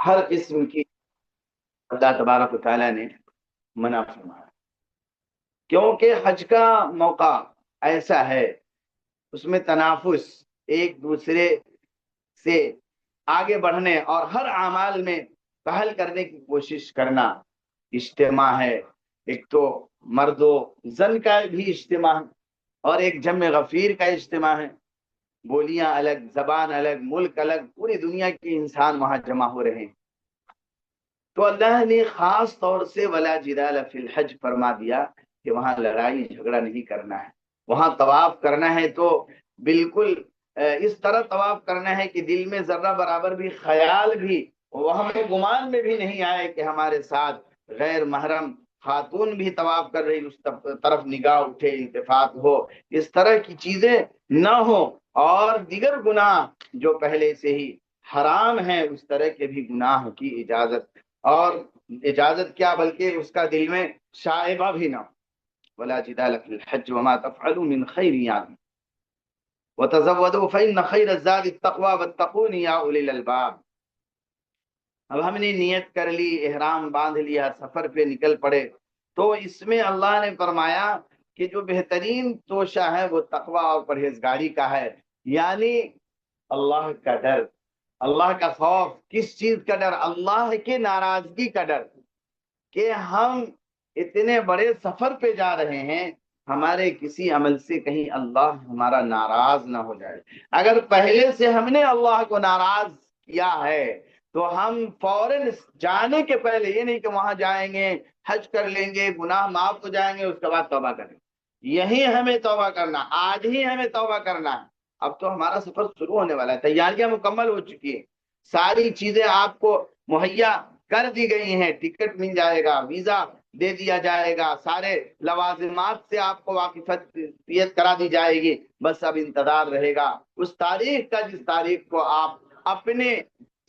ہر قسم کی اللہ تبارک و تعالیٰ نے منع فرمایا، کیونکہ حج کا موقع ایسا ہے، اس میں تنافس، ایک دوسرے سے آگے بڑھنے اور ہر اعمال میں پہل کرنے کی کوشش کرنا اجتماع ہے۔ ایک تو مرد و زن کا بھی اجتماع ہے، اور ایک جمع غفیر کا اجتماع ہے، بولیاں الگ، زبان الگ، ملک الگ، پوری دنیا کے انسان وہاں جمع ہو رہے ہیں۔ تو اللہ نے خاص طور سے ولا جدال فی الحج فرما دیا کہ وہاں لڑائی جھگڑا نہیں کرنا ہے، وہاں طواف کرنا ہے تو بالکل اس طرح طواف کرنا ہے کہ دل میں ذرہ برابر بھی خیال بھی، وہ ہمیں گمان میں بھی نہیں آئے کہ ہمارے ساتھ غیر محرم خاتون بھی طواف کر رہی، اس طرف نگاہ اٹھے، التفات ہو، اس طرح کی چیزیں نہ ہو، اور دیگر گناہ جو پہلے سے ہی حرام ہیں اس طرح کے بھی گناہ کی اجازت، اور اجازت کیا بلکہ اس کا دل میں شائبہ بھی نہ ہو۔ ولا جدال فی الحج وما تفعلوا من خیر یعلم وتزودوا فإن خیر الزاد التقوى واتقون یا اولی الالباب۔ اب ہم نے نیت کر لی، احرام باندھ لیا، سفر پہ نکل پڑے، تو اس میں اللہ نے فرمایا کہ جو بہترین توشہ ہے وہ تقوی اور پرہیزگاری کا ہے، یعنی اللہ کا ڈر، اللہ کا خوف۔ کس چیز کا ڈر؟ اللہ کے ناراضگی کا ڈر، کہ ہم اتنے بڑے سفر پہ جا رہے ہیں، ہمارے کسی عمل سے کہیں اللہ ہمارا ناراض نہ ہو جائے۔ اگر پہلے سے ہم نے اللہ کو ناراض کیا ہے تو ہم فوراً جانے کے پہلے، یہ نہیں کہ وہاں جائیں گے، حج کر لیں گے، گناہ معاف ہو جائیں گے، اس کے بعد توبہ کریں گے، یہی ہمیں توبہ کرنا، آج ہی ہمیں توبہ کرنا ہے۔ اب تو ہمارا سفر شروع ہونے والا ہے، تیاریاں مکمل ہو چکی ہیں، ساری چیزیں آپ کو مہیا کر دی گئی ہیں، ٹکٹ مل جائے گا، ویزا دے دیا جائے گا، سارے لوازمات سے آپ کو واقفیت کرا دی جائے گی، بس اب انتظار رہے گا اس تاریخ کا جس تاریخ کو آپ اپنے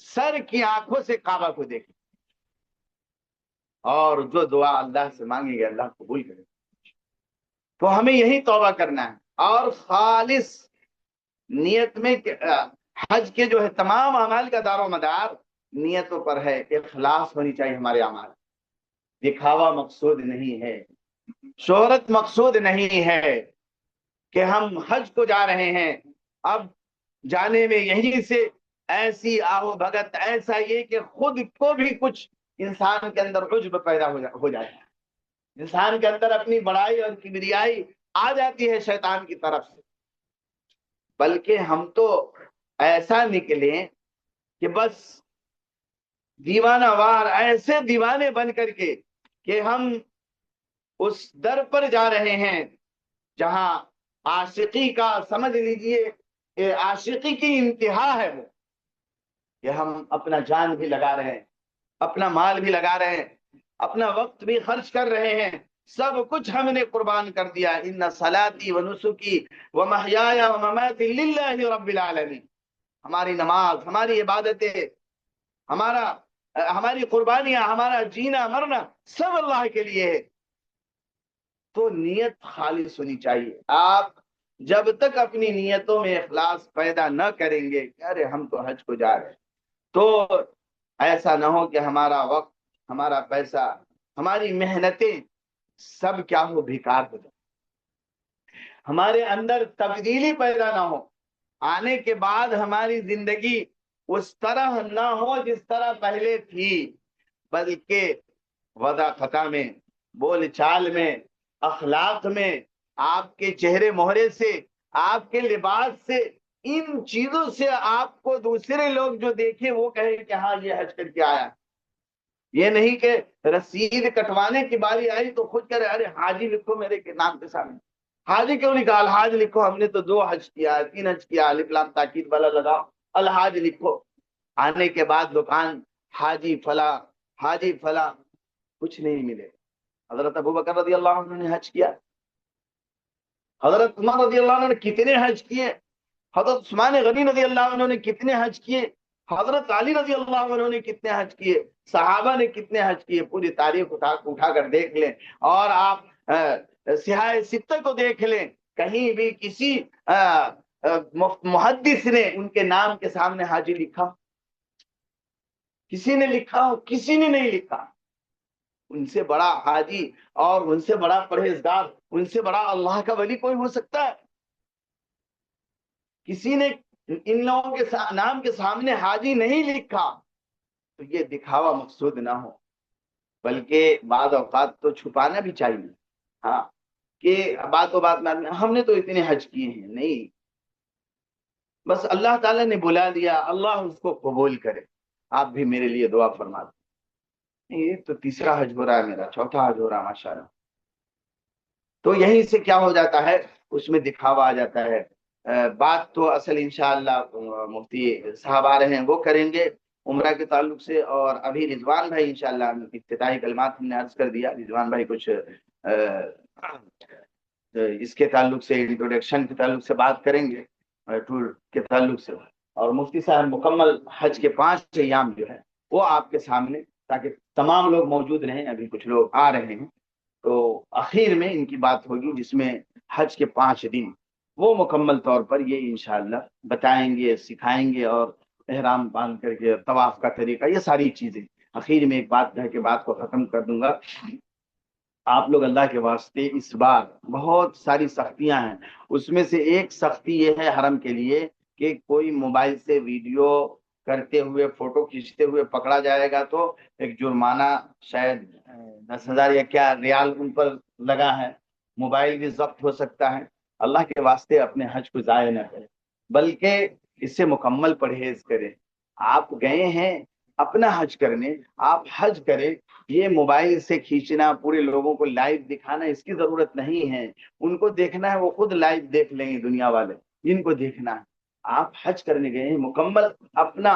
سر کی آنکھوں سے کعبہ کو دیکھیں، اور جو دعا اللہ سے مانگیں گے اللہ قبول کرے۔ تو ہمیں یہی توبہ کرنا ہے، اور خالص نیت میں حج کے جو ہے تمام اعمال کا دار و مدار نیتوں پر ہے، اخلاص ہونی چاہیے ہمارے اعمال، دکھاوا مقصود نہیں ہے، شہرت مقصود نہیں ہے کہ ہم حج کو جا رہے ہیں، اب جانے میں یہیں سے ایسی آہو بھگت، ایسا یہ کہ خود کو بھی کچھ انسان کے اندر عجب پیدا ہو جاتا ہے، انسان کے اندر اپنی بڑائی اور کبریائی آ جاتی ہے شیطان کی طرف سے۔ بلکہ ہم تو ایسا نکلیں کہ بس دیوانہ وار، ایسے دیوانے بن کر کے کہ ہم اس در پر جا رہے ہیں جہاں عاشقی کا، سمجھ لیجئے عاشقی کی انتہا ہے، وہ کہ ہم اپنا جان بھی لگا رہے ہیں، اپنا مال بھی لگا رہے ہیں، اپنا وقت بھی خرچ کر رہے ہیں، سب کچھ ہم نے قربان کر دیا۔ ان صلاتی و نسکی و محیای و مماتی للہ رب العالمین، ہماری نماز، ہماری عبادتیں، ہماری قربانیاں، ہمارا جینا مرنا سب اللہ کے لیے ہے۔ تو نیت خالص ہونی چاہیے۔ آپ جب تک اپنی نیتوں میں اخلاص پیدا نہ کریں گے کہ ارے ہم تو حج کو جا رہے ہیں، تو ایسا نہ ہو کہ ہمارا وقت، ہمارا پیسہ، ہماری محنتیں سب کیا ہو، بیکار ہو جائے، ہمارے اندر تبدیلی پیدا نہ ہو، آنے کے بعد ہماری زندگی اس طرح نہ ہو جس طرح پہلے تھی، بلکہ وضع خطا میں، بول چال میں، اخلاق میں، آپ کے چہرے مہرے سے، آپ کے لباس سے، ان چیزوں سے آپ کو دوسرے لوگ جو دیکھیں وہ کہیں کہ ہاں یہ حج کر کے آیا۔ یہ نہیں کہ رسید کٹوانے کی باری آئی تو خود کرے ارے حاجی لکھو میرے کے نام کے سامنے، حاجی کیوں لکھا؟ الحاج لکھو، ہم نے تو 2 حج کیا، 3 حج کیا، الف لام تاکید والا لگاؤ، الحاج لکھو۔ آنے کے بعد دکان حاجی فلاں، حاجی فلاں، کچھ نہیں ملے۔ حضرت ابوبکر رضی اللہ عنہ نے حج کیا، حضرت عمر رضی اللہ عنہ نے کتنے حج کیے، حضرت عثمان غنی رضی اللہ عنہ نے کتنے حج کیے، حضرت علی رضی اللہ عنہ نے کتنے حج کیے، صحابہ نے کتنے حج کیے، پوری تاریخ اٹھا کر دیکھ لیں، اور آپ سیاہ ستہ کو دیکھ لیں، کہیں بھی کسی محدث نے ان کے نام کے سامنے حاجی لکھا؟ کسی نے لکھا ہو، کسی نے نہیں لکھا. ان سے بڑا حاجی اور ان سے بڑا پرہیزگار، ان سے بڑا اللہ کا ولی کوئی ہو سکتا ہے؟ کسی نے ان لوگوں کے نام کے سامنے حاجی نہیں لکھا. تو یہ دکھاوا مقصود نہ ہو، بلکہ بعض اوقات تو چھپانا بھی چاہیے. ہاں، کہ بات و بات میں ہم نے تو اتنے حج کیے ہیں، نہیں، بس اللہ تعالیٰ نے بلا دیا، اللہ اس کو قبول کرے. آپ بھی میرے لیے دعا فرما دیں. یہ تو تیسرا حج ہو رہا ہے میرا، چوتھا حج ہو رہا ہے ماشاءاللہ. تو یہیں سے کیا ہو جاتا ہے، اس میں دکھاوا آ جاتا ہے. بات تو اصل انشاءاللہ مفتی صاحب آ رہے ہیں وہ کریں گے عمرہ کے تعلق سے. اور ابھی رضوان بھائی انشاءاللہ افتتاحی کلمات ہم نے عرض کر دیا، رضوان بھائی کچھ اس کے تعلق سے، انٹروڈکشن کے تعلق سے بات کریں گے، ٹور کے تعلق سے. اور مفتی صاحب مکمل حج کے 5 ایام جو ہے وہ آپ کے سامنے، تاکہ تمام لوگ موجود رہیں. ابھی کچھ لوگ آ رہے ہیں، تو اخیر میں ان کی بات ہوگی جس میں حج کے 5 دن وہ مکمل طور پر یہ انشاءاللہ بتائیں گے، سکھائیں گے. اور احرام باندھ کر کے طواف کا طریقہ، یہ ساری چیزیں. اخیر میں ایک بات کہہ کے بات کو ختم کر دوں گا. آپ لوگ اللہ کے واسطے اس بار بہت ساری سختیاں ہیں، اس میں سے ایک سختی یہ ہے حرم کے لیے کہ کوئی موبائل سے ویڈیو کرتے ہوئے، فوٹو کھینچتے ہوئے پکڑا جائے گا تو ایک جرمانہ شاید 10,000 یا کیا ریال ان پر لگا ہے. موبائل بھی ضبط ہو سکتا ہے. اللہ کے واسطے اپنے حج کو ضائع نہ کریں، بلکہ اس سے مکمل پرہیز کریں. آپ گئے ہیں اپنا حج کرنے، آپ حج کریں. یہ موبائل سے کھینچنا، پورے لوگوں کو لائیو دکھانا، اس کی ضرورت نہیں ہے. ان کو دیکھنا ہے وہ خود لائیو دیکھ لیں گے، دنیا والے جن کو دیکھنا ہے. آپ حج کرنے گئے ہیں، مکمل اپنا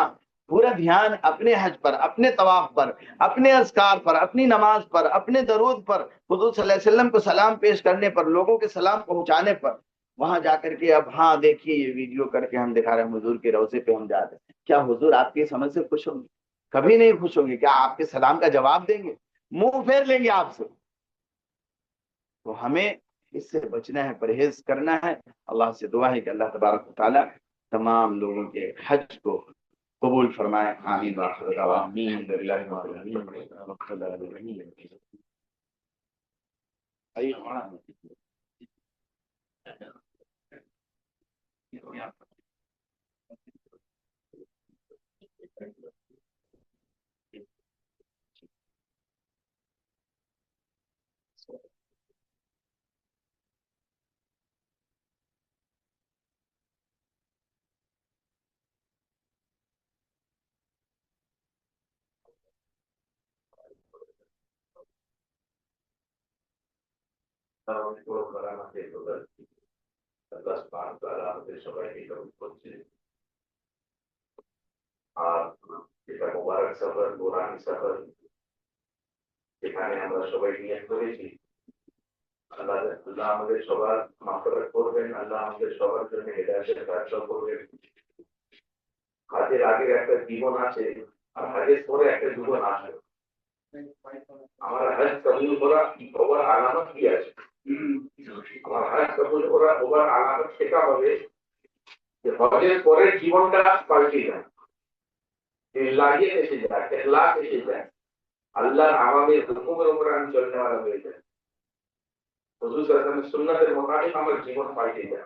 پورا دھیان اپنے حج پر، اپنے طواف پر، اپنے اذکار پر، اپنی نماز پر، اپنے درود پر، حضور صلی اللہ علیہ وسلم کو سلام پیش کرنے پر، لوگوں کے سلام پہنچانے پر. وہاں جا کر کے اب ہاں دیکھیے یہ ویڈیو کر کے ہم دکھا رہے ہیں حضور کے روضے پہ ہم جا رہے ہیں. کیا حضور آپ کی سمجھ سے خوش ہوں گے؟ کبھی نہیں خوش ہوں گے. کیا آپ کے سلام کا جواب دیں گے؟ منہ پھیر لیں گے آپ سے. تو ہمیں اس سے بچنا ہے، پرہیز کرنا ہے. اللہ سے دعا ہے کہ اللہ تبارک و تعالی تمام لوگوں کے حج کو قبول فرمائے. آمین. وآخر دعوانا الحمد للہ رب العالمین. মুবারক সফর, কোরআন সফর, এখানে আমরা সবাই নিয়ত করেছি। আল্লাহ আল্লাহ আমাদের সবার মাফরত করবেন, আল্লাহ আমাদের সবার জন্য হেদায়েতের ব্যবস্থা করবেন। হাজের আগের একটা জীবন আছে আর হাজের পরে একটা জীবন আসে। আমার হজ কবুল করা হওয়ার আলামত কি আছে? আমার হজ কবুল করা হওয়ার আলামত সেটা হবে যে হজের পরের জীবনটা পাল্টে যায়, লাইয়ে এসে যায়, এখলাস এসে যায়, আল্লাহর আমাদের হুকুমের উপর আমি চলনেওয়ালা হয়ে যায়, হুজুর সাল্লাল্লাহু আলাইহি ওয়াসাল্লামের সুন্নাতের মোতাবেক আমার জীবন পাল্টে যায়।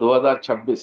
2026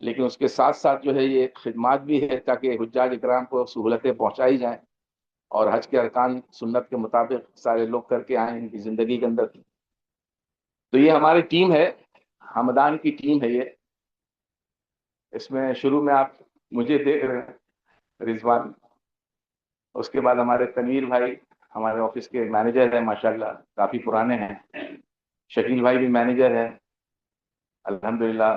لیکن اس کے ساتھ ساتھ جو ہے یہ خدمات بھی ہے تاکہ حجاج اکرام کو سہولتیں پہنچائی جائیں اور حج کے ارکان سنت کے مطابق سارے لوگ کر کے آئیں ان کی زندگی کے اندر. تو یہ ہماری ٹیم ہے، ہمدان کی ٹیم ہے یہ. اس میں شروع میں آپ مجھے دیکھ رہے ہیں رضوان، اس کے بعد ہمارے تنویر بھائی ہمارے آفس کے مینیجر ہیں، ماشاءاللہ کافی پرانے ہیں. شکیل بھائی بھی مینیجر ہے الحمدللہ.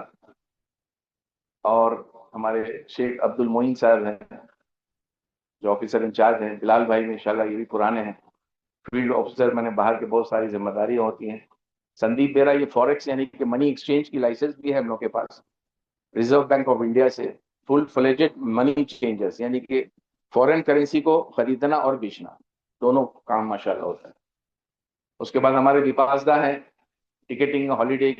اور ہمارے شیخ عبد المعین صاحب ہیں جو آفیسر انچارج ہیں. بلال بھائی بھی انشاءاللہ یہ بھی پرانے ہیں فیلڈ آفیسر، میں نے باہر کے بہت ساری ذمہ داریاں ہوتی ہیں. سندیپ بیرا یہ فوریکس یعنی کہ منی ایکسچینج کی لائسنس بھی ہے ہم لوگ کے پاس ریزرو بینک آف انڈیا سے. فل فلیجڈ منی چینجرز یعنی کہ فورن کرنسی کو خریدنا اور بیچنا دونوں کام ماشاءاللہ ہوتا ہے. اس کے بعد ہمارے وپاسدہ ہیں ticketing holiday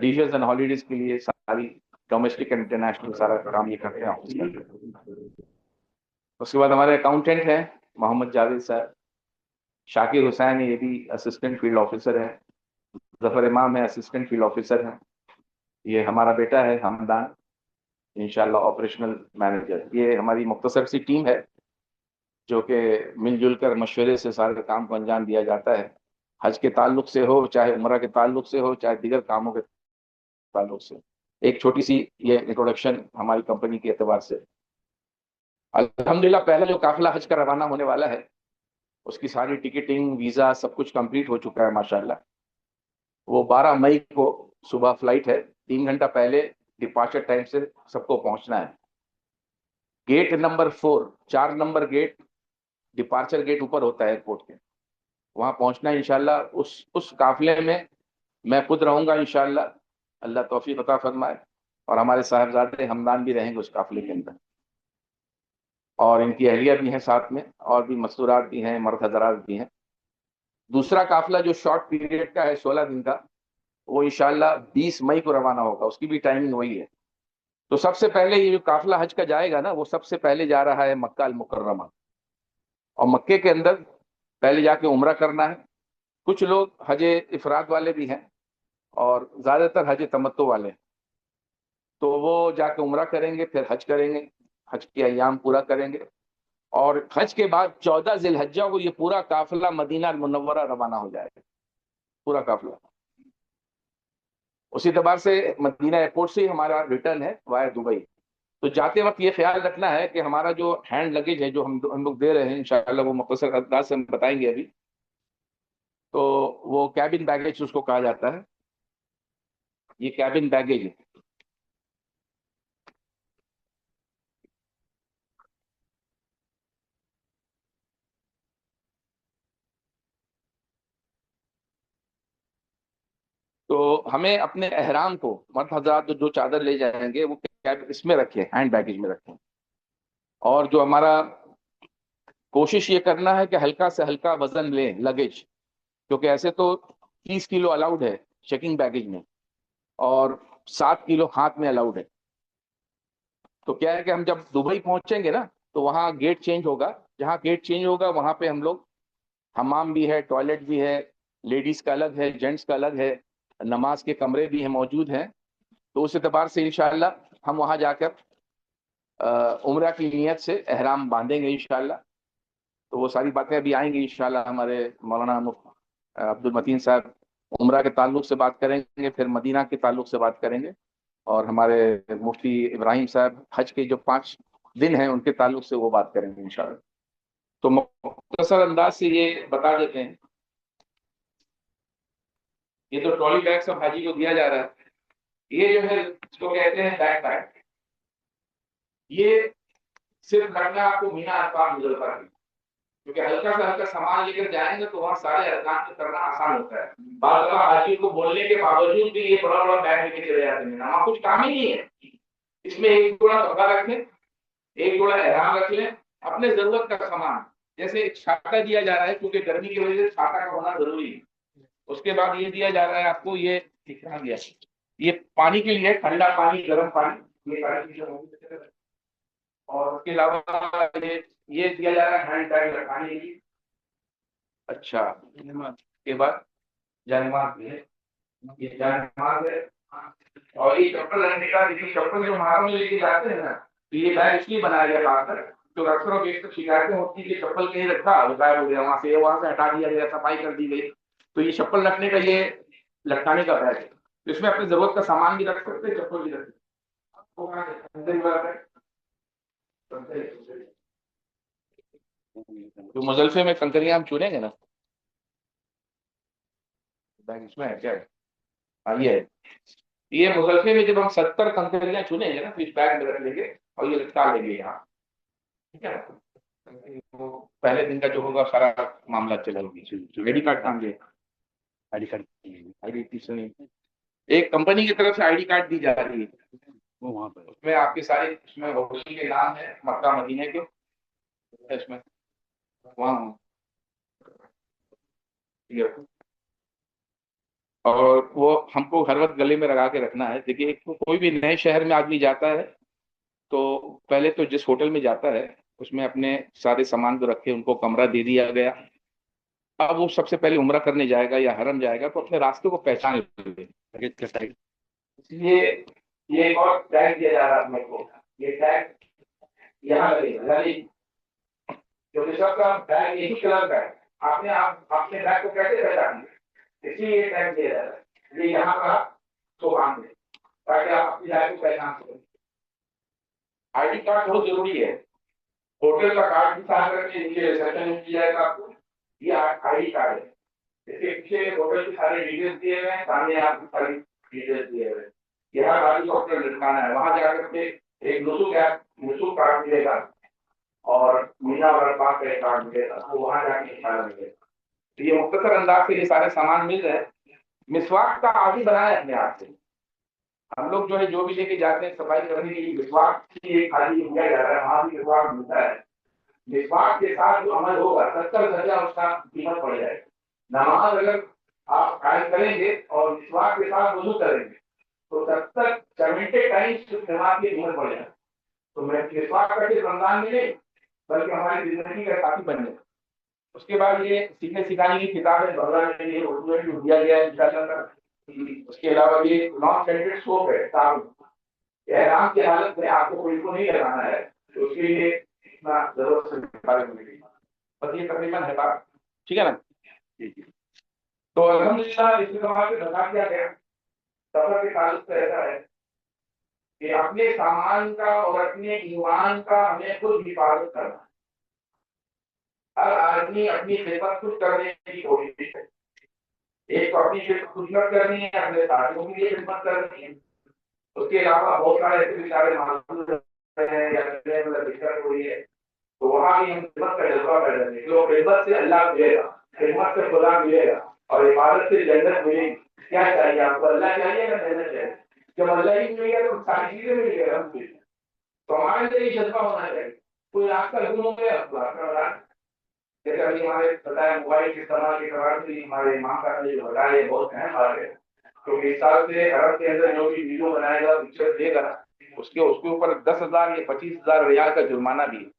ledgers and holidays کے لیے ساری ڈومیسٹک اینڈ انٹرنیشنل سارا کام یہ کرتے ہیں. اس کے بعد ہمارے اکاؤنٹنٹ ہیں محمد جاوید صاحب. شاکر حسین یہ بھی اسسٹنٹ فیلڈ آفیسر ہے. ظفر امام ہے اسسٹنٹ فیلڈ آفیسر ہیں. یہ ہمارا بیٹا ہے ہمدان انشاءاللہ آپریشنل مینیجر. یہ ہماری مختصر سی ٹیم ہے جو کہ مل جل کر مشورے سے سارے کام کو انجام دیا جاتا ہے. حج کے تعلق سے ہو، چاہے عمرہ کے تعلق سے ہو، چاہے دیگر کاموں کے تعلق سے. ایک چھوٹی سی یہ انٹروڈکشن ہماری کمپنی کے اعتبار سے. الحمدللہ پہلا جو قافلہ حج کا روانہ ہونے والا ہے اس کی ساری ٹکٹنگ ویزا سب کچھ کمپلیٹ ہو چکا ہے ماشاءاللہ. وہ 12 مئی کو صبح فلائٹ ہے. 3 گھنٹہ پہلے ڈپارچر ٹائم سے سب کو پہنچنا ہے. Gate number 4، 4 number gate, departure gate اوپر ہوتا ہے ایئرپورٹ کے، وہاں پہنچنا ہے انشاءاللہ. اس قافلے میں میں خود رہوں گا انشاءاللہ، اللہ توفیق عطا فرمائے. اور ہمارے صاحبزادے ہمدان بھی رہیں گے اس قافلے کے اندر، اور ان کی اہلیہ بھی ہیں ساتھ میں، اور بھی مستورات بھی ہیں، مرد حضرات بھی ہیں. دوسرا قافلہ جو شارٹ پیریڈ کا ہے 16 دن کا، وہ انشاءاللہ 20 مئی کو روانہ ہوگا. اس کی بھی ٹائمنگ وہی ہے. تو سب سے پہلے یہ جو قافلہ حج کا جائے گا نا، وہ سب سے پہلے جا رہا ہے مکہ المکرمہ، اور مکے کے اندر پہلے جا کے عمرہ کرنا ہے. کچھ لوگ حج افراد والے بھی ہیں اور زیادہ تر حج تمتع والے ہیں، تو وہ جا کے عمرہ کریں گے، پھر حج کریں گے، حج کے ایام پورا کریں گے. اور حج کے بعد 14 ذی الحجہ کو یہ پورا قافلہ مدینہ المنورہ روانہ ہو جائے گا، پورا قافلہ. اسی اعتبار سے مدینہ ایئرپورٹ سے ہی ہمارا ریٹرن ہے وائر دبئی. تو جاتے وقت یہ خیال رکھنا ہے کہ ہمارا جو ہینڈ لگیج ہے جو ہم لوگ دے رہے ہیں انشاءاللہ، وہ مختصر انداز سے ہم بتائیں گے ابھی. تو وہ کیبن بیگیج اس کو کہا جاتا ہے، یہ کیبن بیگیج ہے. تو ہمیں اپنے احرام کو مرد حضرات جو چادر لے جائیں گے وہ اس میں رکھیں، ہینڈ بیگیج میں رکھیں. اور جو ہمارا کوشش یہ کرنا ہے کہ ہلکا سے ہلکا وزن لیں لگیج، کیونکہ ایسے تو 30 کلو الاؤڈ ہے چیکنگ بیگیج میں، اور 7 کلو ہاتھ میں الاؤڈ ہے. تو کیا ہے کہ ہم جب دبئی پہنچیں گے نا تو وہاں گیٹ چینج ہوگا، جہاں گیٹ چینج ہوگا وہاں پہ ہم لوگ حمام بھی ہے، ٹوائلٹ بھی ہے، لیڈیز کا الگ ہے، جینٹس کا الگ ہے، نماز کے کمرے بھی ہیں موجود ہیں. تو اس اعتبار سے انشاءاللہ ہم وہاں جا کر عمرہ کی نیت سے احرام باندھیں گے انشاءاللہ. تو وہ ساری باتیں ابھی آئیں گی انشاءاللہ. ہمارے مولانا عبد المتین صاحب عمرہ کے تعلق سے بات کریں گے، پھر مدینہ کے تعلق سے بات کریں گے، اور ہمارے مفتی ابراہیم صاحب حج کے جو 5 دن ہیں ان کے تعلق سے وہ بات کریں گے انشاءاللہ. تو مختصر انداز سے یہ بتا دیتے ہیں. یہ تو ٹرالی بیگ سب حاجی کو دیا جا رہا ہے. یہ جو ہے اس کو کہتے ہیں بیک پیک. یہ صرف رکھنا آپ کو مینا ارکان مظفر ہے، کیونکہ ہلکا سے ہلکا سامان لے کر جائیں گے تو وہاں سارے ارکان کرنا آسان ہوتا ہے. بعض دفعہ حاجی کو بولنے کے باوجود بھی یہ بڑا بڑا بیگ لے کے چلے جاتے ہیں. وہاں کچھ کام ہی نہیں ہے. اس میں ایک جوڑا کپڑا رکھ لیں، ایک جوڑا احرام رکھ لیں، اپنے ضرورت کا سامان، جیسے ایک چھاتا دیا جا رہا ہے کیونکہ گرمی کی وجہ سے چھاتا کا ہونا ضروری ہے. اس کے بعد یہ دیا جا رہا ہے آپ کو، یہ دکھا دیا، یہ پانی کے لیے ٹھنڈا پانی، گرم پانی، یہ ساری چیزیں ہوگی. اور اس کے علاوہ یہ دیا جا رہا ہے ہینڈ بیگ رکھانے کے لیے. اچھا، کے بعد جانماز بھی ہے، یہ جانماز ہے. اور یہ چپل رکھنے کا چپل جو ہاتھ میں لے کے جاتے ہیں نا، تو یہ بیگ اس لیے بنایا گیا خاص کر، تو اکثر و بیشتر شکایتیں ہوتی ہیں کہ چپل کہیں رکھا وہ غائب ہو گیا، وہاں سے ہٹا دیا گیا، صفائی کر دی گئی، تو یہ چپل رکھنے کا یہ لٹکانے کا بیگ ہے، تو اس میں اپنی ضرورت کا سامان بھی رکھ سکتے ہیں، چپل بھی رکھ سکتے ہیں۔ جو مزلفے میں کنکریاں ہم چنیں گے نا، بیگ اس میں ہے کیا؟ ہاں یہ ہے، یہ مزلفے میں جب ہم 70 کنکریاں چنیں گے نا تو اس بیگ میں رکھ لیں گے اور یہ لٹکا لیں گے یہاں، ٹھیک ہے نا؟ وہ پہلے دن کا جو ہوگا سارا معاملہ چلے گی۔ آئی ڈی کارڈ کہاں گئے؟ I D card, I D ایک کمپنی کی طرف سے آئی ڈی کارڈ دی جا رہی ہے، وہ وہاں پہ اس میں آپ کے سارے اس میں ہوٹل کے نام ہے مکہ مدینے کے، اس میں وہاں اور وہ ہم کو ہر وقت گلے میں لگا کے رکھنا ہے۔ دیکھیے کوئی بھی نئے شہر میں آدمی جاتا ہے تو پہلے تو جس ہوٹل میں جاتا ہے اس میں اپنے سارے سامان کو رکھے، ان کو کمرہ دے دیا گیا، اب وہ سب سے پہلے عمرہ کرنے جائے گا یا حرم جائے گا تو اپنے راستے کو پہچان لے، اس لیے یہ ایک اور ٹیگ دیا جا رہا ہے اپنے کو، یہ ٹیگ یہاں لگے گا، یعنی جو سب کا بیگ یہی کلر کا ہے، آپ نے اپنے بیگ کو کیسے پہچان گے؟ اس لیے یہ ٹیگ دیا جا رہا ہے، یہ یہاں کا تو باندھ دیں تاکہ آپ اپنی بیگ کو پہچان سکیں۔ آئی ڈی کارڈ بہت ضروری ہے، ہوٹل کا کارڈ بھی ساتھ کر کے نیچے ریسپشن میں کیا جائے گا آپ کو، یہ آئی ڈی کارڈ ہے، اس کے پیچھے ہوٹل کی سارے ڈیٹیلس دیے ہوئے ہیں، سامنے آپ کی ساری ڈیٹیلس دیے ہوئے ہیں، یہاں گاڑی کو ہوٹل لٹکانا ہے، وہاں جا کر کے ایک نسخ کارڈ ملے گا اور مینا والا پاک کا ایک کارڈ ملے گا، وہ وہاں جا کے اشارہ ملے گا۔ تو یہ مختصر انداز سے یہ سارے سامان مل رہے ہیں۔ مسواک کا عادی بنایا اپنے آپ سے، ہم لوگ جو ہے جو بھی لے کے جاتے ہیں صفائی کرنے کے لیے مسواک کی ایک خالی دیا جاتا ہے، وہاں بھی مسواک ملتا ہے، مسواک کے ساتھ جو عمل ہوگا 70 درجہ اس کا قیمت پڑ جائے گا۔ نماز اگر آپ قائم کریں گے اور مسواک کے ساتھ وضو کریں گے تو 70 ٹائمس نماز کی قیمت پڑ جائے گا۔ تو مسواک کا صرف رمضان میں نہیں بلکہ ہماری زندگی کا ساتھی بن جائے۔ اس کے بعد یہ سیکھنے سکھانے کی کتابیں اردو میں بھی دیا گیا ہے انشاءاللہ۔ اس کے علاوہ یہ نان سینٹرڈ اسکوپ ہے، احرام کی حالت میں آپ کو کوئی کو نہیں لگانا ہے، تو اس کے لیے اتنا ضرورت سے بارے میں بس یہ تقریباً ہے بات، ٹھیک ہے نا؟ تو الحمدللہ اس میں ہمارے بتا دیا گیا سفر کے تعلق سے ایسا ہے کہ اپنے سامان کا اور اپنے ایمان کا ہمیں خود حفاظت کرنا، ہر آدمی اپنی خدمت خود کرنے کی کوشش ہے، ایک تو اپنی خدمت کرنی ہے، اپنے ساتھیوں کے لیے خدمت کرنی ہے، اس کے علاوہ بہت سارے ایسے بیچارے معذور ہیں یا دقت ہوئی ہے تو وہاں بھی ہم خدمت کا جذبہ پیدا کریں گے، خدمت سے اللہ ملے گا، خدمت سے خدا ملے گا اور عبادت سے جنت ملے گی۔ کیا چاہیے آپ کو؟ اللہ چاہیے کہ جنت چاہیے؟ جب اللہ ہی ملے گا تو ساری چیزیں ملے گا، تو ہمارے اندر یہ جذبہ ہونا چاہیے۔ کوئی آپ کا حکم ہو گیا جیسے ابھی ہمارے بتایا موبائل کے استعمال کے قرار سے ہمارے امام کا جو بتایا بہت اہم بات ہے، کیونکہ اس سال سے عرب کے اندر جو بھی ویڈیو بنائے گا پکچر دے گا اس کے اوپر 10,000 یا 25,000 ریال کا جرمانہ بھی ہے،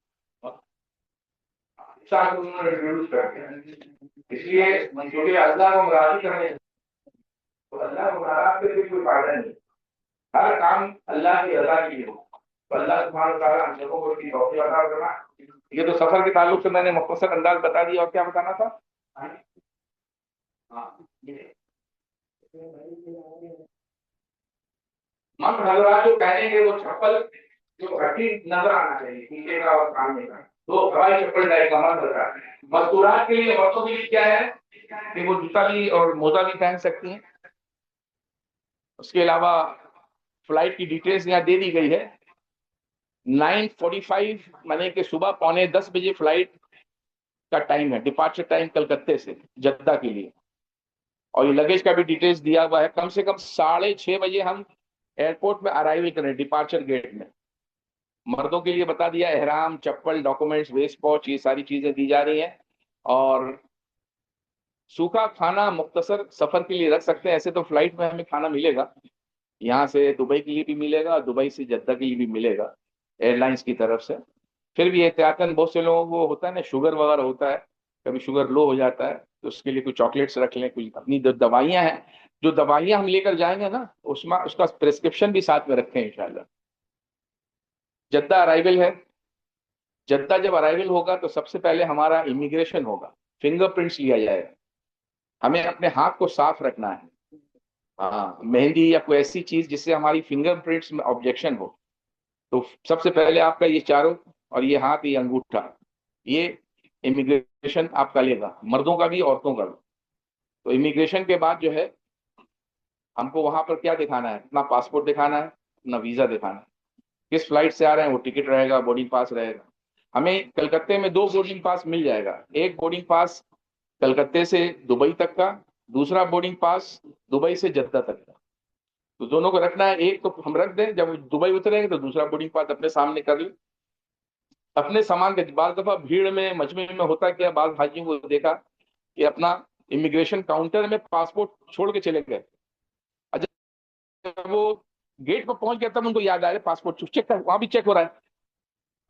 اس لیے کیونکہ اللہ کو راضی کرنے تو اللہ کو ناراض کرنے کوئی فائدہ نہیں، ہر کام اللہ کی رضا کے لیے ہو، تو اللہ سبحانہ و تعالیٰ ہم لوگوں کو اس کی توفیق عطا کرنا۔ یہ تو سفر کے تعلق سے میں نے مختصر انداز بتا دیا، اور کیا بتانا تھا؟ من حضرات جو کہیں گے وہ چپل جو گھٹی نظر آنا چاہیے، نیچے کا اور سامنے کا، دو ہوائی چپل ٹائپ کا من ہوتا ہے۔ مزدورات کے لیے عورتوں کے لیے کیا ہے کہ وہ جوتا بھی اور موزہ بھی پہن سکتی ہیں۔ اس کے علاوہ فلائٹ کی ڈیٹیلز یہاں دے دی گئی ہے، 9:45 مانے کہ صبح 9:45 فلائٹ کا ٹائم ہے، ڈپارچر ٹائم کلکتے سے جدہ کے لیے، اور یہ لگیج کا بھی ڈیٹیلز دیا ہوا ہے، کم سے کم 6:30 ہم ایئرپورٹ میں ارائیو کریں، ڈپارچر گیٹ میں۔ مردوں کے لیے بتا دیا احرام، چپل، ڈاکومنٹس، ویسٹ واچ، یہ ساری چیزیں دی جا رہی ہیں، اور سوکھا کھانا مختصر سفر کے لیے رکھ سکتے ہیں، ایسے تو فلائٹ میں ہمیں کھانا ملے گا، یہاں سے دبئی کے لیے بھی ملے گا، دبئی سے جدہ کے لیے بھی ملے گا ایئر لائنس کی طرف سے۔ پھر بھی احتیاطاً بہت سے لوگوں کو ہوتا ہے نا شوگر وغیرہ ہوتا ہے، کبھی شوگر لو ہو جاتا ہے تو اس کے لیے کچھ چاکلیٹس رکھ لیں، کچھ اپنی جو دوائیاں ہیں، جو دوائیاں ہم لے کر جائیں گے نا اس کا پرسکرپشن بھی ساتھ میں رکھیں انشاءاللہ۔ جدہ ارائیول ہے، جدہ جب ارائیول ہوگا تو سب سے پہلے ہمارا امیگریشن ہوگا، فنگر پرنٹس لیا جائے گا، ہمیں اپنے ہاتھ کو صاف رکھنا ہے۔ ہاں، مہندی یا کوئی ایسی چیز جس سے ہماری فنگر پرنٹس میں آبجیکشن ہو، تو سب سے پہلے آپ کا یہ چاروں اور یہ ہاتھ، یہ انگوٹھا، یہ امیگریشن آپ کا لے گا، مردوں کا بھی عورتوں کا بھی۔ تو امیگریشن کے بعد جو ہے ہم کو وہاں پر کیا دکھانا ہے؟ اپنا پاسپورٹ دکھانا ہے، اپنا ویزا دکھانا ہے، کس فلائٹ سے آ رہے ہیں وہ ٹکٹ رہے گا، بورڈنگ پاس رہے گا۔ ہمیں کلکتے میں 2 بورڈنگ پاس مل جائے گا، ایک بورڈنگ پاس کلکتے سے دبئی تک کا، دوسرا بورڈنگ پاس دبئی سے جدہ تک کا۔ تو دونوں کو رکھنا ہے، ایک تو ہم رکھ دیں، جب دبئی اتریں گے تو دوسرا بورڈنگ پاس اپنے سامنے کر لیں۔ اپنے سامان کے بعض دفعہ بھیڑ میں مجمع میں ہوتا کیا، بعض حاجیوں کو دیکھا کہ اپنا امیگریشن کاؤنٹر میں پاسپورٹ چھوڑ کے چلے گئے، جب وہ گیٹ پر پہنچ گیا تب ان کو یاد آیا پاسپورٹ چیک کر، وہاں بھی چیک ہو رہا ہے،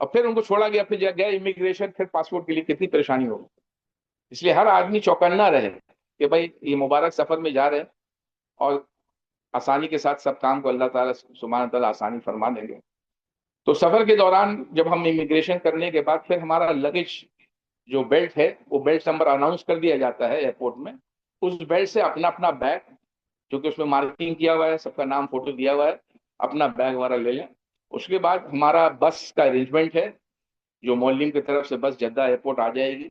اور پھر ان کو چھوڑا گیا، پھر گیا امیگریشن، پھر پاسپورٹ کے لیے کتنی پریشانی ہوگی۔ اس لیے ہر آدمی چوکنا رہے کہ بھائی یہ مبارک سفر میں جا رہے ہیں، اور آسانی کے ساتھ سب کام کو اللہ تعالیٰ سبحانہ تعالیٰ آسانی فرما دیں گے۔ تو سفر کے دوران جب ہم امیگریشن کرنے کے بعد پھر ہمارا لگیج جو بیلٹ ہے وہ بیلٹ نمبر اناؤنس کر دیا جاتا ہے ایئرپورٹ میں، اس بیلٹ سے اپنا اپنا بیگ، جو کہ اس میں مارکنگ کیا ہوا ہے، سب کا نام فوٹو دیا ہوا ہے، اپنا بیگ وغیرہ لے لیں۔ اس کے بعد ہمارا بس کا ارینجمنٹ ہے، جو مولم کی طرف سے بس جدہ ایئرپورٹ آ جائے گی،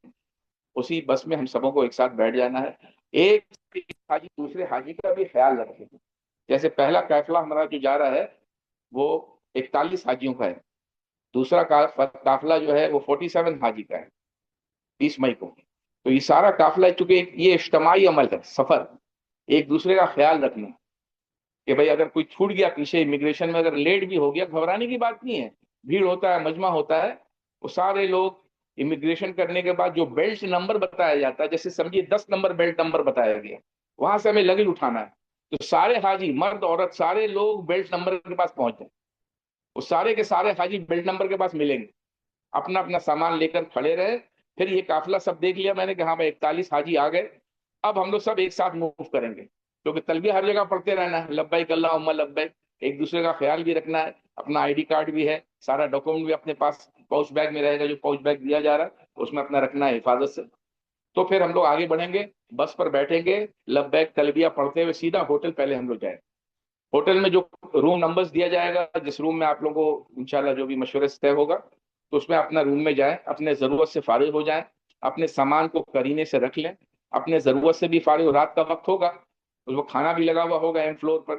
اسی بس میں ہم سبوں کو ایک ساتھ بیٹھ جانا ہے۔ ایک حاجی دوسرے حاجی کا بھی خیال رکھے، جیسے پہلا قافلہ ہمارا جو جا رہا ہے وہ 41 حاجیوں کا ہے، دوسرا قافلہ جو ہے وہ 47 حاجی کا ہے 30 مئی کو۔ تو یہ سارا قافلہ، چونکہ یہ اجتماعی عمل ہے، سفر ایک دوسرے کا خیال رکھنا کہ بھائی اگر کوئی چھوٹ گیا پیچھے امیگریشن میں، اگر لیٹ بھی ہو گیا، گھبرانے کی بات نہیں ہے، بھیڑ ہوتا ہے، مجمع ہوتا ہے، وہ سارے لوگ امیگریشن کرنے کے بعد جو بیلٹ نمبر بتایا جاتا ہے، جیسے سمجھیے 10 نمبر بیلٹ نمبر بتایا گیا، وہاں سے ہمیں لگیج اٹھانا ہے، تو سارے حاجی مرد عورت سارے لوگ بیلٹ نمبر کے پاس پہنچ جائیں، وہ سارے کے سارے حاجی بیلٹ نمبر کے پاس ملیں گے، اپنا اپنا سامان لے کر کھڑے رہے۔ پھر یہ قافلہ سب دیکھ لیا میں نے کہ ہاں بھائی 41 حاجی آ گئے، اب ہم لوگ سب ایک ساتھ موو کریں گے، کیونکہ تلبیہ ہر جگہ پڑھتے رہنا ہے، لبیک اللہم لبیک، ایک دوسرے کا خیال بھی رکھنا ہے، اپنا آئی ڈی کارڈ بھی ہے، سارا ڈاکومنٹ بھی اپنے پاس پاؤچ بیگ میں رہے گا، جو پاؤچ بیگ دیا جا رہا ہے اس میں اپنا رکھنا ہے حفاظت سے۔ تو پھر ہم لوگ آگے بڑھیں گے، بس پر بیٹھیں گے، لبیک تلبیہ پڑھتے ہوئے سیدھا ہوٹل پہلے ہم لوگ جائیں۔ ہوٹل میں جو روم نمبرز دیا جائے گا، جس روم میں آپ لوگوں کو انشاءاللہ جو بھی مشورے سے طے ہوگا، تو اس میں اپنا روم میں جائیں، اپنے ضرورت سے فارغ ہو جائیں، اپنے سامان کو کرینے سے رکھ لیں، اپنے ضرورت سے بھی فارغ، رات کا وقت ہوگا اس کو کھانا بھی لگا ہوا ہوگا ایم فلور پر،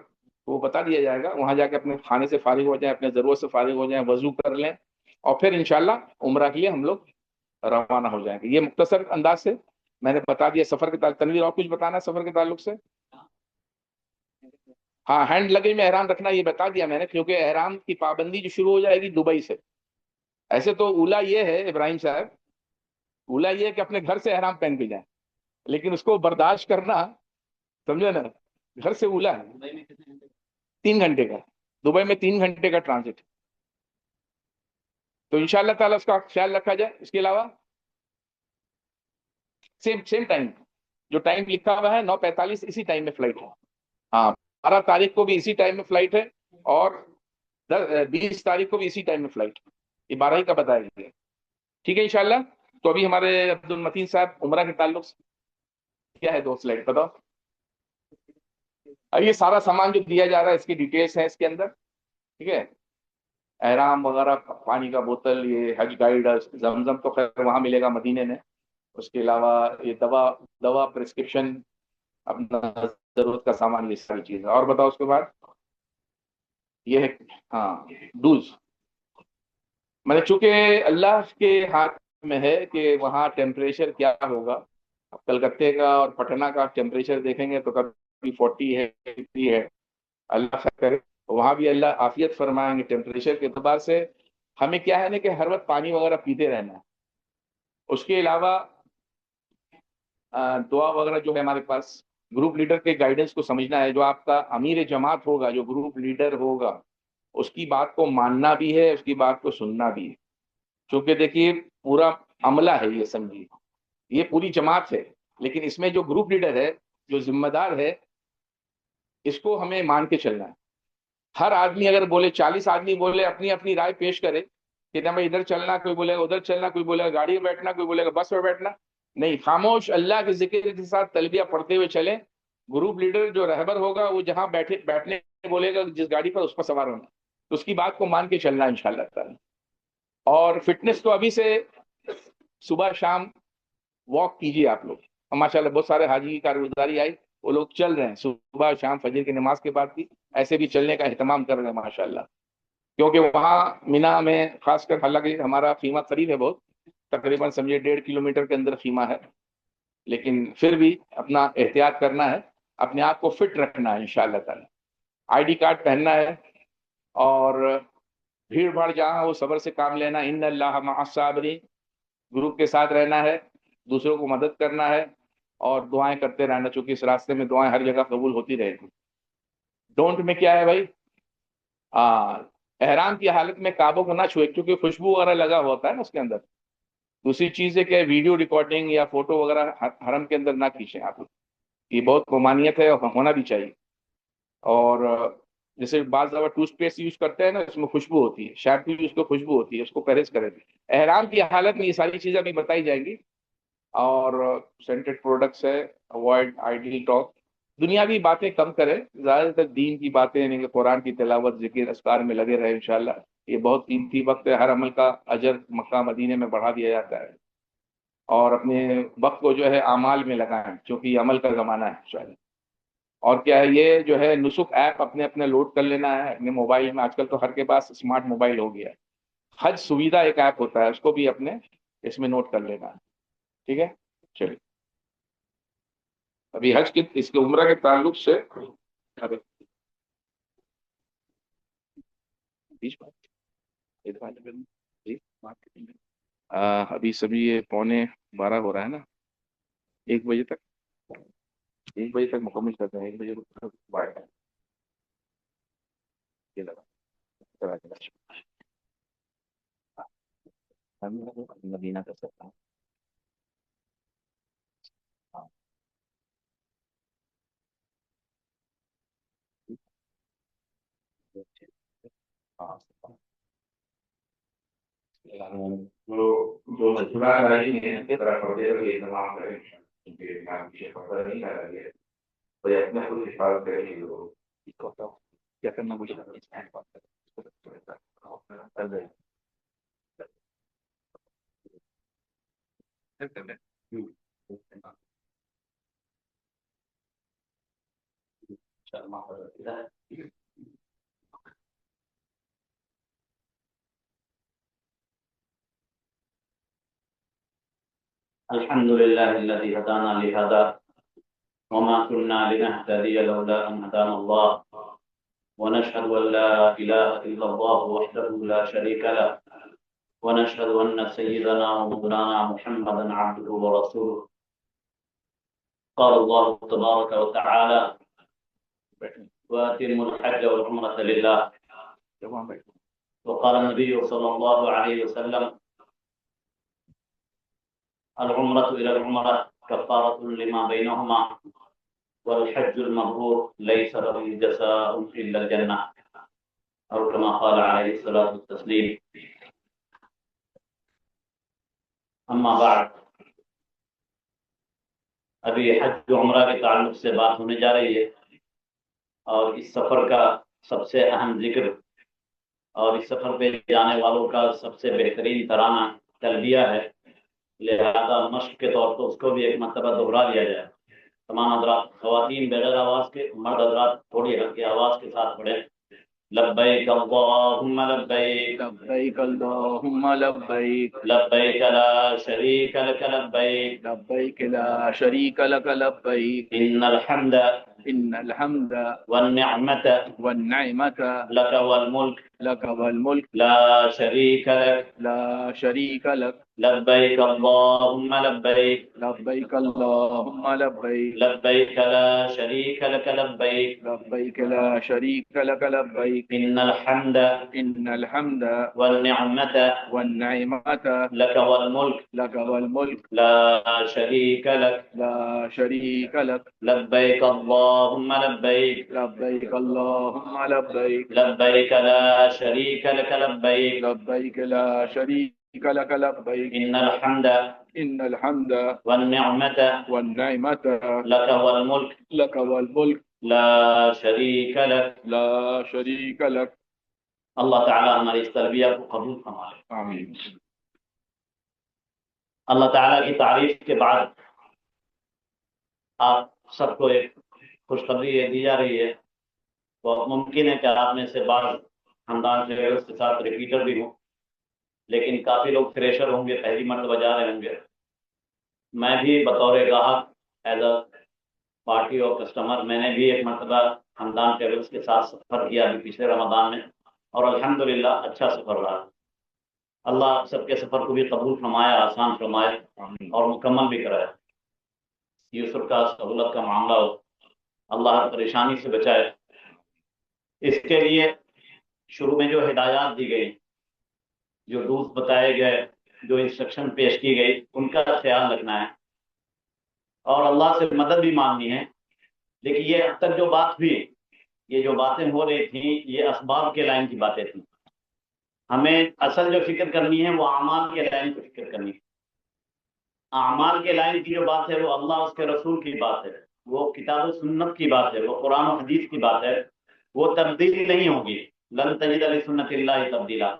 وہ بتا دیا جائے گا، وہاں جا کے اپنے کھانے سے فارغ ہو جائیں، اپنے ضرورت سے فارغ ہو جائیں، وضو کر لیں، اور پھر انشاءاللہ عمرہ کے لیے ہم لوگ روانہ ہو جائیں گے۔ یہ مختصر انداز سے میں نے بتا دیا سفر کے تعلق۔ تنویر اور کچھ بتانا سفر کے تعلق سے؟ ہاں، ہینڈ لگیج میں احرام رکھنا یہ بتا دیا میں نے، کیونکہ احرام کی پابندی جو شروع ہو جائے گی دبئی سے۔ ایسے تو اولا یہ ہے ابراہیم صاحب، اولا یہ ہے کہ اپنے گھر سے احرام پہن کے جائیں، لیکن اس کو برداشت کرنا، سمجھے نا، گھر سے اولا ہے 3 گھنٹے کا، دبئی میں 3 گھنٹے کا ٹرانزٹ، تو انشاءاللہ تعالیٰ اس کا خیال رکھا جائے۔ اس کے علاوہ سیم ٹائم، جو ٹائم لکھا ہوا ہے 9:45 اسی ٹائم میں فلائٹ ہے۔ ہاں، 12 تاریخ کو بھی اسی ٹائم میں فلائٹ ہے، اور 20 تاریخ کو بھی اسی ٹائم میں فلائٹ ہے، یہ 12 ہی کا بتایا گیا۔ ٹھیک ہے انشاءاللہ۔ تو ابھی ہمارے عبد المتین صاحب عمرہ کے تعلق سے کیا ہے 2 سلائڈ بتاؤ۔ اب یہ سارا سامان جو دیا جا رہا ہے اس کی ڈیٹیلز ہیں اس کے اندر، ٹھیک ہے، احرام وغیرہ، پانی کا بوتل، یہ حج گائیڈ، زمزم تو خیر وہاں ملے گا مدینے میں، اس کے علاوہ یہ دوا پرسکرپشن، اپنا ضرورت کا سامان، یہ ساری چیزیں۔ اور بتاؤ اس کے بعد یہ ہے، ہاں، ڈوز، میں نے چونکہ اللہ کے ہاتھ میں ہے کہ وہاں ٹیمپریچر کیا ہوگا، کلکتے کا اور پٹنہ کا ٹیمپریچر دیکھیں گے تو کبھی 40 ہے، 50 ہے، اللہ خیر کرے، وہاں بھی اللہ عافیت فرمائیں گے ٹیمپریچر کے اعتبار سے۔ ہمیں کیا ہے نا کہ ہر وقت پانی وغیرہ پیتے رہنا ہے، اس کے علاوہ دعا وغیرہ جو ہے ہمارے پاس، گروپ لیڈر کے گائیڈنس کو سمجھنا ہے، جو آپ کا امیر جماعت ہوگا، جو گروپ لیڈر ہوگا، اس کی بات کو ماننا بھی ہے، اس کی بات کو سننا بھی ہے، چونکہ دیکھیے پورا عملہ ہے یہ، سمجھیے یہ پوری جماعت ہے، لیکن اس میں جو گروپ لیڈر ہے، جو ذمہ دار ہے، اس کو ہمیں مان کے چلنا ہے. ہر آدمی اگر بولے، 40 آدمی بولے، اپنی اپنی رائے پیش کرے کہ نہ ادھر چلنا، کوئی بولے گا ادھر چلنا، کوئی بولے گا گاڑی میں بیٹھنا، کوئی بولے گا بس میں بیٹھنا، نہیں، خاموش اللہ کے ذکر کے ساتھ تلبیہ پڑھتے ہوئے چلیں. گروپ لیڈر جو رہبر ہوگا وہ جہاں بیٹھنے بولے گا، جس گاڑی پر، اس پر سوار ہونا، تو اس کی بات کو مان کے چلنا انشاءاللہ تعالی. اور فٹنس تو ابھی سے صبح شام واک کیجیے آپ لوگ. ماشاء اللہ بہت سارے حاجی کی کارگزاری آئی، وہ لوگ چل رہے ہیں صبح شام فجر کی نماز کے بعد بھی، ایسے بھی چلنے کا اہتمام کر رہے ہیں ماشاء اللہ. کیونکہ وہاں مینا میں خاص کر، حالانکہ ہمارا خیمہ قریب ہے بہت، تقریباً سمجھے 1.5 کلومیٹر کے اندر خیمہ ہے، لیکن پھر بھی اپنا احتیاط کرنا ہے، اپنے آپ کو فٹ رکھنا ہے انشاءاللہ تعالی. آئی ڈی کارڈ پہننا ہے، اور بھیڑ بھاڑ جہاں وہ صبر سے کام لینا. ان اللہ مع الصابرین، گروپ کے ساتھ رہنا ہے، دوسروں کو مدد کرنا ہے، اور دعائیں کرتے رہنا، چونکہ اس راستے میں دعائیں ہر جگہ قبول ہوتی رہے گی. ڈونٹ میں کیا ہے بھائی، احرام کی حالت میں کعبوں کو نہ چھوئے، کیونکہ خوشبو وغیرہ لگا ہوتا ہے نا اس کے اندر. دوسری چیز ہے کہ ویڈیو ریکارڈنگ یا فوٹو وغیرہ حرم کے اندر نہ کھینچیں آپ لوگ، یہ بہت ممانعت ہے اور ہونا بھی چاہیے. اور جیسے بعض دفعہ ٹوتھ پیسٹ یوز کرتے ہیں نا، اس میں خوشبو ہوتی ہے، شیمپو اس کو خوشبو ہوتی ہے، اس کو پرہیز کریں. احرام کی حالت میں یہ ساری چیزیں بھی بتائی جائیں گی. اور سینٹڈ پروڈکٹس ہے، اوائڈ آئیڈل ٹاک، دنیاوی باتیں کم کریں، زیادہ تر دین کی باتیں، یعنی کہ قرآن کی تلاوت، ذکر، اذکار میں لگے رہے انشاءاللہ. یہ بہت قیمتی وقت ہے، ہر عمل کا اجر مکہ مدینے میں بڑھا دیا جاتا ہے. اور اپنے وقت کو جو ہے اعمال میں لگائیں، چونکہ یہ عمل کا زمانہ ہے انشاءاللہ. اور کیا ہے، یہ جو ہے نسک ایپ اپنے اپنے لوڈ کر لینا ہے اپنے موبائل میں. آج کل تو ہر کے پاس اسمارٹ موبائل ہو گیا ہے. حج سویدھا ایک ایپ ہوتا ہے، اس کو بھی اپنے اس میں نوٹ کر لینا ہے. ٹھیک ہے، چلیے. ابھی حج کی، اس کے عمرہ کے تعلق سے ابھی سبھی یہ 11:45 ہو رہا ہے نا، 1 بجے تک، 1 بجے تک مکمل کرتے ہیں. 1 بجے یہ لگا مدینہ کر سکتا ہوں. جو مجبورہ رائی ہیں طرح پردے کا اہتمام کریں، کیونکہ نام کی خبر نہیں آ رہی ہے، تو یہ اپنے خود حفاظت کریں گے. لوگ کیا کرنا مجھے الحمد لله الذي هدانا لهذا وما كنا لنهتدي لولا أن هدانا الله ونشهد أن لا إله إلا الله وحده لا شريك له ونشهد أن سيدنا ومولانا محمدا عبده ورسوله. قال الله تبارك وتعالى وأتموا الحج والعمرة لله. وقال النبي صلى الله عليه وسلم العمرة إلى العمرة كفارة لما بينهما والحج المبرور ليس له جزاء إلا الجنة، أو كما قال عليه الصلاة والتسليم. أما بعد، ابھی حج و عمرہ کے تعلق سے بات ہونے جا رہی ہے، اور اس سفر کا سب سے اہم ذکر اور اس سفر پہ جانے والوں کا سب سے بہترین ترانہ تلبیہ ہے، لہذا مشق کے طور پر اس کو بھی ایک مرتبہ دوہرا لیا جائے. تمام حضرات، خواتین بغیر آواز کے، مرد حضرات تھوڑی ہلکی آواز کے ساتھ پڑھیں. لبیک اللہم لبیک، لبیک اللہم لبیک، لبیک لا شریک لک لبیک، لبیک لا شریک لک لبیک، ان الحمد ان الحمد والنعمت والنعمت لک والملک لک والملک لا شریک لک لا شریک لک لبيك اللهم لبيك لبيك اللهم لبيك لبيك لا شريك لك لبيك لبيك لا شريك لك لبيك إن الحمد إن الحمد والنعمة والنعمة لك والملك لك والملك لا شريك لك لا شريك لك لبيك اللهم لبيك لبيك اللهم لبيك لبيك لا شريك لك لبيك لبيك لا شريك لك لبيك إن الحمد إن الحمد والنعمة والنعمة لك والملك لك والملك لا شریک لک. لا شريك لك. اللہ تعالیٰ ہماری اس تربیت کو قبول فرمائے. آمین. اللہ تعالیٰ کی تعریف کے بعد آپ سب کو ایک خوشخبری دی جا رہی ہے. بہت ممکن ہے کہ آپ میں سے بعض خاندان کے ساتھ ریپیٹر بھی ہوں، لیکن کافی لوگ فریشر ہوں گے، پہلی مرتبہ جا رہے ہوں گے. میں بھی بطور گاہک ایز اے پارٹی اور کسٹمر میں نے بھی ایک مرتبہ خاندان ٹریولز کے ساتھ سفر کیا ابھی پچھلے رمضان میں، اور الحمدللہ اچھا سفر رہا. اللہ سب کے سفر کو بھی قبول فرمائے، آسان فرمائے اور مکمل بھی کرائے. یوسف کا سہولت کا معاملہ ہو، اللہ ہر پریشانی سے بچائے. اس کے لیے شروع میں جو ہدایات دی گئی، جو رولز بتائے گئے، جو انسٹرکشن پیش کی گئی، ان کا خیال رکھنا ہے اور اللہ سے مدد بھی مانگنی ہے. لیکن یہ اب تک جو بات ہوئی، یہ جو باتیں ہو رہی تھیں، یہ اسباب کے لائن کی باتیں تھیں. ہمیں اصل جو فکر کرنی ہے وہ اعمال کے لائن کی فکر کرنی ہے. اعمال کے لائن کی جو بات ہے وہ اللہ اس کے رسول کی بات ہے، وہ کتاب و سنت کی بات ہے، وہ قرآن و حدیث کی بات ہے. وہ تبدیلی نہیں ہوگی. لن تجد لسنت اللہ تبدیلا.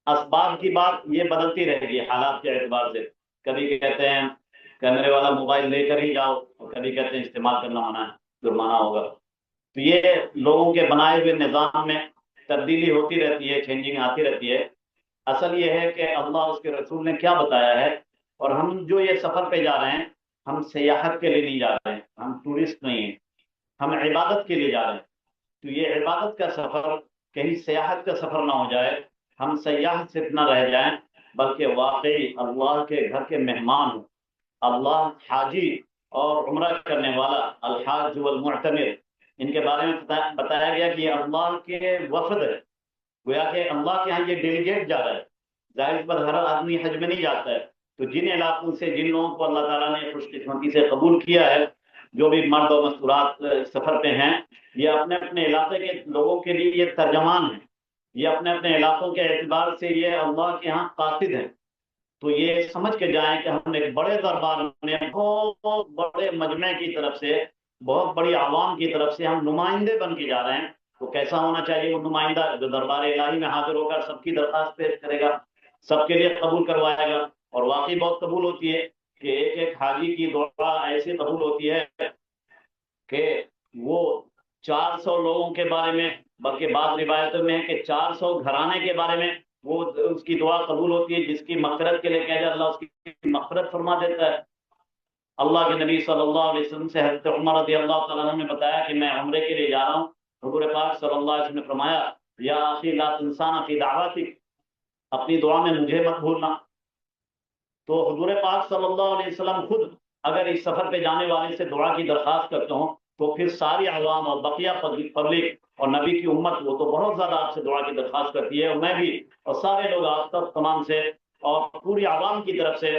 اسباب کی بات یہ بدلتی رہے گی حالات کے اعتبار سے. کبھی کہتے ہیں کیمرے والا موبائل لے کر ہی جاؤ، اور کبھی کہتے ہیں استعمال کرنا منع ہے، جرمانہ ہوگا. تو یہ لوگوں کے بنائے ہوئے نظام میں تبدیلی ہوتی رہتی ہے، چینجنگ آتی رہتی ہے. اصل یہ ہے کہ اللہ اس کے رسول نے کیا بتایا ہے، اور ہم جو یہ سفر پہ جا رہے ہیں، ہم سیاحت کے لیے نہیں جا رہے ہیں، ہم ٹورسٹ نہیں ہیں، ہم عبادت کے لیے جا رہے ہیں. تو یہ عبادت کا سفر کہیں سیاحت کا سفر نہ ہو جائے، ہم سیاحت صرف نہ رہ جائیں، بلکہ واقعی اللہ کے گھر کے مہمان ہوں. اللہ حاجی اور عمرہ کرنے والا، الحاج والمعتمر، ان کے بارے میں بتایا گیا کہ یہ اللہ کے وفد ہے. گویا کہ اللہ کے ہاں یہ ڈیلیگیٹ جا رہا ہے. ظاہر پر ہر آدمی حج میں نہیں جاتا ہے. تو جن علاقوں سے جن لوگوں کو اللہ تعالیٰ نے خوش قسمتی سے قبول کیا ہے، جو بھی مرد و مستورات سفر پہ ہیں، یہ اپنے اپنے علاقے کے لوگوں کے لیے یہ ترجمان ہیں، یہ اپنے اپنے علاقوں کے اعتبار سے یہ اللہ کے ہاں قاصد ہیں. تو یہ سمجھ کے جائیں کہ ہم ایک بڑے دربار میں، بہت بڑے مجمع کی طرف سے، بہت بڑی عوام کی طرف سے ہم نمائندے بن کے جا رہے ہیں. تو کیسا ہونا چاہیے وہ نمائندہ جو دربار الہی میں حاضر ہو کر سب کی درخواست پیش کرے گا، سب کے لیے قبول کروائے گا. اور واقعی بہت قبول ہوتی ہے کہ ایک ایک حاجی کی دعا ایسی قبول ہوتی ہے کہ وہ 400 لوگوں کے بارے میں، بلکہ بعض روایتوں میں ہے کہ 400 گھرانے کے بارے میں وہ اس کی دعا قبول ہوتی ہے. جس کی مغفرت کے لیے کہہ جائے اللہ اس کی مغفرت فرما دیتا ہے. اللہ کے نبی صلی اللہ علیہ وسلم سے حضرت عمر رضی اللہ تعالیٰ عنہ نے بتایا کہ میں عمرے کے لیے جا رہا ہوں. حضور پاک صلی اللہ علیہ وسلم نے فرمایا یا اخی لا تنسانا فی دعواتک، اپنی دعا میں مجھے مت بھولنا. تو حضور پاک صلی اللہ علیہ وسلم خود اگر اس سفر پہ جانے والے سے دعا کی درخواست کرتے ہوں، تو پھر ساری عوام اور بقیہ پبلک اور نبی کی امت وہ تو بہت زیادہ آپ سے دعا کی درخواست کرتی ہے. اور میں بھی اور سارے لوگ آپ تک تمام سے اور پوری عوام کی طرف سے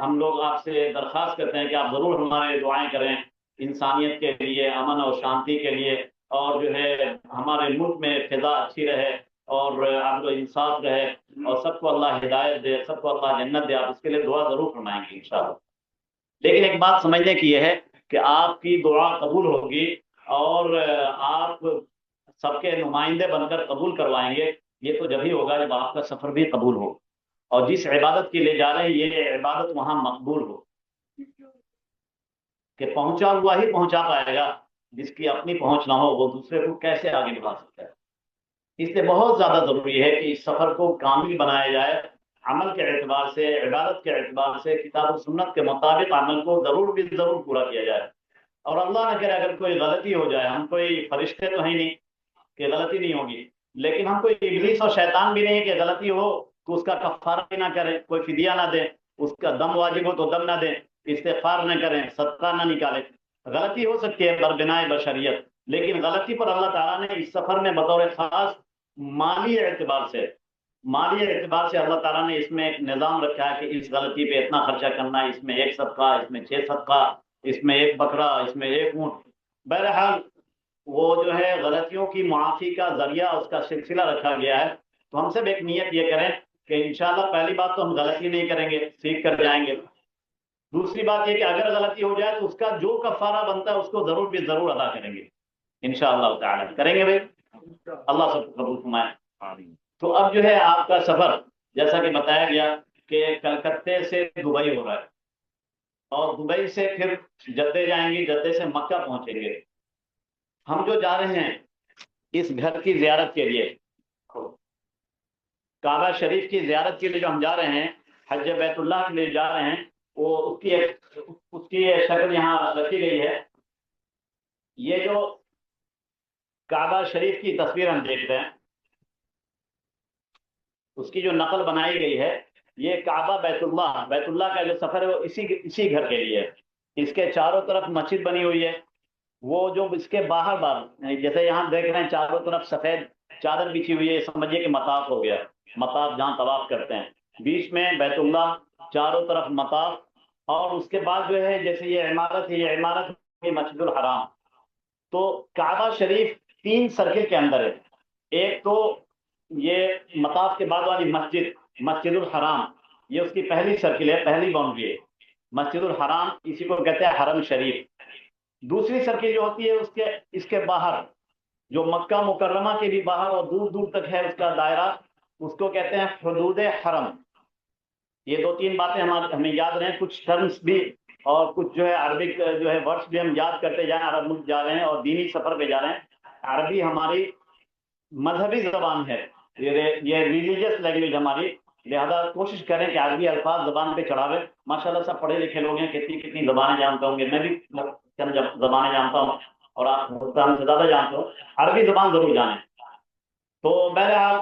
ہم لوگ آپ سے درخواست کرتے ہیں کہ آپ ضرور ہمارے دعائیں کریں، انسانیت کے لیے، امن اور شانتی کے لیے، اور جو ہے ہمارے ملک میں فضا اچھی رہے اور عدل و انصاف رہے، اور سب کو اللہ ہدایت دے، سب کو اللہ جنت دے. آپ اس کے لیے دعا ضرور فرمائیں گے انشاءاللہ. لیکن ایک بات سمجھنے کی یہ ہے کہ آپ کی دعا قبول ہوگی اور آپ سب کے نمائندے بن کر قبول کروائیں گے، یہ تو جب ہی ہوگا جب آپ کا سفر بھی قبول ہو، اور جس عبادت کے لیے جا رہے ہیں یہ عبادت وہاں مقبول ہو. کہ پہنچا ہوا ہی پہنچا پائے گا، جس کی اپنی پہنچ نہ ہو وہ دوسرے کو کیسے آگے بڑھا سکتا ہے. اس لیے بہت زیادہ ضروری ہے کہ اس سفر کو کامل بنایا جائے، عمل کے اعتبار سے، عبادت کے اعتبار سے، کتاب و سنت کے مطابق عمل کو ضرور بھی ضرور پورا کیا جائے. اور اللہ نہ کرے اگر کوئی غلطی ہو جائے، ہم کوئی فرشتے تو ہیں نہیں کہ غلطی نہیں ہوگی، لیکن ہم کوئی ابلیس اور شیطان بھی نہیں کہ غلطی ہو تو اس کا کفارہ بھی نہ کرے، کوئی فدیہ نہ دے. اس کا دم واجب ہو تو دم نہ دیں، استغفار نہ کریں، صدقہ نہ نکالیں. غلطی ہو سکتی ہے بربنائے بشریت، لیکن غلطی پر اللہ تعالیٰ نے اس سفر میں بطور خاص مالی اعتبار سے اللہ تعالیٰ نے اس میں ایک نظام رکھا ہے کہ اس غلطی پہ اتنا خرچہ کرنا ہے، اس میں 1 صدقہ، اس میں 6 صدقہ، اس میں 1 بکرا، اس میں 1 اونٹ. بہرحال وہ جو ہے غلطیوں کی معافی کا ذریعہ، اس کا سلسلہ رکھا گیا ہے. تو ہم سب ایک نیت یہ کریں کہ انشاءاللہ پہلی بات تو ہم غلطی نہیں کریں گے، سیکھ کر جائیں گے. دوسری بات یہ کہ اگر غلطی ہو جائے تو اس کا جو کفارہ بنتا ہے اس کو ضرور بھی ضرور ادا کریں گے انشاءاللہ تعالی. کریں گے بھائی؟ اللہ سب کو قبول فرمائے. تو اب جو ہے آپ کا سفر جیسا کہ بتایا گیا کہ کلکتے سے دبئی ہو رہا ہے، اور دبئی سے پھر جدے جائیں گے، جدے سے مکہ پہنچیں گے. ہم جو جا رہے ہیں اس گھر کی زیارت کے لیے، کعبہ شریف کی زیارت کے لیے جو ہم جا رہے ہیں، حج بیت اللہ کے لیے جا رہے ہیں، وہ اس کی شکل یہاں رکھی گئی ہے. یہ جو کعبہ شریف کی تصویر ہم دیکھ رہے ہیں، اس کی جو نقل بنائی گئی ہے، یہ کعبہ بیت اللہ کا جو سفر ہے وہ اسی گھر کے لیے ہے. اس کے چاروں طرف مسجد بنی ہوئی ہے. وہ جو اس کے باہر جیسے یہاں دیکھ رہے ہیں چاروں طرف سفید چادر بچھی ہوئی ہے، سمجھیے کہ مطاف ہو گیا. مطاف جہاں طواف کرتے ہیں، بیچ میں بیت اللہ، چاروں طرف مطاف، اور اس کے بعد جو ہے جیسے یہ عمارت ہے، یہ عمارت ہے مسجد الحرام. تو کعبہ شریف 3 سرکل کے اندر ہے. ایک تو یہ مطاف کے بعد والی مسجد الحرام، یہ اس کی پہلی سرکل ہے، پہلی باؤنڈری ہے. مسجد الحرام اسی کو کہتے ہیں حرم شریف. دوسری سرکل جو ہوتی ہے اس کے باہر، جو مکہ مکرمہ کے بھی باہر اور دور دور تک ہے اس کا دائرہ، اس کو کہتے ہیں حدود حرم. یہ 2-3 باتیں ہمیں یاد رہیں، کچھ ٹرمز بھی اور کچھ جو ہے عربک جو ہے ورڈز بھی ہم یاد کرتے جائیں. عرب ملک جا رہے ہیں اور دینی سفر پہ جا رہے ہیں. عربی ہماری مذہبی زبان ہے، یہ ریلیجیس لینگویج ہماری، لہذا کوشش کریں کہ عربی الفاظ زبان پہ چڑھاوے. ماشاءاللہ سب پڑھے لکھے لوگ ہیں، کتنی زبانیں جانتے ہوں گے. میں بھی چند زبانیں جانتا ہوں اور آپ ہم سے زیادہ جانتے ہو. عربی زبان ضرور جانیں. تو بہرحال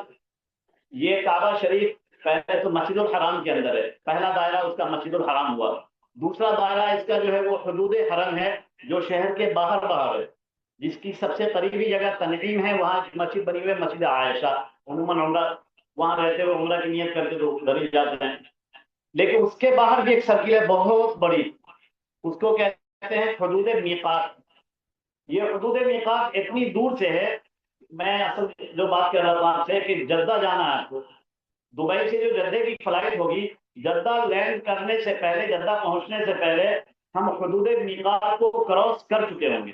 یہ کعبہ شریف پہلے تو مسجد الحرام کے اندر ہے، پہلا دائرہ اس کا مسجد الحرام ہوا. دوسرا دائرہ اس کا جو ہے وہ حدود حرم ہے، جو شہر کے باہر ہے، جس کی سب سے قریبی جگہ تنعیم ہے. وہاں ایک مسجد بنی ہوئی ہے، مسجد عائشہ. عموماً عمرہ وہاں رہتے ہوئے عمرہ کی نیت کرتے تو ادھر ہی جاتے ہیں. لیکن اس کے باہر بھی ایک سرکل ہے بہت بڑی، اس کو کہتے ہیں حدود میقات. یہ حدود میقات اتنی دور سے ہے. میں اصل جو بات کر رہا تھا آپ سے کہ جدہ جانا ہے آپ کو، دبئی سے جو جدہ کی فلائٹ ہوگی، جدہ لینڈ کرنے سے پہلے، جدہ پہنچنے سے پہلے ہم حدود میقات کو کراس کر چکے ہوں گے.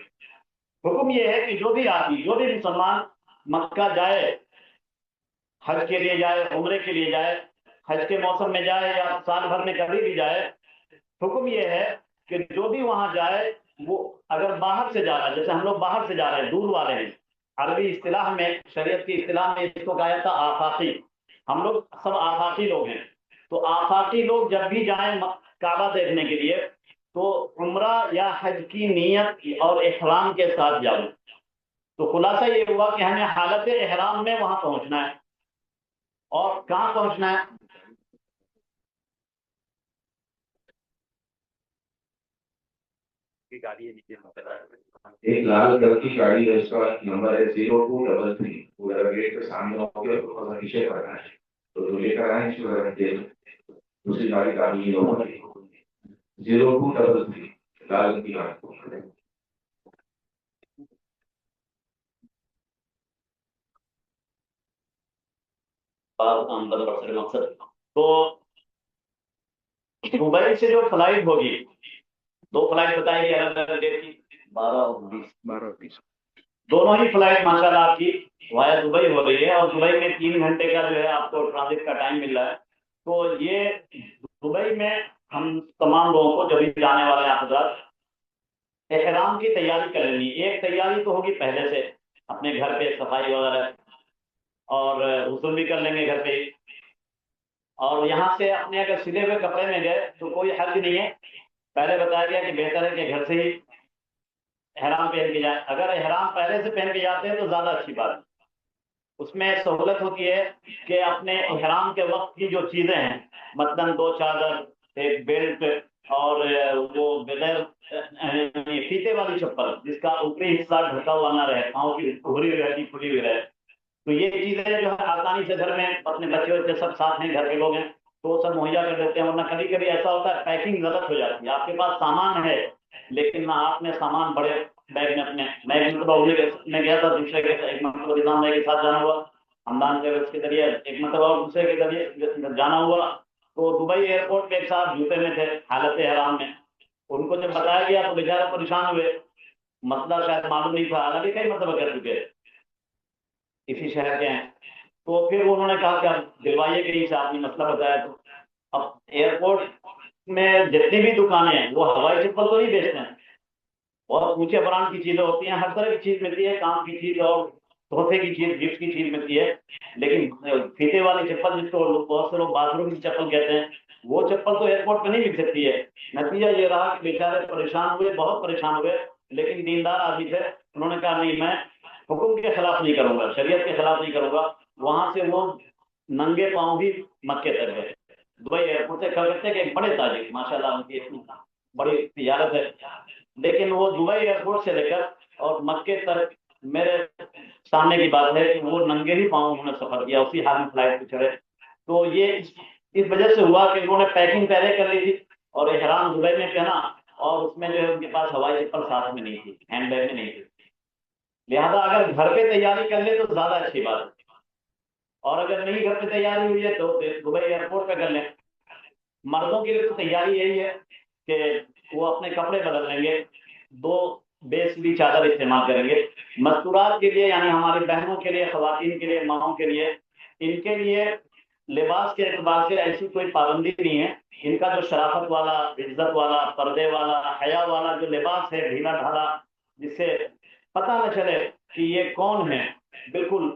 حکم یہ ہے کہ جو بھی آدمی، جو بھی مسلمان مکہ جائے، حج کے لیے جائے، عمرے کے لیے جائے، حج کے موسم میں جائے یا سال بھر میں کبھی بھی جائے، حکم یہ ہے کہ جو بھی وہاں جائے وہ اگر باہر سے جا رہا ہے، جیسے ہم لوگ باہر سے جا رہے ہیں، دور والے ہیں، عربی اصطلاح میں، شریعت کی اصطلاح میں اس کو کہا جاتا آفاقی. ہم لوگ سب آفاقی لوگ ہیں. تو آفاقی لوگ جب بھی جائیں کعبہ دیکھنے کے لیے تو عمرہ یا حج کی نیت اور احرام کے ساتھ جاؤ. تو خلاصہ یہ ہوا کہ ہمیں حالت احرام میں وہاں پہنچنا ہے. اور کہاں پہنچنا ہے؟ ایک لال کلر کی گاڑی ہے، اس کا نمبر ہے 0233. وہ گیٹ کے سامنے ہو گیا تو پیچھے پڑنا ہے، تو لے کر آئیں. دوسری گاڑی کا 0233 لال کی گاڑی. مقصد تو دبئی سے جو فلائٹ ہوگی، 2 فلائٹ بتائی گئی الگ الگ ڈیٹ کی، 12 اور 20. دونوں ہی فلائٹ ماشاءاللہ آپ کی وایا دبئی ہو رہی ہے، اور دبئی میں 3 گھنٹے کا جو ہے آپ کو ٹرانزٹ کا ٹائم مل رہا ہے. تو یہ دبئی میں ہم تمام لوگوں کو جو بھی جانے والے ہیں حضرات، احرام کی تیاری کر لینی. ایک تیاری تو ہوگی پہلے سے، اپنے گھر پہ صفائی وغیرہ، اور غسل بھی کر لیں گے گھر پہ ہی. اور یہاں سے اپنے اگر سلے ہوئے کپڑے میں گئے تو کوئی حرج نہیں ہے. پہلے بتایا گیا کہ بہتر ہے کہ گھر سے ہی احرام پہن کے جائیں. اگر احرام پہلے سے پہن کے جاتے ہیں تو زیادہ اچھی بات ہے. اس میں سہولت ہوتی ہے کہ اپنے احرام کے وقت کی جو چیزیں ہیں، مثلاً 2 چادر، ایک بیلٹ اور وہ بغیر فیتے والی چپل جس کا اوپری حصہ ڈھکا ہوا نہ رہے، پاؤں کی ابھری ہوئی رہتی کھلی ہوئی رہے، تو یہ چیزیں جو ہے آسانی سے گھر میں اپنے بچے بچے سب ساتھ ہیں، گھر کے لوگ ہیں تو وہ سب مہیا کر دیتے ہیں. ورنہ کبھی کبھی ایسا ہوتا ہے پیکنگ غلط ہو جاتی ہے، آپ کے پاس سامان ہے لیکن نہ آپ نے سامان بڑے بیگ میں اپنے، میں ایک مرتبہ میں گیا تھا دوسرے کے ایک مرتبہ نظام بھائی کے ساتھ جانا ہوا خاندان کے اس کے ذریعے، ایک مرتبہ اور دوسرے کے ذریعے جانا ہوا تو دبئی ایئرپورٹ پہ ایک صاحب جوتے میں تھے حالت حرام میں، ان کو جب بتایا گیا تو بیچارے پریشان ہوئے، مسئلہ شاید معلوم نہیں تھا، حالانکہ کئی مرتبہ کر چکے اسی شہر کے ہیں. تو پھر انہوں نے کہا کہ آپ دلوائیے کہ نہیں سے آپ نے مسئلہ بتایا. تو اب ایئرپورٹ میں جتنی بھی دکانیں ہیں وہ ہوائی چپل تو نہیں بیچتے ہیں، بہت اونچے برانڈ کی چیزیں ہوتی ہیں، ہر طرح کی چیز ملتی ہے، کام کی چیز اور تحفے کی چیز، گفٹ کی چیز ملتی ہے، لیکن فیتے والی چپل جس کو بہت سے لوگ باتھ روم کی چپل کہتے ہیں وہ چپل تو ایئرپورٹ پہ نہیں مل سکتی ہے. نتیجہ یہ رہا کہ بیچارے پریشان ہوئے، بہت پریشان ہوئے، لیکن دیندار آدمی تھے، انہوں نے کہا نہیں میں حکم کے خلاف نہیں کروں گا، شریعت کے خلاف نہیں کروں گا. وہاں سے وہ ننگے پاؤں ہی مکے تک گئے. دبئی ایئرپورٹ سے کلکتے کے ایک بڑے تاجر ماشاء اللہ ان کی بڑی تجارت ہے، لیکن وہ دبئی ایئرپورٹ سے لے کر اور مکے تک میرے سامنے کی بات ہے کہ وہ ننگے ہی پاؤں انہوں نے سفر کیا، اسی حال میں فلائٹ پہ چڑھے. تو یہ اس وجہ سے ہوا کہ انہوں نے پیکنگ پہلے کر لی تھی اور احرام دبئی میں پہنا اور اس میں جو ہے ان کے پاس ہوائی چپل ساتھ میں نہیں تھی، ہینڈ بیگ میں نہیں تھی. لہذا اگر گھر پہ تیاری کر لے تو زیادہ اچھی بات ہے، اور اگر نہیں گھر پہ تیاری ہوئی ہے تو دبئی ایئرپورٹ پہ کر لیں. مردوں کے لیے تو تیاری یہی ہے کہ وہ اپنے کپڑے بدل لیں گے، 2 بیس بھی چادر استعمال کریں گے. مستورات کے لیے یعنی ہماری بہنوں کے لیے، خواتین کے لیے، ماؤں کے لیے، ان کے لیے لباس کے اعتبار سے ایسی کوئی پابندی نہیں ہے. ان کا جو شرافت والا، عزت والا، پردے والا، حیا والا جو لباس ہے ڈھیلا ڈھالا جس سے پتہ نہ چلے کہ یہ کون ہے، بالکل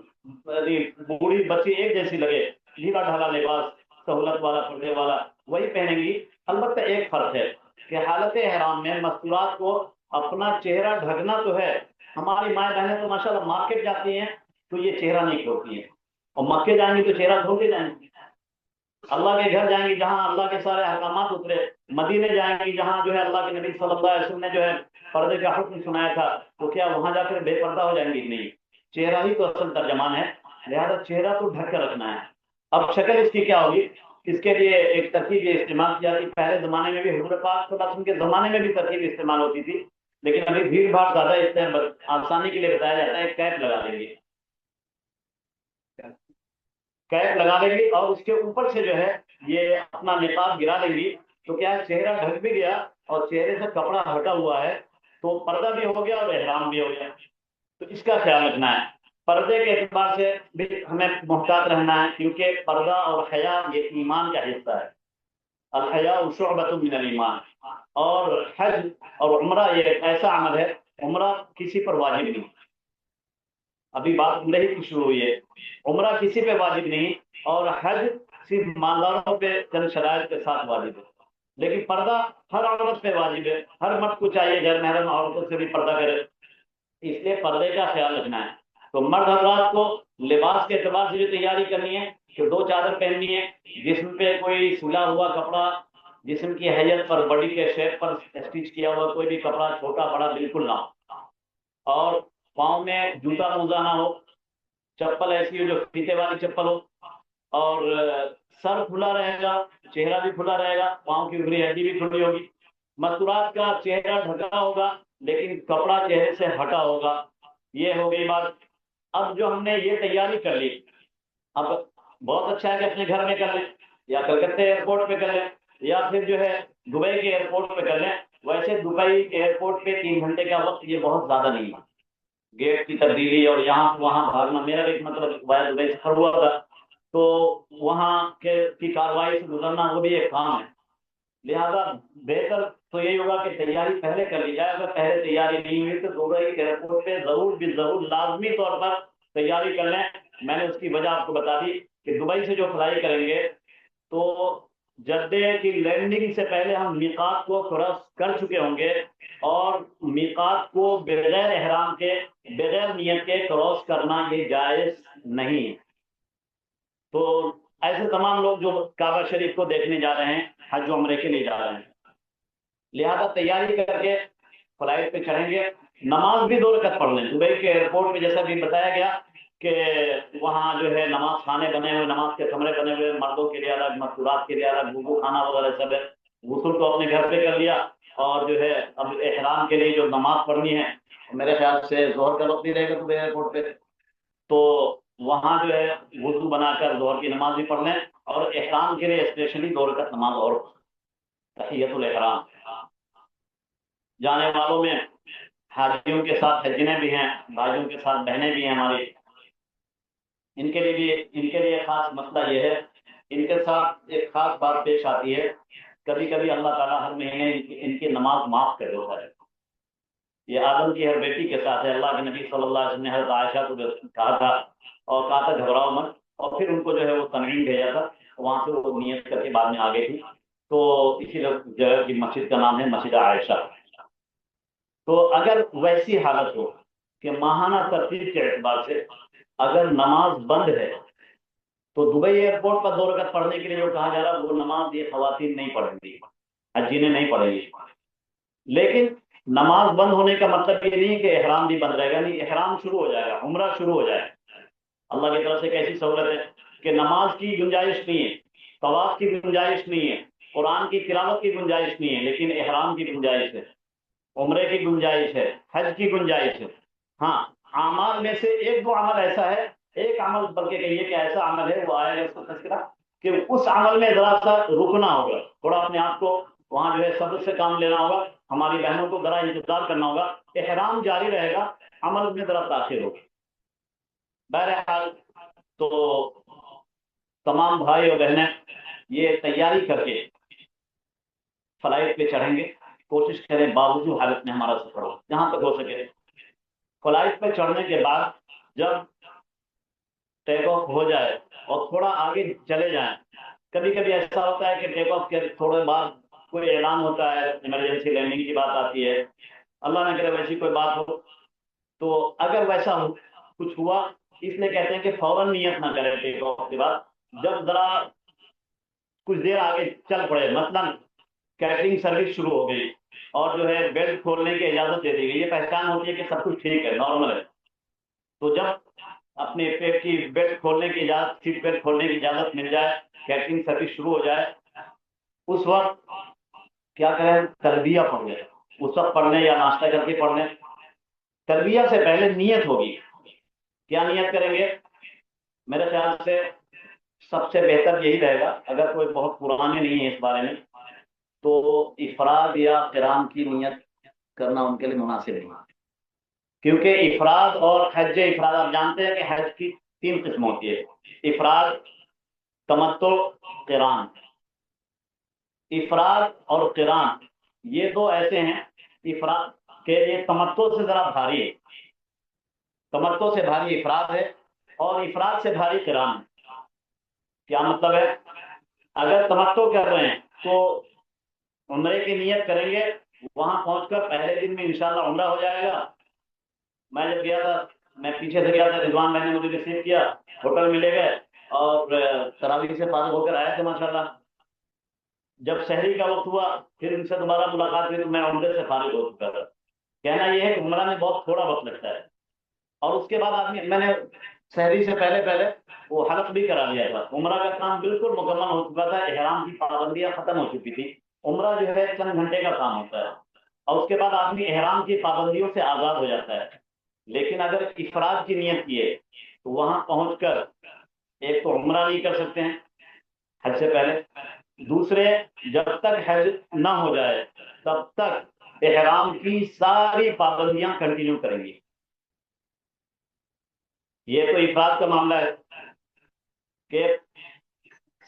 بوڑھی بچی ایک جیسی لگے، ڈھیلا ڈھالا لباس سہولت والا، پردے والا وہی پہنیں گی. البتہ ایک فرق ہے کہ حالت احرام میں مستورات کو اپنا چہرہ ڈھکنا تو ہے. ہماری مائیں بہنیں تو ماشاءاللہ مارکیٹ جاتی ہیں تو یہ چہرہ نہیں کھولتی ہیں، اور مکے جائیں گی تو چہرہ کھول کے جائیں گی. اللہ کے گھر جائیں گی جہاں اللہ کے سارے احکامات اترے، مدینے جائیں گی جہاں جو ہے اللہ کے نبی صلی اللہ علیہ وسلم نے جو ہے پردے کا حکم سنایا تھا، تو کیا وہاں جا کر بے پردہ ہو جائیں گی؟ نہیں، چہرہ ہی تو اصل ترجمان ہے، لہذا چہرہ تو ڈھک کر رکھنا ہے. اب شکل اس کی کیا ہوگی، اس کے لیے ایک ترکیب یہ استعمال کی جاتی. پہلے زمانے میں بھی حضور پاک صلی اللہ علیہ وسلم کے زمانے میں بھی ترکیب استعمال ہوتی تھی، لیکن ابھی بھیڑ بھاڑ زیادہ ہے، اس سے آسانی کے لیے بتایا جاتا ہے کیپ لگا دیں گے، کیپ لگا دیں گی اور اس کے اوپر سے جو ہے یہ اپنا نقاب گرا دیں گی، تو کیا چہرہ ڈھک بھی گیا اور چہرے سے کپڑا ہٹا ہوا ہے تو پردہ بھی ہو گیا اور احرام بھی ہو گیا. تو اس کا خیال رکھنا ہے. پردے کے اعتبار سے بھی ہمیں محتاط رہنا ہے، کیونکہ پردہ اور حیا یہ ایمان کا حصہ ہے. الحیاء شعبۃ من الایمان. اور حج اور عمرہ یہ ایک ایسا عمل ہے، عمرہ کسی پر واجب نہیں، ابھی بات عمرے ہی کی شروع ہوئی ہے، عمرہ کسی پہ واجب نہیں، اور حج صرف مالداروں پہ چند شرائط کے ساتھ واجب ہے. لیکن پردہ ہر عورت پہ واجب ہے، ہر مرد کو چاہیے غیر محرم عورتوں سے بھی پردہ کرے، اس لیے پردے کا خیال رکھنا ہے. تو مرد حضرات کو لباس کے اعتبار سے جو تیاری کرنی ہے کہ 2 چادر پہننی ہے، جسم پہ کوئی سلا ہوا کپڑا، جسم کی حیت پر، باڈی کے شیپ پر اسٹچ کیا ہوا کوئی بھی کپڑا چھوٹا بڑا بالکل نہ ہو، اور پاؤں میں جوتا موزہ نہ ہو، چپل ایسی ہو جو فیتے والی چپل ہو، اور سر کھلا رہے گا، چہرہ بھی کھلا رہے گا، پاؤں کی ابری ہڈی بھی کھلی ہوگی. مستورات کا چہرہ ڈھکا ہوگا لیکن کپڑا چہرے سے ہٹا ہوگا. یہ ہو گئی بات. اب جو ہم نے یہ تیاری کر لی، اب بہت اچھا ہے کہ اپنے گھر میں کر لیں یا کلکتہ ایئرپورٹ پہ کر لیں یا پھر جو ہے دبئی کے ایئرپورٹ پہ کر لیں. ویسے دبئی ایئرپورٹ پہ 3 گھنٹے کا وقت یہ بہت زیادہ نہیں ہے، گیٹ کی تبدیلی اور یہاں وہاں بھاگنا. میرا ایک مطلب دبئی سفر ہوا تھا تو وہاں کی کارروائی سے گزرنا وہ بھی ایک کام ہے. لہذا بہتر تو یہی ہوگا کہ تیاری پہلے کر لی جائے. اگر پہلے تیاری نہیں ہوئی تو دبئی ایئرپورٹ پہ ضرور لازمی طور پر تیاری کر لیں. میں نے اس کی وجہ آپ کو بتا دی کہ دبئی سے جو فلائی کریں گے تو جدے کی لینڈنگ سے پہلے ہم میقات کو کراس کر چکے ہوں گے، اور میقات کو بغیر احرام کے، بغیر نیت کے کراس کرنا یہ جائز نہیں ہے. تو ایسے تمام لوگ جو کعبہ شریف کو دیکھنے جا رہے ہیں، حج و عمرے کے لیے جا رہے ہیں، لہذا تیاری کر کے فلائٹ پہ چڑھیں گے، نماز بھی 2 رکعت پڑھ لیں۔ دبئی کے ایئرپورٹ میں جیسا بھی بتایا گیا کہ وہاں جو ہے نماز خانے بنے ہوئے، نماز کے کمرے بنے ہوئے، مردوں کے لیے الگ، مستورات کے لیے الگ، وضو خانہ وغیرہ سب ہے۔ غسل تو اپنے گھر پہ کر لیا، اور جو ہے اب احرام کے لیے جو نماز پڑھنی ہے، میرے خیال سے ظہر کا وقت ہی رہے گا دبئی ایئرپورٹ پہ، تو وہاں جو ہے وضو بنا کر ظہر کی نماز بھی پڑھ لیں، اور احرام کے لیے اسپیشلی 2 رکعت نماز اور تحیۃ الاحرام۔ جانے والوں میں حاجیوں کے ساتھ حجنیں بھی ہیں، بھائیوں کے ساتھ بہنیں بھی ہیں ہماری، ان کے لیے خاص مسئلہ یہ ہے، ان کے ساتھ ایک خاص بات پیش آتی ہے، کبھی کبھی اللہ تعالیٰ ہر مہینے ان کی نماز معاف کر دیتا ہے۔ یہ آدم کی ہر بیٹی کے ساتھ ہے۔ اللہ کے نبی صلی اللہ علیہ وسلم نے حضرت عائشہ کو کہا تھا، اور کہا تھا گھبراؤ مت، اور پھر ان کو جو ہے وہ تنعیم بھیجا تھا، وہاں سے وہ نیت کر کے بعد میں آ گئی تھی۔ تو اسی جگہ کی مسجد کا نام ہے مسجد عائشہ۔ تو اگر ویسی حالت ہو کہ ماہانہ ترتیب کے اعتبار سے اگر نماز بند ہے، تو دبئی ایئرپورٹ پر 2 رکعت پڑھنے کے لیے جو کہا جا رہا ہے وہ نماز یہ خواتین نہیں پڑھیں گی، حجینیں نہیں پڑھیں گی۔ لیکن نماز بند ہونے کا مطلب یہ نہیں کہ احرام بھی بند رہے گا، نہیں، احرام شروع ہو جائے گا، عمرہ شروع ہو جائے گا۔ اللہ کی طرف سے ایک ایسی سہولت ہے کہ نماز کی گنجائش نہیں ہے، طواف کی گنجائش نہیں ہے، قرآن کی تلاوت کی گنجائش نہیں ہے، لیکن احرام کی گنجائش ہے، عمرے کی گنجائش ہے، حج کی گنجائش ہے۔ ہاں، اعمال میں سے 1-2 عمل ایسا ہے، ایک عمل بلکہ کہیے کہ ایسا عمل ہے، وہ آئے گا اس کا تذکرہ، کہ اس عمل میں ذرا سا رکنا ہوگا، تھوڑا اپنے آپ کو وہاں جو ہے صبر سے کام لینا ہوگا، ہماری بہنوں کو ذرا انتظار کرنا ہوگا، احرام جاری رہے گا، عمل میں ذرا تاخیر ہوگی۔ بہرحال تو تمام بھائی اور بہنیں یہ تیاری کر کے فلائٹ پہ چڑھیں گے، کوشش کریں باوجود حالت میں ہمارا سفر ہو جہاں تک ہو سکے۔ فلائٹ پہ چڑھنے کے بعد جب ٹیک آف ہو جائے اور تھوڑا آگے چلے جائیں، کبھی کبھی ایسا ہوتا ہے کہ ٹیک آف کے تھوڑے بعد کوئی اعلان ہوتا ہے، ایمرجنسی لینڈنگ کی بات آتی ہے، اللہ نہ کرے ویسی کوئی بات ہو، تو اگر ویسا کچھ ہوا، اس لیے کہتے ہیں کہ فوراً نیت نہ کرے ٹیک آف کے بعد، جب ذرا کچھ دیر آگے چل پڑے، مثلا کیٹرنگ سروس شروع ہو گئی اور جو ہے بیلٹ کھولنے کی اجازت دے دی گئی، یہ پہچان ہوتی ہے کہ سب کچھ ٹھیک ہے، نارمل ہے، تو جب اپنے پیٹ کی بیلٹ کھولنے کی اجازت، سیٹ بیلٹ کھولنے کی اجازت مل جائے، کیٹرنگ سروس شروع ہو جائے، اس وقت کیا کریں، تلبیہ پڑھ لیں، اس وقت پڑھ لیں یا ناشتہ کر کے پڑھ لیں۔ تلبیہ سے پہلے نیت ہوگی، کیا نیت کریں گے؟ میرے خیال سے سب سے بہتر یہی رہے گا، اگر کوئی بہت پرانے نہیں ہے اس بارے میں، تو افراد یا قران کی نیت کرنا ان کے لیے مناسب نہیں، کیونکہ افراد اور حج افراد، آپ جانتے ہیں کہ حج کی 3 قسم ہوتی ہے، افراد، تمتع، قران۔ افراد اور قران یہ 2 ایسے ہیں، افراد کے لیے تمتع سے ذرا بھاری ہے، تمتع سے بھاری افراد ہے، اور افراد سے بھاری قران ہے۔ کیا مطلب ہے؟ اگر تمتع کر رہے ہیں تو عمرے کی نیت کریں گے، وہاں پہنچ کر پہلے دن میں انشاءاللہ عمرہ ہو جائے گا۔ میں جب گیا تھا، میں پیچھے سے گیا تھا، رضوان بھائی نے مجھے ریسیو کیا، ہوٹل میں لے گئے اور تراویح سے فارغ ہو کر آئے تھے ماشاءاللہ۔ جب سحری کا وقت ہوا، پھر ان سے دوبارہ ملاقات ہوئی تو میں عمرے سے فارغ ہو چکا تھا۔ کہنا یہ ہے کہ عمرہ میں بہت تھوڑا وقت لگتا ہے، اور اس کے بعد آدمی، میں نے سحری سے پہلے وہ حلق بھی کرا لیا تھا، عمرہ کا کام بالکل مکمل ہو چکا تھا، احرام کی پابندیاں ختم ہو چکی تھی۔ عمرہ جو ہے چند گھنٹے کا کام ہوتا ہے، اور اس کے بعد آدمی احرام کی پابندیوں سے آزاد ہو جاتا ہے۔ لیکن اگر افراد کی نیت کیے تو وہاں پہنچ کر ایک تو عمرہ نہیں کر سکتے ہیں حج سے پہلے، دوسرے جب تک حج نہ ہو جائے تب تک احرام کی ساری پابندیاں کنٹینیو کریں گی۔ یہ تو افراد کا معاملہ ہے کہ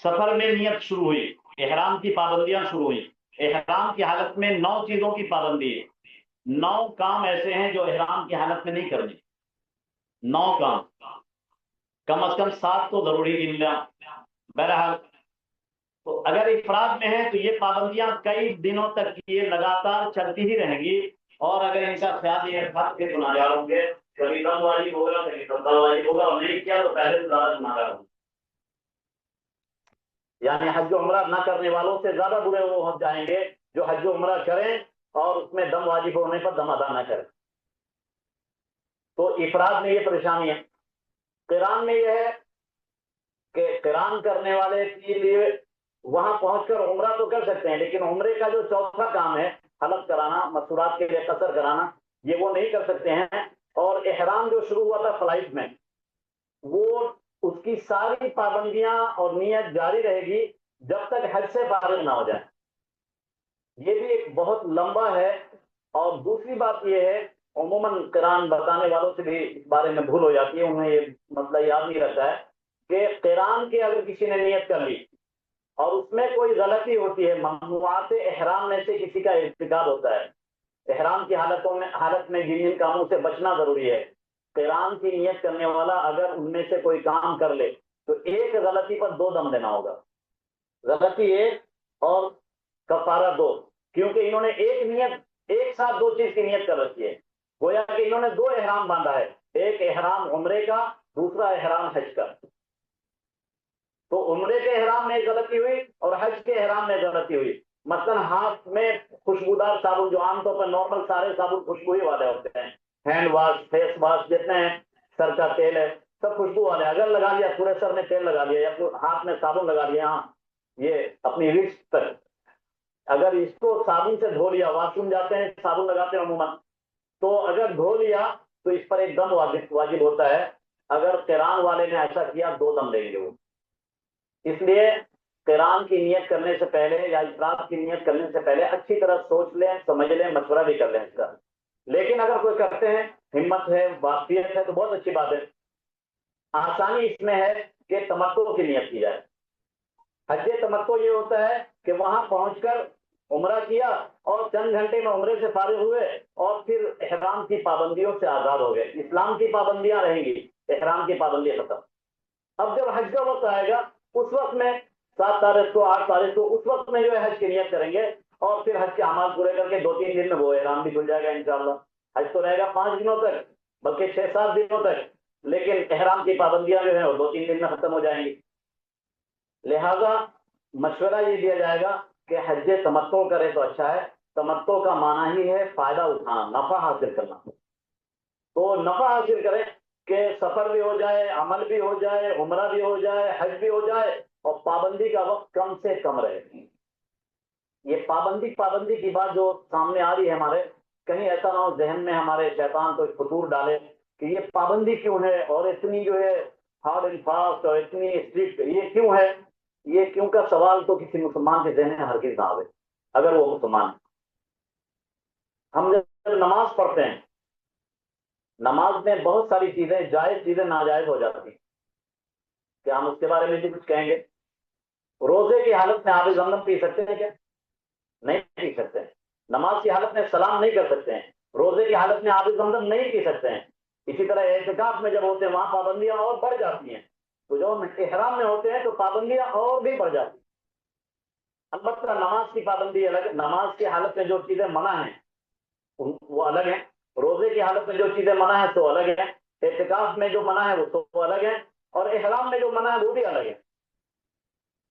سفر میں نیت شروع ہوئی، احرام کی پابندیاں شروع ہوئی، احرام کی حالت میں 9 چیزوں کی پابندی ہے، 9 کام ایسے ہیں جو احرام کی حالت میں نہیں کرنی، 9 کام، کم از کم 7 تو ضروری گن لیں۔ بہرحال تو اگر افراد میں ہے تو یہ پابندیاں کئی دنوں تک یہ لگاتار چلتی ہی رہیں گی، اور اگر ان کا خیال یہ رکھا کہ گناہگار ہوں گے، کبھی کم واجب ہوگا، کبھی کم واجب ہوگا، اور نہیں کیا تو پہلے سے زیادہ گناہگار ہوں گے۔ یعنی حج و عمرہ نہ کرنے والوں سے زیادہ برے وہ ہو جائیں گے جو حج و عمرہ کریں اور اس میں دم واجب ہونے پر دم ادا نہ کریں. تو افراد میں یہ پریشانی ہے. قران میں یہ ہے کہ قران کرنے والے کے لیے وہاں پہنچ کر عمرہ تو کر سکتے ہیں، لیکن عمرے کا جو چوتھا کام ہے حلق کرانا، مسورات کے لیے قصر کرانا، یہ وہ نہیں کر سکتے ہیں. اور احرام جو شروع ہوا تھا فلائٹ میں، وہ اس کی ساری پابندیاں اور نیت جاری رہے گی جب تک حج سے فارغ نہ ہو جائے. یہ بھی ایک بہت لمبا ہے. اور دوسری بات یہ ہے، عموماً قرآن بتانے والوں سے بھی اس بارے میں بھول ہو جاتی ہے، انہیں یہ مسئلہ یاد نہیں رہتا ہے کہ قرآن کی اگر کسی نے نیت کر لی اور اس میں کوئی غلطی ہوتی ہے، ممنوعات احرام میں سے کسی کا ارتکاب ہوتا ہے، احرام کی حالت میں جن کاموں سے بچنا ضروری ہے، قرآن کی نیت کرنے والا اگر ان میں سے کوئی کام کر لے تو ایک غلطی پر 2 دم دینا ہوگا. غلطی ایک اور کفارہ 2، کیونکہ انہوں نے ایک ساتھ 2 چیز کی نیت کر رکھی ہے. گویا کہ انہوں نے 2 احرام باندھا ہے، ایک احرام عمرے کا، دوسرا احرام حج کا. تو عمرے کے احرام میں غلطی ہوئی اور حج کے احرام میں غلطی ہوئی. مثلا ہاتھ میں خوشبودار صابن، جو عام طور پر نارمل سارے صابن خوشبو والے ہوتے ہیں، ہینڈ واش، فیس واش جتنے ہیں، سر کا تیل ہے، سب خوشبو والے. اگر لگا لیا، پورے سر میں تیل لگا لیا یا ہاتھ میں صابن لگا لیا، ہاں یہ اپنی رسٹ تک، اگر اس کو صابن سے دھو لیا، واش روم جاتے ہیں صابن لگاتے ہیں عموماً، تو اگر دھو لیا تو اس پر ایک دم واجب ہوتا ہے. اگر قرآن والے نے ایسا کیا 2 دم دیں گے وہ. اس لیے قرآن کی نیت کرنے سے پہلے یا افراد کی نیت کرنے سے پہلے اچھی طرح سوچ لیں، سمجھ لیں، مشورہ بھی کر لیں اس کا. لیکن اگر کوئی کرتے ہیں، ہمت ہے، واقفیت ہے، تو بہت اچھی بات ہے. آسانی اس میں ہے کہ تمتع کی نیت کی جائے. حج تمتع یہ ہوتا ہے کہ وہاں پہنچ کر عمرہ کیا اور چند گھنٹے میں عمرے سے فارغ ہوئے اور پھر احرام کی پابندیوں سے آزاد ہو گئے. اسلام کی پابندیاں رہیں گی، احرام کی پابندیاں ختم. اب جب حج کا وقت آئے گا، اس وقت میں 7 تاریخ کو، 8 تاریخ کو، اس وقت میں جو ہے حج کی نیت کریں گے اور پھر حج کے اعمال پورے کر کے 2-3 دن میں وہ احرام بھی کھل جائے گا انشاءاللہ. حج تو رہے گا 5 دنوں تک، بلکہ 6-7 دنوں تک، لیکن احرام کی پابندیاں جو ہیں وہ 2-3 دن میں ختم ہو جائیں گی. لہذا مشورہ یہ دیا جائے گا کہ حج تمتع کرے تو اچھا ہے. تمتع کا معنی ہی ہے فائدہ اٹھانا، نفع حاصل کرنا. تو نفع حاصل کریں کہ سفر بھی ہو جائے، عمل بھی ہو جائے، عمرہ بھی ہو جائے، حج بھی ہو جائے، اور پابندی کا وقت کم سے کم رہے. یہ پابندی کی بات جو سامنے آ رہی ہے ہمارے، کہیں ایسا نہ ہو ذہن میں ہمارے شیطان کوئی فطور ڈالے کہ یہ پابندی کیوں ہے اور اتنی جو ہے ہارڈ اینڈ فاسٹ اور اتنی اسٹرکٹ یہ کیوں ہے. یہ کیوں کا سوال تو کسی مسلمان کے ذہن میں ہرگز نہ آئے اگر وہ مسلمان ہے. ہم جب نماز پڑھتے ہیں، نماز میں بہت ساری چیزیں، جائز چیزیں ناجائز ہو جاتی ہیں. کیا ہم اس کے بارے میں بھی کچھ کہیں گے؟ روزے کی حالت میں آب زمزم پی سکتے ہیں کیا؟ نہیں پی سکتے ہیں. نماز کی حالت میں سلام نہیں کر سکتے ہیں. روزے کی حالت میں آب زمزم نہیں پی سکتے ہیں. اسی طرح اعتکاف میں جب ہوتے ہیں وہاں پابندیاں اور بڑھ جاتی ہیں. تو جب احرام میں ہوتے ہیں تو پابندیاں اور بھی بڑھ جاتی ہیں. البتہ نماز کی پابندی الگ، نماز کی حالت میں جو چیزیں منع ہیں وہ الگ ہیں. روزے کی حالت میں جو چیزیں منع ہیں تو الگ ہیں. اعتکاف میں جو منع ہے وہ تو الگ ہے. اور احرام میں جو منع ہے وہ بھی الگ ہے.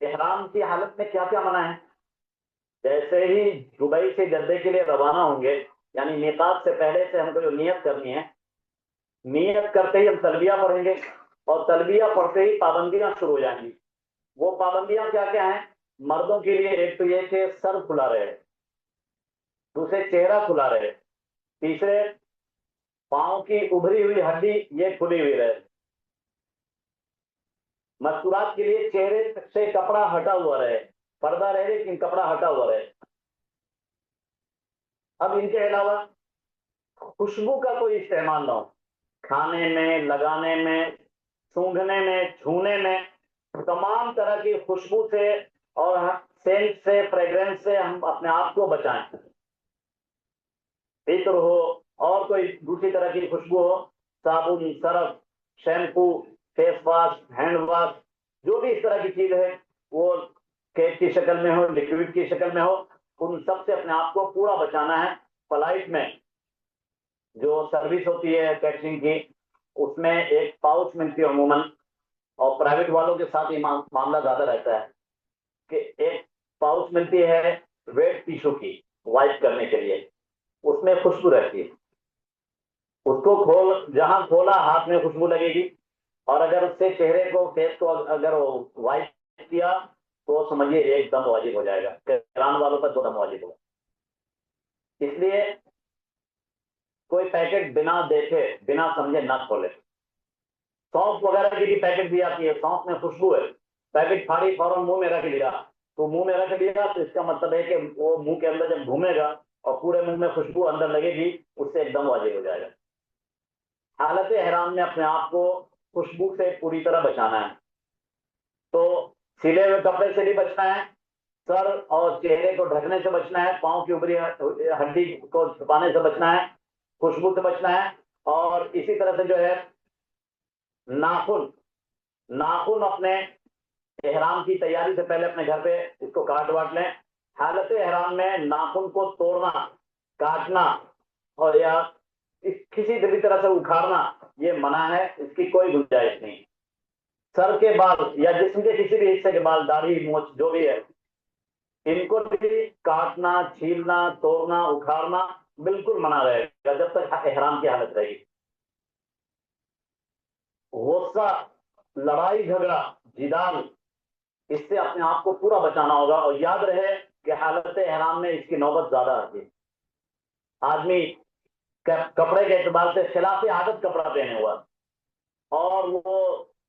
احرام کی حالت میں کیا کیا منع ہے؟ جیسے ہی دبئی سے جدے کے لیے روانہ ہوں گے، یعنی میقات سے پہلے سے ہم کو جو نیت کرنی ہے، نیت کرتے ہی ہم تلبیہ پڑھیں گے اور تلبیہ پڑھتے ہی پابندیاں شروع ہو جائیں گی. وہ پابندیاں کیا کیا ہیں؟ مردوں کے لیے ایک تو یہ کہ سر کھلا رہے، دوسرے چہرہ کھلا رہے، تیسرے پاؤں کی ابھری ہوئی ہڈی یہ کھلی ہوئی رہے. مستورات کے لیے چہرے سے کپڑا ہٹا ہوا رہے، پردہ رہے لیکن کپڑا ہٹا ہوا رہے. اب ان کے علاوہ خوشبو کا کوئی استعمال نہ ہو، کھانے میں، لگانے میں، سونگھنے میں، چھونے میں، تمام طرح کی خوشبو سے اور سینٹ سے، فریگرنس سے ہم اپنے آپ کو بچائیں. عطر ہو اور کوئی دوسری طرح کی خوشبو ہو، صابن، surf, shampoo, face wash, hand wash, جو بھی اس طرح کی چیز ہے وہ کیک کی شکل میں ہو، لکوڈ کی شکل میں ہو، ان سب سے اپنے آپ کو پورا بچانا ہے. فلائٹ میں جو سروس ہوتی ہے کیٹرنگ کی، اس میں ایک پاؤچ ملتی ہے عموماً، اور پرائیویٹ والوں کے ساتھ یہ معاملہ زیادہ رہتا ہے. کہ ایک پاؤچ ملتی ہے ویٹ ٹیشو کی وائپ کرنے کے لیے، اس میں خوشبو رہتی ہے، اس کو جہاں کھولا ہاتھ میں خوشبو لگے گی، اور اگر اس سے چہرے کو فیس کو اگر وائپ کیا تو سمجھیے ایک دم واجب ہو جائے گا، کران والوں پر 2 دم واجب ہوگا۔ اس لیے کوئی پیکٹ بنا دیکھے بنا سمجھے نہ کھولے۔ سونف وغیرہ کی بھی پیکٹ بھی آتی ہے، سونف میں خوشبو ہے، پیکٹ پھاڑی فوراً منہ میں رکھ لیا، تو منہ میں رکھ لیا تو اس کا مطلب ہے کہ وہ منہ کے اندر جب گھومے گا اور پورے منہ میں خوشبو اندر لگے گی، اس سے ایک دم واجب ہو جائے گا۔ حالت احرام میں اپنے آپ کو خوشبو سے پوری طرح بچانا ہے، تو سلے ہوئے کپڑے سے بھی بچنا ہے، سر اور چہرے کو ڈھکنے سے بچنا ہے، پاؤں کی اوپری ہڈی کو چھپانے سے بچنا ہے، خوشبو سے بچنا ہے، اور اسی طرح سے جو ہے ناخن اپنے احرام کی تیاری سے پہلے اپنے گھر پہ اس کو کاٹ واٹ لیں۔ حالت احرام میں ناخن کو توڑنا، کاٹنا اور یا کسی بھی طرح سے اکھاڑنا یہ منع ہے، اس کی کوئی گنجائش نہیں۔ سر کے بال یا جسم کے کسی بھی حصے کے بال، داڑھی مونچھ جو بھی ہے، ان کو بھی کاٹنا، چھیلنا، توڑنا، اکھاڑنا بالکل منع رہے گا جب تک احرام کی حالت رہے گی۔ غصہ، لڑائی جھگڑا، جدال، اس سے اپنے آپ کو پورا بچانا ہوگا، اور یاد رہے کہ حالت احرام میں اس کی نوبت زیادہ آتی ہے۔ آدمی کپڑے کے اعتبار سے خلاف عادت کپڑا پہنے ہوا اور وہ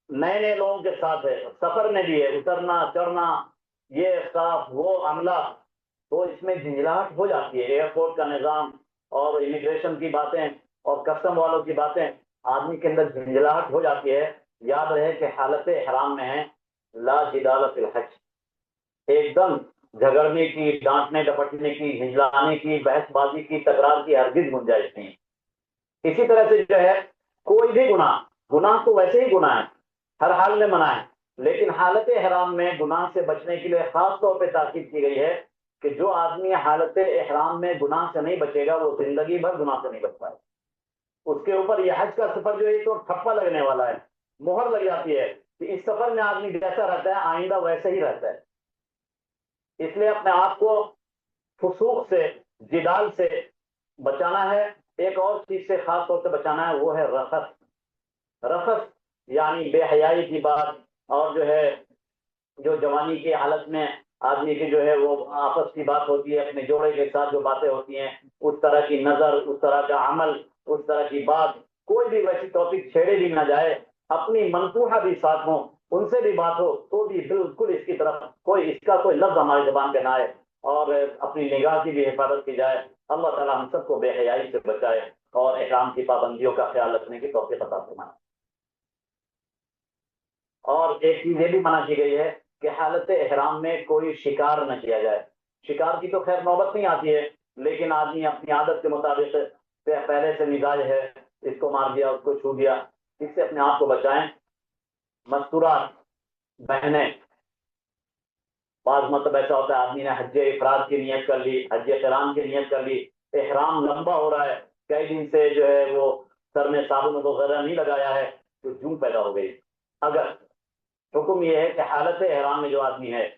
نئے لوگوں کے ساتھ ہے، سفر میں بھی ہے، اترنا چڑھنا، یہ اسٹاف وہ عملہ، تو اس میں جھنجھلاہٹ ہو جاتی ہے۔ ایئرپورٹ کا نظام اور امیگریشن کی باتیں اور کسٹم والوں کی باتیں، آدمی کے اندر جھنجھلاہٹ ہو جاتی ہے۔ یاد رہے کہ حالت احرام میں ہے لا جدال فی الحج، ایک دم جھگڑنے کی، ڈانٹنے ڈپٹنے کی، جھنجلانے کی، بحث بازی کی، تکرار کی ہرگز گنجائش نہیں۔ اسی طرح سے جو ہے کوئی بھی گناہ تو ویسے ہی گناہ ہے، ہر حال میں منع ہے، لیکن حالت احرام میں گناہ سے بچنے کے لیے خاص طور پہ تاکید کی گئی ہے کہ جو آدمی حالت احرام میں گناہ سے نہیں بچے گا وہ زندگی بھر گناہ سے نہیں بچ پائے۔ اس کے اوپر یہ حج کا سفر جو ہے تو ٹھپا لگنے والا ہے، مہر لگ جاتی ہے کہ اس سفر میں آدمی جیسا رہتا ہے آئندہ ویسے ہی رہتا ہے۔ اس لیے اپنے آپ کو فسوق سے، جدال سے بچانا ہے۔ ایک اور چیز سے خاص طور سے بچانا ہے، وہ ہے رفث یعنی بے حیائی کی بات، اور جو ہے جو جوانی کی حالت میں آدمی کی جو ہے وہ آپس کی بات ہوتی ہے، اپنے جوڑے کے ساتھ جو باتیں ہوتی ہیں، اس طرح کی نظر، اس طرح کا عمل، اس طرح کی بات، کوئی بھی ویسی ٹاپک چھیڑے بھی نہ جائے، اپنی منصوحہ بھی ساتھ ہوں، ان سے بھی بات ہو تو بھی بالکل اس کی طرف اس کا کوئی لفظ ہماری زبان پہ نہ آئے، اور اپنی نگاہ کی بھی حفاظت کی جائے۔ اللہ تعالی ہم سب کو بے حیائی سے بچائے اور احرام کی پابندیوں کا خیال رکھنے کی توفیق عطا فرمائے۔ اور ایک چیز یہ بھی منع کی گئی ہے کہ حالت احرام میں کوئی شکار نہ کیا جائے۔ شکار کی تو خیر نوبت نہیں آتی ہے، لیکن آدمی اپنی عادت کے مطابق پہلے سے مزاج ہے، اس کو مار دیا، اس کو چھو دیا، اس سے اپنے آپ کو بچائیں۔ مستورات بہنیں، بعض مطلب ایسا ہوتا ہے آدمی نے حج افراد کی نیت کر لی، حج قران کی نیت کر لی، احرام لمبا ہو رہا ہے، کئی دن سے جو ہے وہ سر میں صابن وغیرہ نہیں لگایا ہے، تو جوں پیدا ہو گئی۔ اگر حکم یہ ہے کہ حالت احرام میں جو آدمی ہے،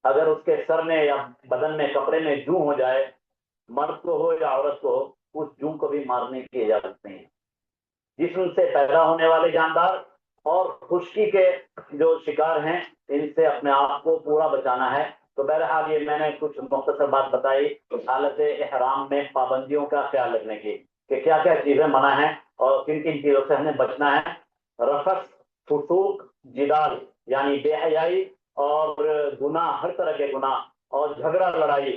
اگر اس کے سر میں یا بدن میں کپڑے میں جوں ہو جائے، مرد کو ہو یا عورت کو ہو، اس جوں کو بھی مارنے کی اجازت نہیں ہے۔ جسم سے پیدا ہونے والے جاندار اور خشکی کے جو شکار ہیں، ان سے اپنے آپ کو پورا بچانا ہے۔ تو بہرحال یہ میں نے کچھ مختصر بات بتائی حالت احرام میں پابندیوں کا خیال رکھنے کی، کہ کیا کیا چیزیں منع ہیں اور کن کن چیزوں سے ہمیں بچنا ہے۔ رفث، فسوق، جدال یعنی بے حیائی اور گناہ، ہر طرح کے گناہ اور جھگڑا لڑائی،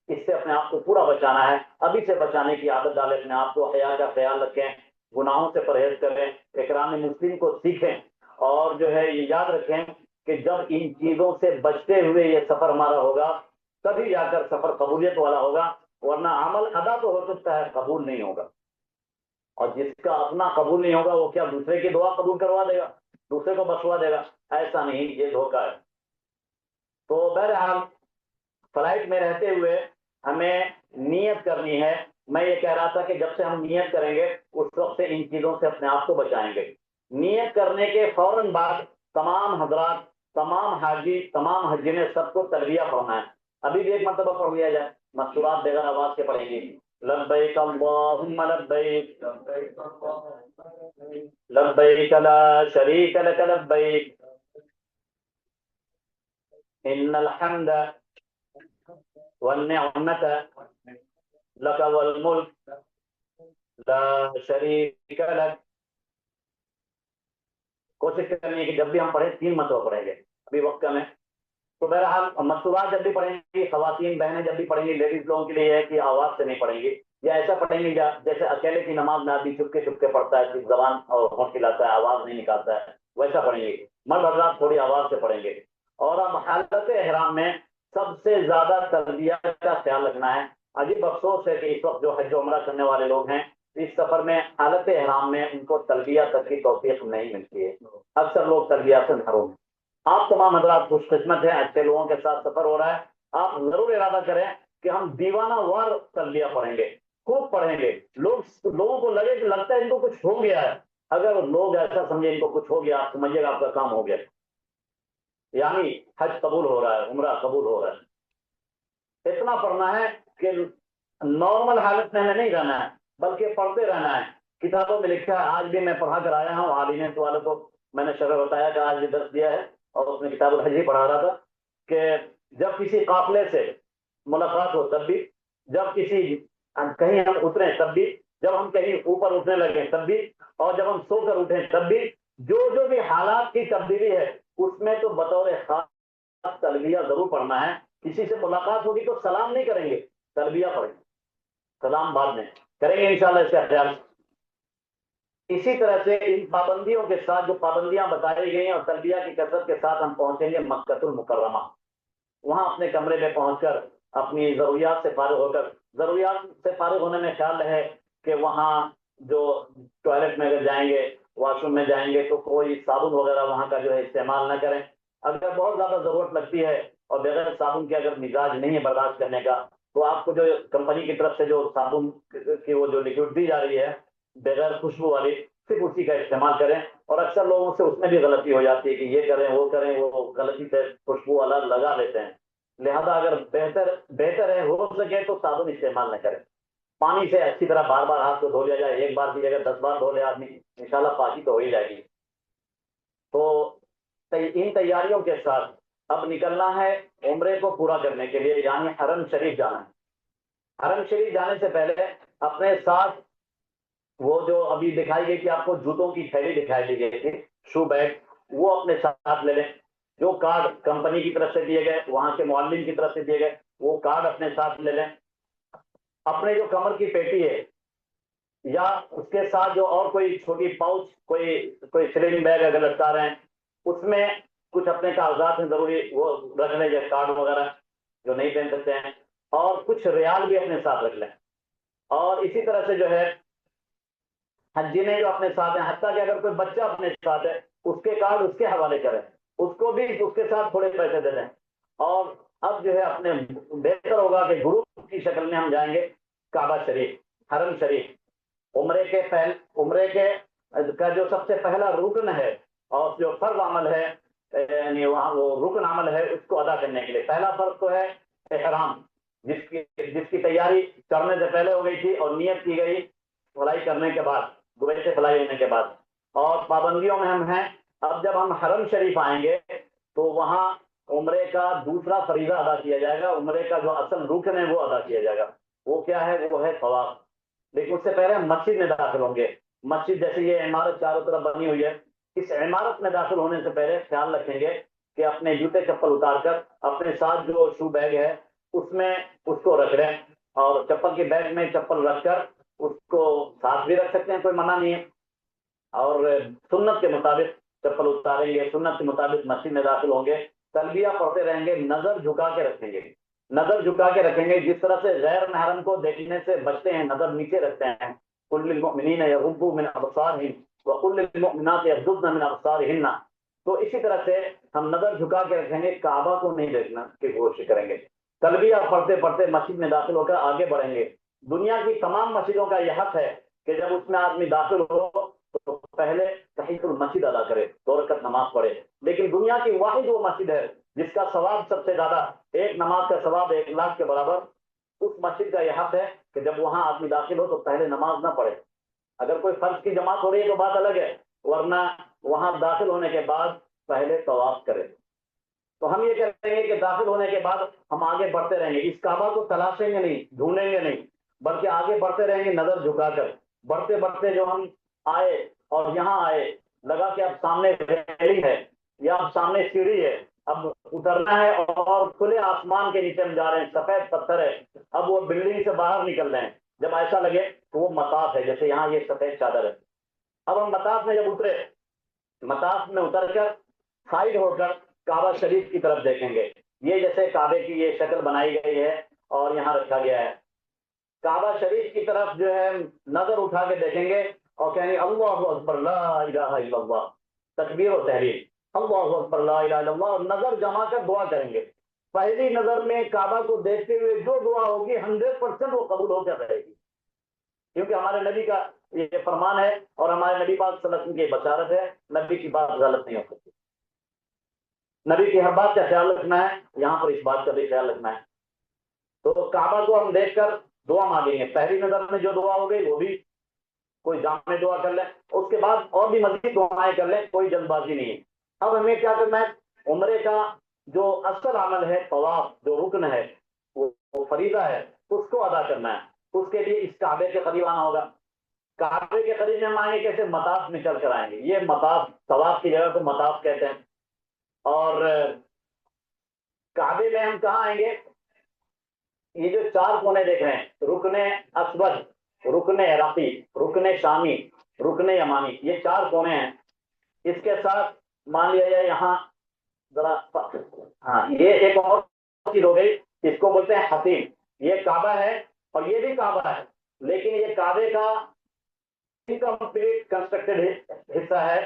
اس سے اپنے آپ کو پورا بچانا ہے۔ ابھی سے بچانے کی عادت ڈالیں، اپنے آپ کو حیا کا خیال رکھیں، گناہوں سے پرہیز کریں، اکرام مسلم کو سیکھیں، اور جو ہے یہ یاد رکھیں کہ جب ان چیزوں سے بچتے ہوئے یہ سفر ہمارا ہوگا تبھی جا کر سفر قبولیت والا ہوگا، ورنہ عمل ادا تو ہو سکتا ہے، قبول نہیں ہوگا۔ اور جس کا اپنا قبول نہیں ہوگا وہ کیا دوسرے کی دعا قبول کروا دے گا، دوسرے کو بخشوا دے گا؟ ایسا نہیں، یہ دھوکہ ہے۔ تو بہرحال فلائٹ میں رہتے ہوئے ہمیں نیت کرنی ہے۔ میں یہ کہہ رہا تھا کہ جب سے ہم نیت کریں گے اس وقت سے ان چیزوں سے اپنے آپ کو بچائیں گے۔ نیت کرنے کے فوراً بعد تمام حضرات تمام حاجی تمام حجی نے سب کو تلبیہ پڑھنا ہے. ابھی بھی ایک مرتبہ پڑھ لیا جائے. مستورات بغیر آواز کے پڑھیں گے. لبیک اللہم لبیک لبیک لا شریک لک لبیک ان الحمد والنعمت لک والملک لا شریک لک. کوشش کرنی ہے کہ جب بھی ہم پڑھیں 3 مرتبہ پڑھیں گے. ابھی وقت کم ہے تو بہرحال مستورات جب بھی پڑھیں گی، خواتین بہنیں جب بھی پڑھیں گی، لیڈیز لوگوں کے لیے ہے کہ آواز سے نہیں پڑھیں گی، یا ایسا پڑھیں گے جیسے اکیلے کی نماز میں آدمی چپکے چپکے پڑھتا ہے، صرف زبان اور ہونٹ ہلاتا ہے، آواز نہیں نکالتا ہے، ویسا پڑھیں گے. مرد حضرات تھوڑی آواز سے پڑھیں گے. اور اب حالت احرام میں سب سے زیادہ تلبیہ کا خیال رکھنا ہے. عجیب افسوس ہے کہ اس وقت جو حج و عمرہ کرنے والے لوگ ہیں اس سفر میں حالت احرام میں ان کو تلبیہ تک کی توفیق نہیں ملتی ہے. اکثر لوگ تلبیہ سے محروم ہیں. آپ تمام حضرات خوش قسمت ہیں، اچھے لوگوں کے ساتھ سفر ہو رہا ہے. آپ ضرور ارادہ کریں کہ ہم دیوانہ وار تلبیہ پڑھیں گے، خوب پڑھیں گے. لوگوں کو لگے کہ لگتا ہے ان کو کچھ ہو گیا ہے. اگر لوگ ایسا سمجھے ان کو کچھ ہو گیا، آپ سمجھیے گا آپ کا کام ہو گیا، یعنی حج قبول ہو رہا ہے، عمرہ قبول ہو رہا ہے. اتنا پڑھنا ہے کہ نارمل حالت میں ہمیں نہیں رہنا ہے بلکہ پڑھتے رہنا ہے. کتابوں میں لکھا ہے، آج بھی میں پڑھا کر آیا ہوں. عالم والوں کو میں نے شرح بتایا کہ آج بھی درس دیا ہے اور اس میں کتاب الحج ہی پڑھا رہا تھا کہ جب کسی قافلے سے ملاقات ہو تب بھی، جب کسی کہیں ہم اتریں تب بھی، جب ہم کہیں اوپر اٹھنے لگے تب بھی، اور جب ہم سو کر اٹھیں تب بھی، جو بھی حالات کی تبدیلی ہے اس میں تو بطور خاص تلبیہ ضرور پڑھنا ہے. کسی سے ملاقات ہوگی تو سلام نہیں کریں گے، تلبیہ پڑھیں گے. سلام بعد میں کریں گے انشاءاللہ، اس کا خیال. اسی طرح سے ان پابندیوں کے ساتھ جو پابندیاں بتائی گئی ہیں اور تلبیہ کی کثرت کے ساتھ ہم پہنچیں گے مکہ المکرمہ. وہاں اپنے کمرے میں پہنچ کر اپنی ضروریات سے فارغ ہو کر، ضروریات سے فارغ ہونے میں خیال رہے کہ وہاں جو ٹوائلٹ میں اگر جائیں گے، واش روم میں جائیں گے تو کوئی صابن وغیرہ وہاں کا جو ہے استعمال نہ کریں. اگر بہت زیادہ ضرورت لگتی ہے اور بغیر صابن کے اگر مزاج نہیں ہے برداشت کرنے کا تو آپ کو جو کمپنی کی طرف سے جو صابن کی وہ جو لکوڈ دی جا رہی ہے بغیر خوشبو والی، صرف اسی کا استعمال کریں. اور اکثر لوگوں سے اس میں بھی غلطی ہو جاتی ہے کہ یہ کریں وہ کریں، وہ غلطی سے خوشبو والا لگا لیتے ہیں. لہذا اگر بہتر ہے ہو سکے تو صابن استعمال نہ کریں. پانی سے اچھی طرح بار بار ہاتھ کو دھو لیا جائے. ایک بار کی جگہ 10 بار دھو لے آدمی، انشاءاللہ پاکی تو ہو ہی جائے گی. تو ان تیاریوں کے ساتھ اب نکلنا ہے عمرے کو پورا کرنے کے لیے، یعنی حرم شریف جانا ہے. حرم شریف جانے سے پہلے اپنے ساتھ وہ جو ابھی دکھائی گئی کہ آپ کو جوتوں کی تھیلی دکھائی دی گئی تھی، شو بیگ، وہ اپنے ساتھ لے لیں. جو کارڈ کمپنی کی طرف سے دیے گئے، وہاں کے معلم کی طرف سے دیے گئے، وہ کارڈ اپنے ساتھ لے لیں. اپنے جو کمر کی پیٹی ہے یا اس کے ساتھ جو اور کوئی چھوٹی پاؤچ، کوئی سلنگ بیگ اگر لٹکا رہے ہیں، اس میں کچھ اپنے کاغذات ہیں ضروری وہ رکھ لیں، جیسے کارڈ وغیرہ جو نہیں پہن سکتے ہیں، اور کچھ ریال بھی اپنے ساتھ رکھ لیں. اور اسی طرح سے جو ہے حجی نے جو اپنے ساتھ ہیں، حتیٰ کہ اگر کوئی بچہ اپنے ساتھ ہے اس کے کارڈ اس کے حوالے کریں، اس کو بھی اس کے ساتھ تھوڑے پیسے دے دیں. اور اب جو ہے اپنے بہتر ہوگا کہ گروپ کی شکل میں ہم جائیں گے کعبہ شریف، حرم شریف. عمرے کے کا جو سب سے پہلا رکن ہے اور جو فرض عمل ہے، یعنی وہاں وہ رکن عمل ہے، اس کو ادا کرنے کے لیے پہلا فرض تو ہے احرام، جس کی تیاری کرنے سے پہلے ہو گئی تھی اور نیت کی گئی فلائی کرنے کے بعد، دبئی سے فلائی ہونے کے بعد. اور پابندیوں میں ہم ہیں. اب جب ہم حرم شریف آئیں گے تو وہاں عمرے کا دوسرا فریضہ ادا کیا جائے گا. عمرے کا جو اصل رکن ہے وہ ادا کیا جائے گا. وہ کیا ہے؟ وہ ہے طواف. لیکن اس سے پہلے ہم مسجد میں داخل ہوں گے. مسجد جیسے یہ عمارت چاروں طرف بنی ہوئی ہے، اس عمارت میں داخل ہونے سے پہلے خیال رکھیں گے کہ اپنے جوتے چپل اتار کر اپنے ساتھ جو شو بیگ ہے اس میں اس کو رکھ لیں، اور چپل کے بیگ میں چپل رکھ کر اس کو ساتھ بھی رکھ سکتے ہیں، کوئی منع نہیں ہے. اور سنت کے مطابق چپل اتاریں گے، سنت کے مطابق مسجد میں داخل ہوں گے، تلبیہ پڑھتے رہیں گے، نظر جھکا کے رکھیں گے. نظر جھکا کے رکھیں گے. جس طرح سے غیر محرم کو دیکھنے سے بچتے ہیں، نظر نیچے رکھتے ہیں. قل للمؤمنین یغضوا من ابصارهم وقل للمؤمنات یغضضن من ابصارهن. تو اسی طرح سے ہم نظر جھکا کے رکھیں گے، کعبہ کو نہیں دیکھنا کی کوشش کریں گے. تلبیہ پڑھتے پڑھتے مسجد میں داخل ہو کر آگے بڑھیں گے. دنیا کی تمام مسجدوں کا یہ حق ہے کہ جب اس میں آدمی داخل ہو تو پہلے تحیۃ المسجد ادا کرے، 2 رکعت نماز پڑھے. لیکن دنیا کی واحد وہ مسجد ہے جس کا ثواب سب سے زیادہ، ایک نماز کا ثواب 1,00,000 کے برابر. اس مسجد کا یہ حق ہے کہ جب وہاں آدمی داخل ہو تو پہلے نماز نہ پڑھے. اگر کوئی فرض کی جماعت ہو رہی ہے تو بات الگ ہے، ورنہ وہاں داخل ہونے کے بعد پہلے طواف کرے. تو ہم یہ کہتے ہیں کہ داخل ہونے کے بعد ہم آگے بڑھتے رہیں گے، اس کعبہ کو تلاشیں گے نہیں، ڈھونڈیں گے نہیں، بلکہ آگے بڑھتے رہیں گے نظر جھکا کر. بڑھتے بڑھتے جو ہم آئے اور یہاں آئے، لگا کہ اب سامنے ریلی ہے یا اب سامنے سیڑھی ہے، اب اترنا ہے اور کھلے آسمان کے نیچے ہم جا رہے ہیں، سفید پتھر ہے، اب وہ بلڈنگ سے باہر نکل رہے ہیں. جب ایسا لگے تو وہ مطاف ہے، جیسے یہاں یہ سفید چادر ہے. اب ہم مطاف میں جب اترے، مطاف میں اتر کر سائڈ ہو کر کعبہ شریف کی طرف دیکھیں گے. یہ جیسے کعبے کی یہ شکل بنائی گئی ہے اور یہاں رکھا گیا ہے. کعبہ شریف کی طرف جو ہے نظر اٹھا کے دیکھیں گے اور کہیں گے اللہ اکبر لا الہ الا اللہ، تکبیر و تحلیل، اللہ اکبر لا الہ الا اللہ، اور نظر جما کر دعا کریں گے. پہلی نظر میں کعبہ کو دیکھتے ہوئے جو دعا ہوگی 100% وہ قبول ہو کر رہے گی، کیونکہ ہمارے نبی کا یہ فرمان ہے اور ہمارے نبی پاک صلی اللہ علیہ وسلم کی بشارت ہے. نبی کی بات غلط نہیں ہو سکتی، نبی کی ہر بات کا خیال رکھنا ہے، یہاں پر اس بات کا بھی خیال رکھنا ہے. تو کعبہ کو ہم دیکھ کر دعا مانگیں گے. پہلی نظر میں جو دعا ہو گئی وہ بھی کوئی جامع دعا کر لے، اس کے بعد اور بھی مزید دعائیں کر لیں، کوئی جلد بازی نہیں ہے. اب ہمیں کیا کرنا ہے، عمرے کا جو اصل عمل ہے طواف، جو رکن ہے، وہ فریضہ ہے، اس کو ادا کرنا ہے. اس کے لیے اس کعبے کے قریب آنا ہوگا. کعبے کے قریب میں ہم آئیں گے کیسے؟ مطاف میں چل کر آئیں گے. یہ مطاف، طواف کی جگہ کو مطاف کہتے ہیں. اور کعبے میں ہم کہاں آئیں گے؟ یہ جو 4 کونے دیکھ رہے ہیں، رکن اسود، رکن عراقی، رکن شامی، رکن یمانی، یہ 4 کونے ہیں. اس کے ساتھ مان لیا جائے یہاں ذرا، ہاں یہ ایک اور چیز ہو گئی، اس کو بولتے ہیں حتیم. یہ کعبہ ہے اور یہ بھی کعبہ ہے، لیکن یہ کعبے کا انکمپلیٹ کنسٹرکٹڈ حصہ ہے،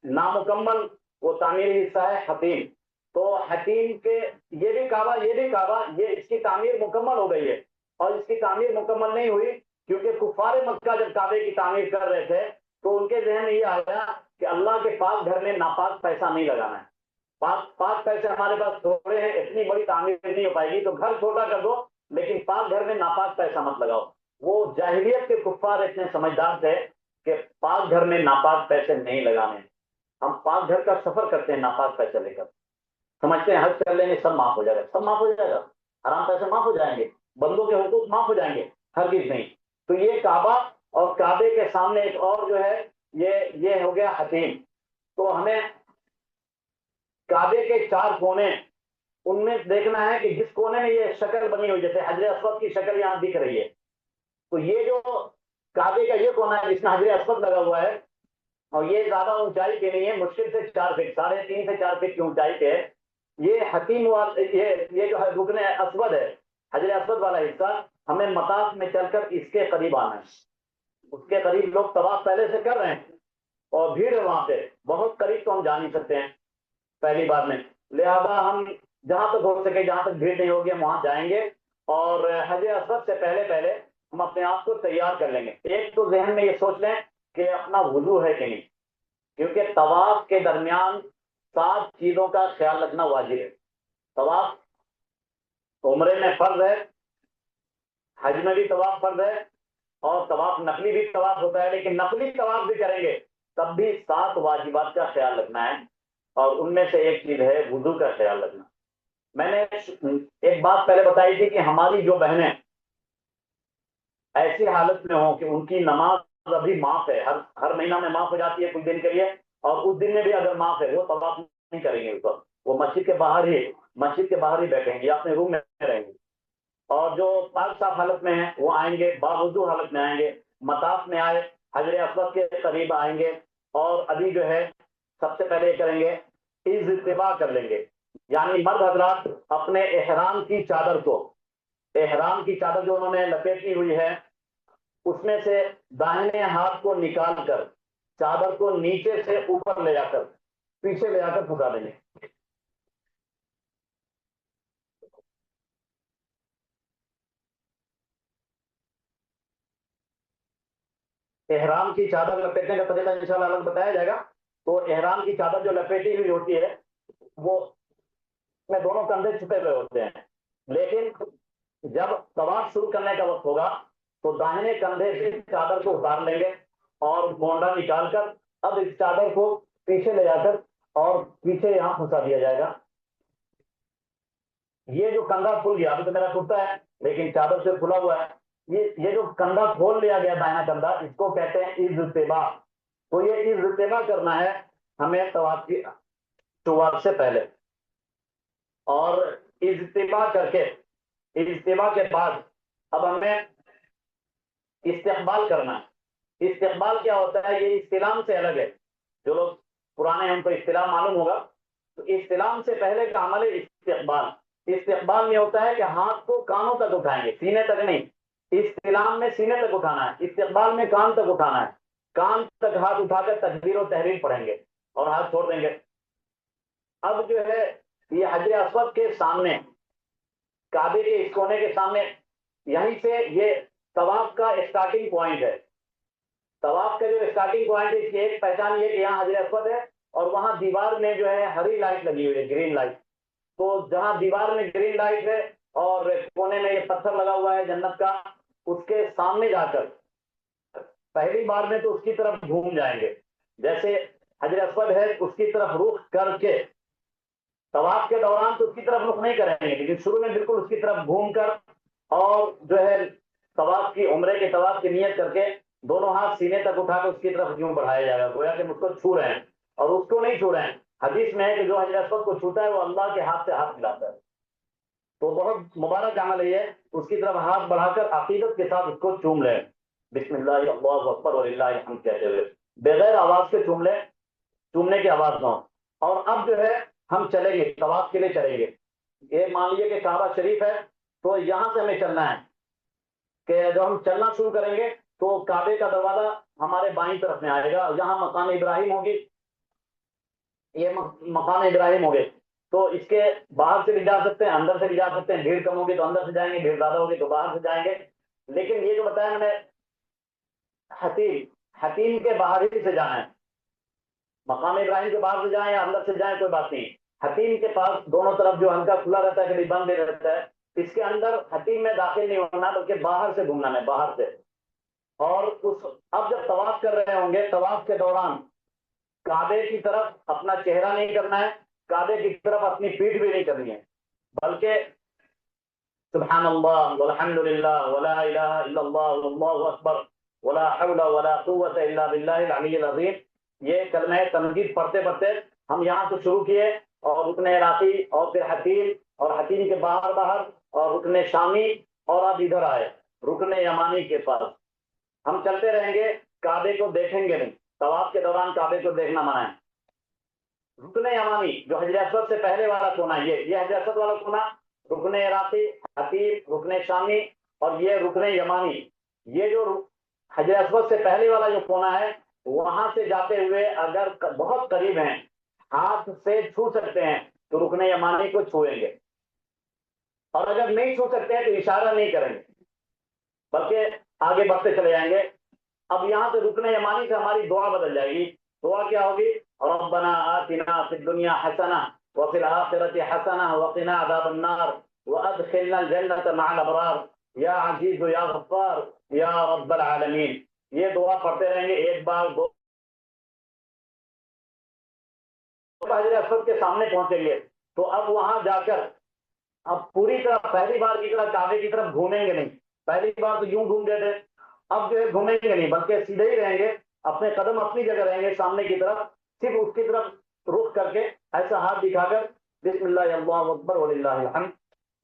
نامکمل وہ تعمیری حصہ ہے حتیم. تو حتیم کے یہ بھی کعبہ، یہ بھی کعبہ، یہ اس کی تعمیر مکمل ہو گئی ہے. اور اس کی تعمیر مکمل نہیں ہوئی کیونکہ کفار مکہ جب کعبے کی تعمیر کر رہے تھے تو ان کے ذہن میں یہ آیا کہ اللہ کے پاک گھر میں ناپاک پیسہ نہیں لگانا ہے. پاک پیسے ہمارے پاس تھوڑے ہیں، اتنی بڑی تعمیر نہیں ہو پائے گی، تو گھر چھوٹا کر دو لیکن پاک گھر میں ناپاک پیسہ مت لگاؤ. وہ جاہلیت کے کفار اتنے سمجھدار تھے کہ پاک گھر میں ناپاک پیسے نہیں لگانے. ہم پاک گھر کا سفر کرتے ہیں ناپاک پیسے لے کر، سمجھتے ہیں حج کر لیں گے سب معاف ہو جائے گا، سب معاف ہو جائے گا، حرام پیسے معاف ہو جائیں گے، بندوں کے حقوق معاف ہو جائیں گے، ہرگز نہیں. تو یہ کعبہ اور کعبے کے سامنے ایک اور جو ہے یہ ہو گیا حتیم. تو ہمیں کعبے کے 4 کونے، ان میں دیکھنا ہے کہ جس کونے میں یہ شکل بنی ہوئی، جیسے حجر اسود کی شکل یہاں دکھ رہی ہے، تو یہ جو کعبے کا یہ کونا ہے جس میں حجر اسود لگا ہوا ہے، اور یہ زیادہ اونچائی پہ نہیں ہے، مشکل سے 4 فٹ، 3.5 سے 4 فٹ کی اونچائی پہ ہے. یہ حتیم یہ جو ہے رکن اسود ہے، حجر اسود والا حصہ، ہمیں مطاف میں چل کر اس کے قریب آنا ہے. اس کے قریب لوگ طواف پہلے سے کر رہے ہیں اور بھیڑ ہے وہاں پہ، بہت قریب تو ہم جا نہیں سکتے ہیں پہلی بار میں، لہذا ہم جہاں تک ہو سکے، جہاں تک بھیڑ نہیں ہوگی ہم وہاں جائیں گے اور حجر اسود سے پہلے ہم اپنے آپ کو تیار کر لیں گے. ایک تو ذہن میں یہ سوچ لیں کہ اپنا وضو ہے کہ نہیں، کیونکہ طواف کے درمیان 7 چیزوں کا خیال رکھنا واجب ہے. طواف عمرے میں فرض ہے، حج میں بھی طواف فرض ہے، اور طواف نقلی بھی طواف ہوتا ہے، لیکن نقلی طواف بھی کریں گے تب بھی 7 واجبات کا خیال رکھنا ہے، اور ان میں سے ایک چیز ہے وضو کا خیال رکھنا. میں نے ایک بات پہلے بتائی تھی کہ ہماری جو بہنیں ایسی حالت میں ہوں کہ ان کی نماز ابھی معاف ہے، ہر مہینہ میں معاف ہو جاتی ہے کچھ دن کے لیے، اور اس دن میں بھی اگر معاف ہے وہ طواف نہیں کریں گے، اس وقت وہ مسجد کے باہر ہی بیٹھیں گے یا اپنے روم میں رہیں گے. اور جو پاک صاف حالت میں ہیں وہ آئیں گے، باوضو حالت میں آئیں گے، مطاف میں آئے، حجر اسود کے قریب آئیں گے، اور ابھی جو ہے سب سے پہلے کریں گے اجتباء کر لیں گے. یعنی مرد حضرات اپنے احرام کی چادر جو انہوں نے لپیٹی ہوئی ہے اس میں سے داہنے ہاتھ کو نکال کر چادر کو نیچے سے اوپر لے جا کر پیچھے لے جا کر پھنسا دیں گے. احرام کی چادر لپیٹنے کا طریقہ انشاءاللہ الگ بتایا جائے گا. تو احرام کی چادر جو لپیٹی ہوئی ہوتی ہے وہ میں دونوں کندھے چھپے ہوئے ہوتے ہیں، لیکن جب طواف شروع کرنے کا وقت ہوگا تو داہنے کندھے سے چادر کو اتار لیں گے اور گونڈا نکال کر اب اس چادر کو پیچھے لے جا کر اور پیچھے یہاں پھنسا دیا جائے گا. یہ جو کندھا کھل گیا، ابھی تو میرا کرتا ہے لیکن چادر سے کھلا ہوا ہے، یہ جو کندھا کھول لیا گیا دائنا کندھا، اس کو کہتے ہیں اجتباع. تو یہ اجتباع کرنا ہے ہمیں طواف کی شروعات سے پہلے، اور اجتباع کر کے اجتباع کے بعد اب ہمیں استقبال کرنا ہے. استقبال کیا ہوتا ہے؟ یہ استلام سے الگ ہے. جو لوگ پرانے ہیں ان کو استلام معلوم ہوگا. تو استلام سے پہلے کا عمل ہے استقبال. استقبال میں ہوتا ہے کہ ہاتھ کو کانوں تک اٹھائیں گے، سینے تک نہیں. استلام میں سینے تک اٹھانا ہے، استقبال میں کان تک اٹھانا ہے. کان تک ہاتھ اٹھا کر تکبیر و تحریر پڑھیں گے اور ہاتھ چھوڑ دیں گے. اب جو ہے یہ حجر اسود کے سامنے، کعبے کے اس کونے کے سامنے، یہیں سے یہ طواف کا اسٹارٹنگ پوائنٹ ہے. طواف کا جو اسٹارٹنگ پوائنٹ ہے اس کی ایک پہچان یہ کہ یہاں حجر اسود ہے اور وہاں دیوار میں جو ہے ہری لائٹ لگی ہوئی ہے، گرین لائٹ. تو جہاں دیوار میں گرین لائٹ ہے اور کونے میں یہ پتھر لگا ہوا ہے جنت کا، اس کے سامنے جا کر پہلی بار میں تو اس کی طرف گھوم جائیں گے. جیسے حجر اسود ہے اس کی طرف رخ کر کے، طواف کے دوران تو اس کی طرف رخ نہیں کریں گے لیکن شروع میں بالکل اس کی طرف گھوم کر اور جو ہے طواف کی، عمرے کے طواف کی نیت کر کے دونوں ہاتھ سینے تک اٹھا کر اس کی طرف یوں بڑھایا جائے گا، گویا کہ مجھ کو چھو رہے ہیں. اور اس کو نہیں چھو رہے ہیں. حدیث میں ہے کہ جو حجر اسود کو چھوتا ہے وہ اللہ کے ہاتھ سے ہاتھ ملاتا ہے. تو بہت مبارک عمل ہے یہ. اس کی طرف ہاتھ بڑھا کر عقیدت کے ساتھ اس کو چوم لیں، بسم اللہ اللہ اکبر وللہ الحمد کہتے ہوئے، بغیر آواز کے چوم لیں، چومنے کی آواز نہ ہو. اور اب جو ہے ہم چلیں گے، طواف کے لیے چلیں گے. یہ مان لیجیے کہ کعبہ شریف ہے تو یہاں سے ہمیں چلنا ہے کہ جب ہم چلنا شروع کریں گے تو کعبے کا دروازہ ہمارے بائیں طرف میں آئے گا، یہاں مقام ابراہیم ہوگی، یہ مقام ابراہیم ہوگے. تو اس کے باہر سے بھی جا سکتے ہیں، اندر سے بھی جا سکتے ہیں. بھیڑ کم ہوگی تو اندر سے جائیں گے، بھیڑ زیادہ ہوگی تو باہر سے جائیں گے. لیکن یہ جو بتایا میں نے حتیم کے باہر ہی سے جانا ہے. مقام ابراہیم کے باہر سے جائیں یا اندر سے جائیں کوئی بات نہیں. حتیم کے پاس دونوں طرف جو ہلکا کھلا رہتا ہے، کبھی بند بھی رہتا ہے، اس کے اندر حتیم میں داخل نہیں ہونا بلکہ باہر سے گھومنا ہے، باہر سے. اور اب جب طواف کر رہے ہوں گے، طواف کے دوران کعبے کی طرف اپنا چہرہ نہیں کرنا ہے، کعبے کی طرف اپنی پیٹھ بھی نہیں کرنی ہے، بلکہ سبحان اللہ والحمد للہ ولا الہ الا اللہ واللہ اکبر ولا حول ولا قوت الا باللہ العلی العظیم، یہ کلمہ تمجید پڑھتے پڑھتے ہم یہاں سے شروع کیے اور رکن عراقی اور پھر حتیم اور حتیم کے باہر اور رکن شامی اور اب ادھر آئے رکن یمانی کے پاس. ہم چلتے رہیں گے، کعبے کو دیکھیں گے نہیں. طواف کے دوران کعبے کو دیکھنا منع ہے. رکن یمانی جو حجر اسود سے پہلے والا کونا، یہ حجر اسود والا کونا، رکن عراقی، حتیم، رکن شامی اور یہ رکن یمانی. یہ جو حجر اسود سے پہلے والا جو کونا ہے، وہاں سے جاتے ہوئے اگر بہت قریب ہیں، ہاتھ سے چھو سکتے ہیں تو رکن یمانی کو چھوئیں گے، اور اگر نہیں چھو سکتے ہیں تو اشارہ نہیں کریں گے بلکہ آگے بڑھتے چلے جائیں گے. اب یہاں سے رکن یمانی سے ہماری دعا بدل جائے گی. دعا کیا ہوگی؟ ربنا آتنا فی الدنیا حسنہ وفی الآخرۃ حسنہ وقنا عذاب النار وادخلنا الجنة مع الابرار یا عزیز یا غفار یا رب العالمین. یہ دعا پڑھتے رہیں گے، ایک بار دو حجر اسود کے سامنے پہنچیں گے تو اب وہاں جا کر اب پوری طرح پہلی بار کی طرح کعبے کی طرف گھومیں گے نہیں. پہلی بار تو یوں گھوم گئے تھے، اب جو ہے گھومیں گے نہیں بلکہ سیدھے ہی رہیں گے، اپنے قدم اپنی جگہ رہیں گے سامنے کی طرف، صرف اس کی طرف رخ کر کے ایسا ہاتھ دکھا کر بسم اللہ اللہ اکبر وللہ الحمد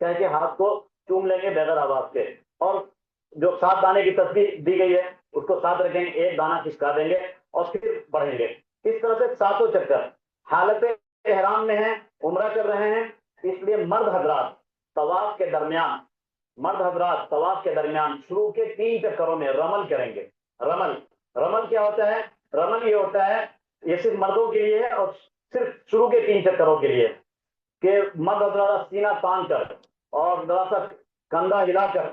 کہہ کے ہاتھ کو چوم لیں گے بغیر آواز کے. اور جو 7 دانے کی تصویر دی گئی ہے اس کو ساتھ رکھیں گے، ایک دانہ کھسکا دیں گے اور پھر بڑھیں گے. اس طرح سے 7 چکر. حالت احرام میں ہیں، عمرہ کر رہے ہیں، اس لیے مرد حضرات طواف کے درمیان شروع کے 3 چکروں میں رمل کریں گے. رمل کیا ہوتا ہے؟ رمل یہ ہوتا ہے، یہ صرف مردوں کے لیے ہے اور صرف شروع کے 3 چکروں کے لیے کہ مرد حضرات سینہ تان کر اور ذرا سا کندھا ہلا کر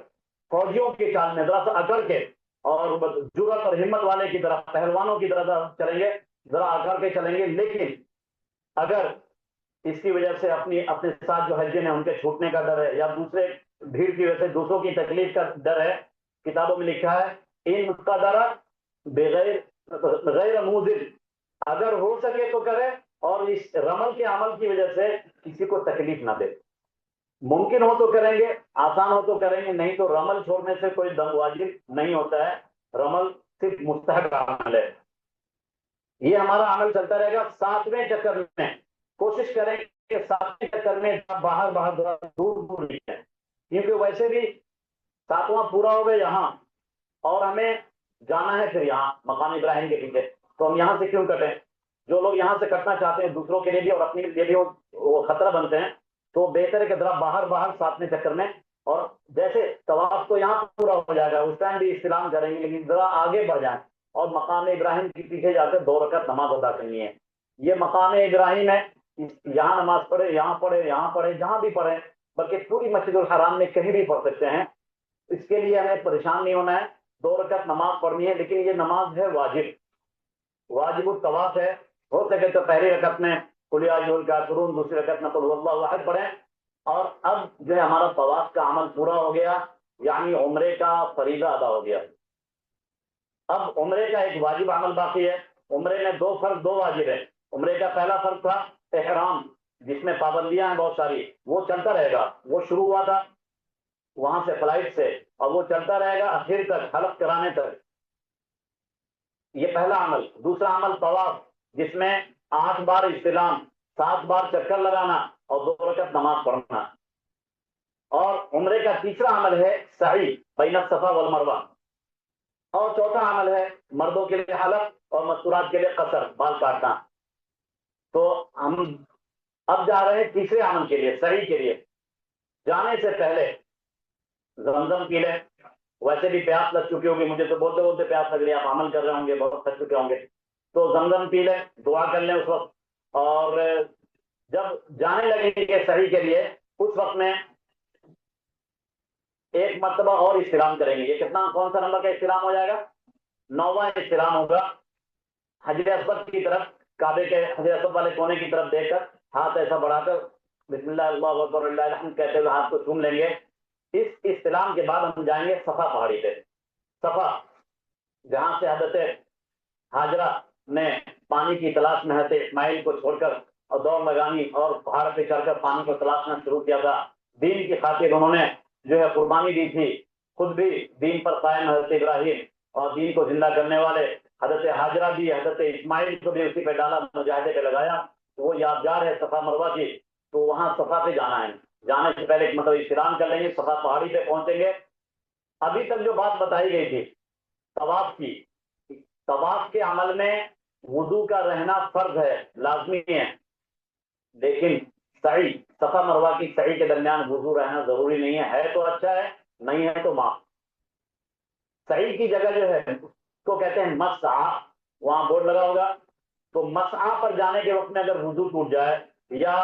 فوجیوں کی چال میں ذرا سا اکڑ کے اور جرأت اور ہمت والے کی طرح، پہلوانوں کی طرح چلیں گے، ذرا آ کے چلیں گے. لیکن اگر اس کی وجہ سے اپنے ساتھ جو حجین ہیں ان کے چھوٹنے کا ڈر ہے، یا دوسرے بھیڑ کی وجہ سے دوسروں کی تکلیف کا ڈر ہے، کتابوں میں لکھا ہے ان قدر بغیر غیر موزل، اگر ہو سکے تو کرے اور اس رمل کے عمل کی وجہ سے کسی کو تکلیف نہ دے. ممکن ہو تو کریں گے، آسان ہو تو کریں گے، نہیں تو رمل چھوڑنے سے کوئی دم واجب نہیں ہوتا ہے. رمل صرف مستحب عمل ہے. یہ ہمارا عمل چلتا رہے گا. 7ویں چکر میں کوشش کریں کہ 7ویں چکر میں باہر دور نہیں ہے، کیونکہ ویسے بھی 7واں پورا ہو گئے یہاں اور ہمیں جانا ہے پھر یہاں مقام ابراہیم کے پیچھے، تو ہم یہاں سے کیوں کٹیں؟ جو لوگ یہاں سے کٹنا چاہتے ہیں دوسروں کے لیے بھی اور اپنے لیے بھی وہ خطرہ بنتے ہیں، تو بہتر ہے کہ ذرا باہر 7ویں چکر میں، اور جیسے طواف تو یہاں پورا ہو جائے گا اس ٹائم بھی استلام کریں گے، لیکن ذرا آگے بڑھ جائیں اور مقام ابراہیم کے پیچھے جا کر 2 رکعت نماز ادا کرنی ہے. یہ مقام ابراہیم ہے، یہاں نماز پڑھے، یہاں پڑھے، جہاں بھی پڑھے، بلکہ پوری مسجد الحرام میں کہیں بھی پڑھ سکتے ہیں. اس کے لیے ہمیں پریشان نہیں ہونا ہے. 2 رکعت نماز پڑھنی ہے، لیکن یہ نماز ہے واجب الطواف ہے. ہو سکے تو پہلی رکعت میں قل یا ایھا الکافرون، دوسری رکعت میں قل ھو اللہ احد پڑھیں. اور اب جو ہے ہمارا طواف کا عمل پورا ہو گیا، یعنی عمرے کا فریضہ ادا ہو گیا. اب عمرے کا ایک واجب عمل باقی ہے. عمرے میں 2 فرض 2 واجب ہیں. عمرے کا پہلا فرض تھا احرام، جس میں پابندیاں ہیں بہت ساری، وہ چلتا رہے گا. وہ شروع ہوا تھا وہاں سے فلائٹ سے، اور وہ چلتا رہے گا آخر تک، حلق کرانے تک. یہ پہلا عمل. دوسرا عمل طواف، جس میں 8 بار استلام، 7 بار چکر لگانا اور 2 رکعت نماز پڑھنا. اور عمرے کا تیسرا عمل ہے سعی بین الصفا والمروہ. اور چوتھا عمل ہے مردوں کے لیے حلق اور مستورات کے لیے قصر، بال کاٹنا. تو ہم اب جا رہے ہیں تیسرے عمل کے لیے، سعی کے لیے. جانے سے پہلے زمزم پی لیں. ویسے بھی پیاس لگ چکی ہوگی، مجھے تو بولتے بولتے پیاس لگ رہی ہے، آپ عمل کر رہے ہوں گے، بہت تھک چکے ہوں گے، تو زمزم پی لیں، دعا کر لیں اس وقت. اور جب جانے لگیں گے سعی کے لیے، اس وقت میں 1 مرتبہ اور استلام کریں گے. یہ کون سا نمبر کا استلام ہو جائے گا؟ 9واں استلام ہوگا. حجر اسود کی طرف، کعبے کے حجر اسود والے کونے کی طرف دیکھ کر، ہاتھ ایسا بڑھا کر بسم اللہ اللہ اکبر اللہ الحمد کہتے ہوئے ہاتھ کو چوم لیں گے. اس استلام کے بعد ہم جائیں گے صفا پہاڑی پہ. صفا جہاں سے حضرت حاجرہ نے پانی کی تلاش میں حضرت اسماعیل کو چھوڑ کر اور دوڑ لگانی اور پہاڑ پہ چڑھ کر پانی کو تلاشنا شروع کیا تھا. دین کی خاطر انہوں نے جو ہے قربانی دی تھی. خود بھی دین پر قائم حضرت ابراہیم اور دین کو زندہ کرنے والے حضرت حاجرہ بھی، حضرت اسماعیل کو بھی اسی پہ ڈالا، مجاہدے پہ لگایا. وہ یادگار ہے صفا مروہ کی. تو وہاں صفا پہ جانا ہے. جانے سے پہلے ایک مطلب استلام کر لیں گے، صفا پہاڑی پہ پہنچیں گے. ابھی تک جو بات بتائی گئی تھی طواف کی، طواف کے عمل میں وضو کا رہنا فرض ہے، لازمی ہے. لیکن سعی، صفا مروہ کی سعی کے درمیان وضو رہنا ضروری نہیں ہے. ہے تو اچھا ہے، نہیں ہے تو معاف. سعی کی جگہ جو ہے اس کو کہتے ہیں مسعی. وہاں بورڈ لگا ہوگا. تو مسعی پر جانے کے وقت میں اگر وضو ٹوٹ جائے یا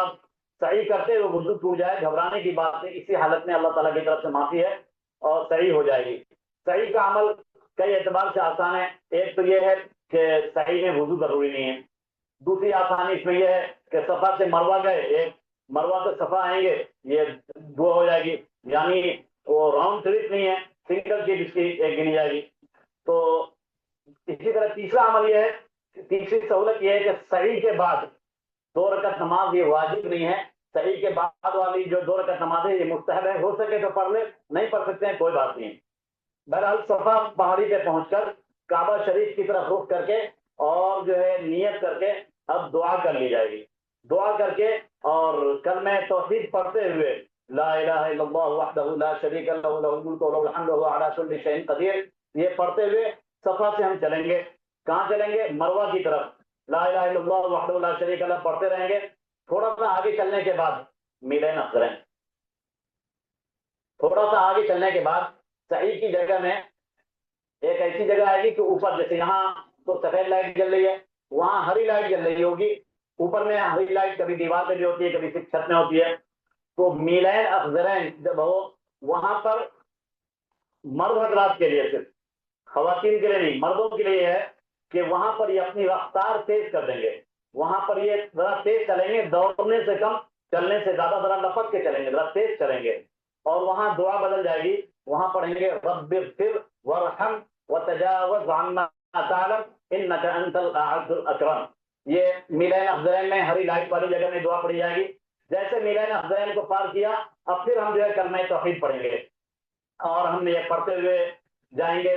سعی کرتے ہوئے وضو ٹوٹ جائے، گھبرانے کی بات ہے. اسی حالت میں اللہ تعالیٰ کی طرف سے معافی ہے اور سعی ہو جائے گی. سعی کا عمل کئی اعتبار سے آسان ہے. ایک تو یہ ہے کہ سعی میں وضو ضروری نہیں ہے. دوسری آسانی اس میں یہ ہے کہ صفا سے مروہ گئے، ایک مروہ سے صفا آئیں گے، یہ 2 ہو جائے گی. یعنی وہ راؤنڈ ٹرپ نہیں ہے، سنگل چیز اس کی ایک گنی جائے گی. تو اسی طرح تیسرا عمل یہ ہے، تیسری سہولت یہ ہے کہ سعی کے بعد 2 رکعت نماز یہ واجب نہیں ہے. سعی کے بعد والی جو 2 رکعت نماز ہے یہ مستحب ہے. ہو سکے تو پڑھ لیں، نہیں پڑھ سکتے ہیں کوئی بات نہیں. بہرحال صفا پہاڑی پہ پہنچ کر کعبہ شریف کی طرف رخ کر کے اور جو ہے نیت کر کے اب دعا کر لی جائے گی. دعا کر کے اور کلمہ توحید پڑھتے ہوئے، لا الہ الا اللہ وحدہ لا شریک لہ لہ الملک و لہ الحمد وہو علی کل شیء قدیر، یہ پڑھتے ہوئے صفا سے ہم چلیں گے. کہاں چلیں گے؟ مروہ کی طرف. لا الہ الا اللہ وحدہ لا شریک لہ پڑھتے رہیں گے. تھوڑا سا آگے چلنے کے بعد میلین اخرین، تھوڑا سا آگے چلنے کے بعد سعی کی جگہ میں ایک ایسی جگہ آئے گی کہ اوپر، جیسے یہاں تو سفید لائٹ جل رہی ہے، وہاں ہری لائٹ جل رہی ہوگی. اوپر میں ہری لائٹ کبھی دیوار پہ بھی ہوتی ہے، کبھی صرف چھت میں ہوتی ہے. تو میلین اخذرین جب ہو، وہاں پر مرد حضرات کے لیے صرف خواتین کے لیے نہیں، مردوں کے لیے ہے کہ وہاں پر یہ اپنی رفتار تیز کر دیں گے، وہاں پر یہ ذرا تیز چلیں گے، دوڑنے سے کم چلنے سے زیادہ ذرا لپک کے چلیں گے، ذرا تیز چلیں گے، اور وہاں دعا بدل جائے گی، وہاں پڑھیں گے رب اغفر وارحم وتجاوز عنا تعلم انک انت الاعز الاکرم۔ یہ میلین افضلین میں ہری لائٹ والی جگہ میں دعا پڑھی جائے گی۔ جیسے میلین افضلین کو پار کیا، اب پھر ہم جو ہے کلمہ توحید پڑھیں گے، اور ہم یہ پڑھتے ہوئے جائیں گے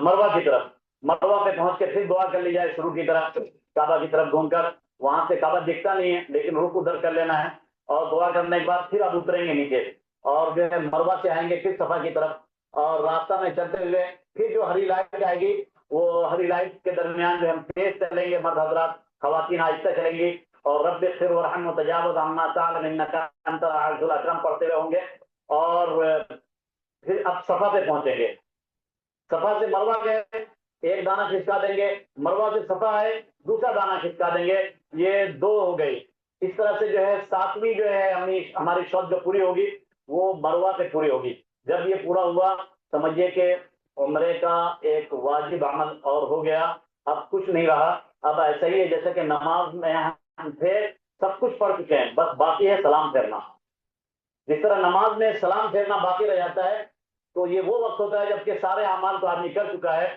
مروہ کی طرف۔ مروہ پہ پہنچ کے پھر دعا کر لی جائے شروع کی طرف، کعبہ کی طرف گھوم کر، وہاں سے کعبہ دکھتا نہیں ہے لیکن رکوع ادھر کر لینا ہے، اور دعا کرنے کے بعد پھر اب اتریں گے نیچے، اور جو ہے مروہ سے آئیں گے پھر صفا کی طرف، اور راستہ میں چلتے ہوئے پھر جو ہری لائٹ آئے گی وہ ہری لائٹ کے درمیان جو ہم تیز چلیں گے، مرد حضرات، خواتین آہستہ چلیں گی، اور رب اغفر وارحم وتجاوز عما تعلم انک انت الاعز الاکرم پڑھتے ہوئے ہوں گے، اور پھر اب صفا پہ پہنچیں گے۔ صفا سے مروہ گئے، ایک دانہ کھسکا دیں گے، مروہ سے صفا آئے دوسرا دانہ کھسکا دیں گے، یہ دو ہو گئی۔ اس طرح سے جو ہے ساتویں جو ہے ہماری شوط جو پوری ہوگی وہ مروہ سے پوری ہوگی۔ جب یہ پورا ہوا سمجھیے کہ عمرے کا ایک واجب عمل اور ہو گیا، اب کچھ نہیں رہا، اب ایسا ہی ہے جیسے کہ نماز میں ہم تھے، سب کچھ پڑھ چکے ہیں، بس باقی ہے سلام پھیرنا۔ جس طرح نماز میں سلام پھیرنا باقی رہ جاتا ہے، تو یہ وہ وقت ہوتا ہے جب کہ سارے اعمال تو آدمی کر چکا ہے،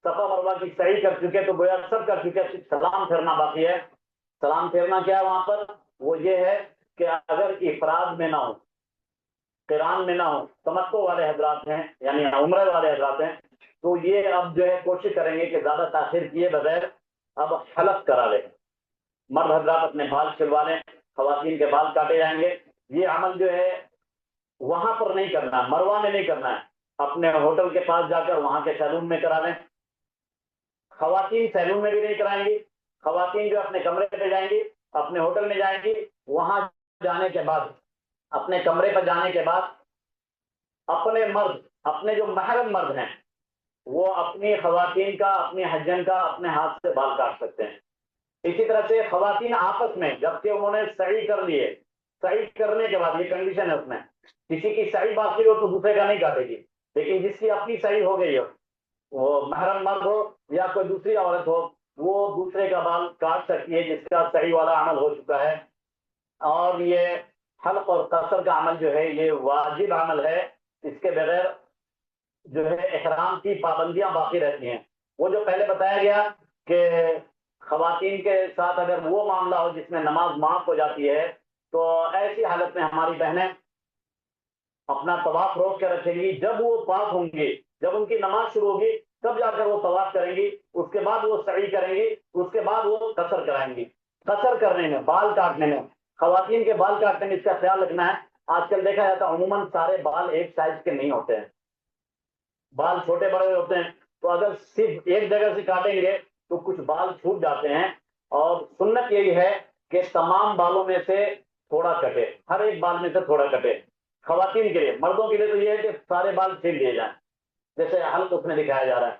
صفا مروہ کی سعی کر چکے، تو گویا سب کر چکے، صرف سلام پھیرنا باقی ہے۔ سلام پھیرنا کیا ہے وہاں پر؟ وہ یہ ہے کہ اگر افراد میں نہ ہو، قران میں نہ ہو، تمتع والے حضرات ہیں یعنی عمرہ والے حضرات ہیں، تو یہ اب جو ہے کوشش کریں گے کہ زیادہ تاخیر کیے بغیر اب حلق کرا لیں۔ مرد حضرات اپنے بال چھلوا لیں، خواتین کے بال کاٹے جائیں گے۔ یہ عمل جو ہے وہاں پر نہیں کرنا ہے، مروہ میں نہیں کرنا ہے، اپنے ہوٹل کے پاس جا کر وہاں کے سیلون میں کرا لیں۔ خواتین سیلون میں بھی نہیں کرائیں گی، خواتین جو اپنے کمرے پہ جائیں گی، اپنے ہوٹل میں جائیں گی، وہاں جانے کے بعد اپنے کمرے پر جانے کے بعد اپنے مرد، اپنے جو محرم مرد ہیں، وہ اپنی خواتین کا، اپنی حجن کا اپنے ہاتھ سے بال کاٹ سکتے ہیں۔ اسی طرح سے خواتین آپس میں جبکہ انہوں نے سعی کر لیے، سعی کرنے کے بعد یہ کنڈیشن ہے اس میں، کسی کی سعی باقی ہو تو دوسرے کا نہیں کاٹے گی، لیکن جس کی اپنی سعی ہو گئی ہو، وہ محرم مرد ہو یا کوئی دوسری عورت ہو، وہ دوسرے کا بال کاٹ سکتی ہے جس کا سعی والا عمل ہو چکا ہے۔ اور یہ حلق اور قصر کا عمل جو ہے یہ واجب عمل ہے، اس کے بغیر جو ہے احرام کی پابندیاں باقی رہتی ہیں۔ وہ جو پہلے بتایا گیا کہ خواتین کے ساتھ اگر وہ معاملہ ہو جس میں نماز معاف ہو جاتی ہے، تو ایسی حالت میں ہماری بہنیں اپنا طواف روک کے رکھیں گی، جب وہ پاک ہوں گی، جب ان کی نماز شروع ہوگی تب جا کر وہ طواف کریں گی، اس کے بعد وہ سعی کریں گی، اس کے بعد وہ قصر کرائیں گی۔ قصر کرنے میں، بال کاٹنے میں، خواتین کے بال کاٹنے میں اس کا خیال رکھنا ہے۔ آج کل دیکھا جاتا ہے عموماً سارے بال ایک سائز کے نہیں ہوتے ہیں، بال چھوٹے بڑے ہوتے ہیں، تو اگر صرف ایک جگہ سے کاٹیں گے تو کچھ بال چھوٹ جاتے ہیں، اور سنت یہی ہے کہ تمام بالوں میں سے تھوڑا کٹے، ہر ایک بال میں سے تھوڑا کٹے۔ خواتین کے لیے، مردوں کے لیے تو یہ ہے کہ سارے بال چھیل دیے جائیں جیسے حلق اس میں دکھایا جا رہا ہے۔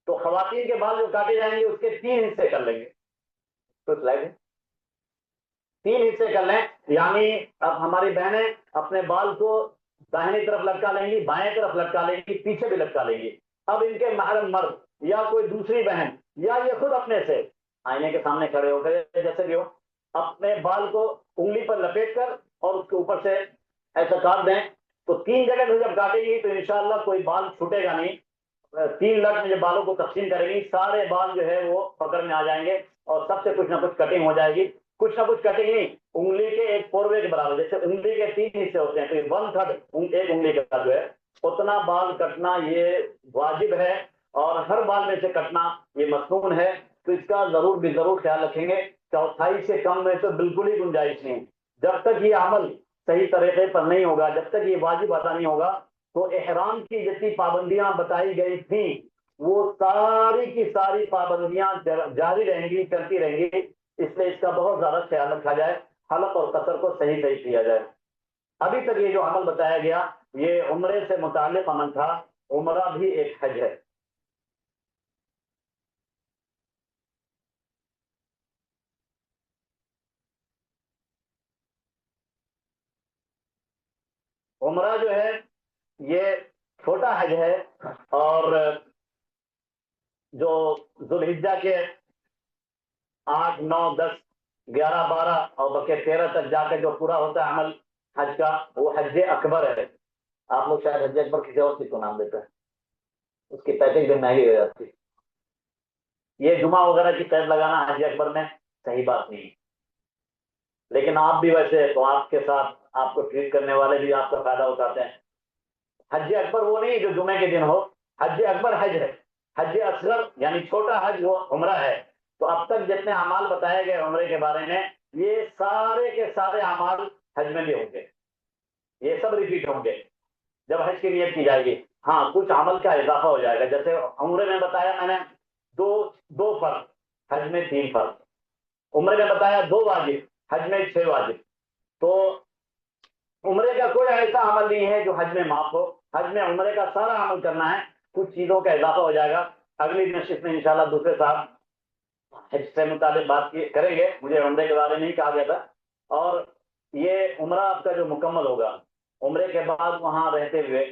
تو خواتین کے بال جو کاٹے جائیں گے اس کے 3 حصے کر لیں گے، تو سلائڈ ہے، 3 حصے کر لیں، یعنی اب ہماری بہنیں اپنے بال کو داہنی طرف لٹکا لیں گی، بائیں طرف لٹکا لیں گی، پیچھے بھی لٹکا لیں گی۔ اب ان کے محرم مرد یا کوئی دوسری بہن یا یہ خود اپنے سے آئینے کے سامنے کھڑے ہو گئے جیسے بھی ہو، اپنے بال کو انگلی پر لپیٹ کر اور اس کے اوپر سے ایسا کاٹ دیں، تو 3 جگہ سے جب کاٹیں گی تو انشاءاللہ کوئی بال چھوٹے گا نہیں۔ 3 لٹ میں جب بالوں کو تقسیم کریں گی، سارے بال جو ہے وہ پکڑ میں آ جائیں گے، اور سب سے کچھ نہ کچھ کٹنگ ہو جائے گی۔ کچھ نہ کچھ کٹنگ نہیں، انگلی کے ایک پوروے کے برابر، جیسے انگلی کے 3 حصے ہوتے ہیں تو یہ 1/3 ایک انگلی کا جو ہے اتنا بال کٹنا یہ واجب ہے، اور ہر بال میں سے کٹنا یہ مسنون ہے، تو اس کا ضرور بھی ضرور خیال رکھیں گے۔ چوتھائی سے کم میں تو بالکل ہی گنجائش نہیں، جب تک یہ عمل صحیح طریقے پر نہیں ہوگا، جب تک یہ واجب ادا نہیں ہوگا، تو احرام کی جتنی پابندیاں بتائی گئی تھیں وہ ساری کی ساری پابندیاں جاری رہیں گی، چلتی رہیں گی۔ اس لیے اس کا بہت زیادہ خیال رکھا جائے، حلق اور قصر کو صحیح صحیح کیا جائے۔ ابھی تک یہ جو عمل بتایا گیا یہ عمرے سے متعلق عمل تھا، عمرہ بھی ایک حج ہے۔ عمرہ جو ہے یہ چھوٹا حج ہے، اور جو ذوالحجہ کے 8 9 10 11 12 اور بلکہ 13 تک جا کے جو پورا ہوتا ہے عمل حج کا، وہ حج اکبر ہے۔ آپ لوگ شاید حج اکبر کسی اور چیز کو نام دیتے ہیں، اس کی پیکنگ بھی مہنگی ہو جاتی ہے۔ یہ جمعہ وغیرہ کی قید لگانا حج اکبر میں صحیح بات نہیں ہے، لیکن آپ بھی ویسے تو آپ کے ساتھ آپ کو ٹریٹ کرنے والے بھی آپ کا فائدہ اٹھاتے ہیں۔ حج اکبر وہ نہیں جو جمعے کے دن ہو، حج اکبر حج ہے۔ حج اصغر یعنی چھوٹا حج وہ عمرہ ہے۔ تو اب تک جتنے اعمال بتائے گئے عمرے کے بارے میں، یہ سارے کے سارے اعمال حج میں بھی ہوں گے، یہ سب ریپیٹ ہوں گے جب حج کی نیت کی جائے گی۔ ہاں کچھ عمل کا اضافہ ہو جائے گا، جیسے عمرے میں بتایا میں نے دو فرض، حج میں 3 فرض، عمرے میں بتایا 2 واجب، حج میں 6 واجب۔ تو عمرے کا کوئی ایسا عمل نہیں ہے جو حج میں معاف ہو، حج میں عمرے کا سارا عمل کرنا ہے، کچھ چیزوں کا اضافہ ہو جائے گا۔ اگلی نشست میں انشاءاللہ دوسرے صاحب حج سے متعلق بات کریں گے، مجھے عمرے کے بارے میں نہیں کہا گیا تھا۔ اور یہ عمرہ آپ کا جو مکمل ہوگا، عمرے کے بعد وہاں رہتے ہوئے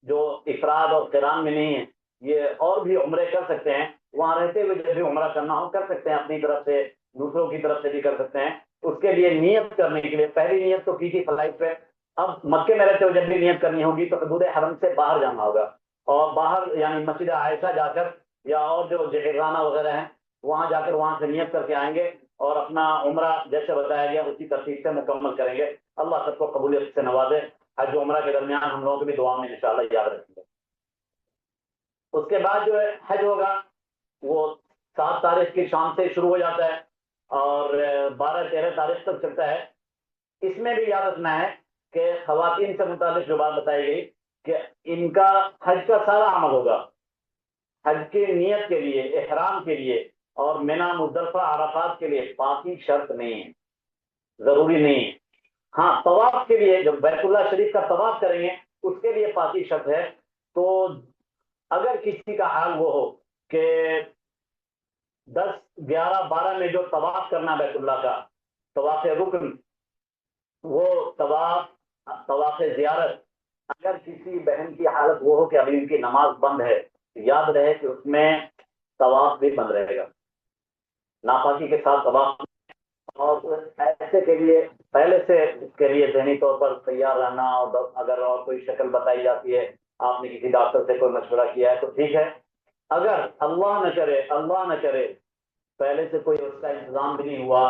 جو افراد اور قران میں نہیں ہے، یہ اور بھی عمرے کر سکتے ہیں، وہاں رہتے ہوئے جب بھی عمرہ کرنا ہو کر سکتے ہیں، اپنی طرف سے دوسروں کی طرف سے بھی کر سکتے ہیں۔ اس کے لیے نیت کرنے کے لیے پہلی نیت تو کی تھی فلائٹ پہ، اب مکے میں رہتے ہوئے جب بھی نیت کرنی ہوگی تو حدود حرم سے باہر جانا ہوگا، اور باہر یعنی مسجد عائشہ جا کر یا اور جو جہرانہ وغیرہ ہیں وہاں جا کر وہاں سے نیت کر کے آئیں گے، اور اپنا عمرہ جیسے بتایا گیا اسی ترتیب سے مکمل کریں گے۔ اللہ سب کو قبولیت سے نوازے۔ حج و عمرہ کے درمیان ہم لوگوں کو بھی دعا میں انشاءاللہ یاد رکھیں گے۔ اس کے بعد جو ہے حج ہوگا وہ 7 تاریخ کی شام سے شروع ہو جاتا ہے اور 12 13 تاریخ تک چلتا ہے۔ اس میں بھی یاد رکھنا ہے کہ خواتین سے متعلق جو بات بتائی گئی کہ ان کا حج کا سارا عمل ہوگا، حج کی نیت کے لیے، احرام کے لیے اور مینا مزدلفہ عرفات کے لیے پاکی شرط نہیں ہے، ضروری نہیں ہے۔ ہاں طواف کے لیے جب بیت اللہ شریف کا طواف کریں گے اس کے لیے پاکی شرط ہے۔ تو اگر کسی کا حال وہ ہو کہ 10 11 12 میں جو طواف کرنا بیت اللہ کا طواف رکن، وہ طواف زیارت، اگر کسی بہن کی حالت وہ ہو کہ ابھی ان کی نماز بند ہے، یاد رہے کہ اس میں طواف بھی بند رہے گا، ناپاکی کے ساتھ طواف۔ اور ایسے کے لیے پہلے سے اس کے لیے ذہنی طور پر تیار رہنا، اور اگر اور کوئی شکل بتائی جاتی ہے، آپ نے کسی ڈاکٹر سے کوئی مشورہ کیا ہے تو ٹھیک ہے۔ اگر اللہ نہ کرے پہلے سے کوئی اس کا انتظام بھی نہیں ہوا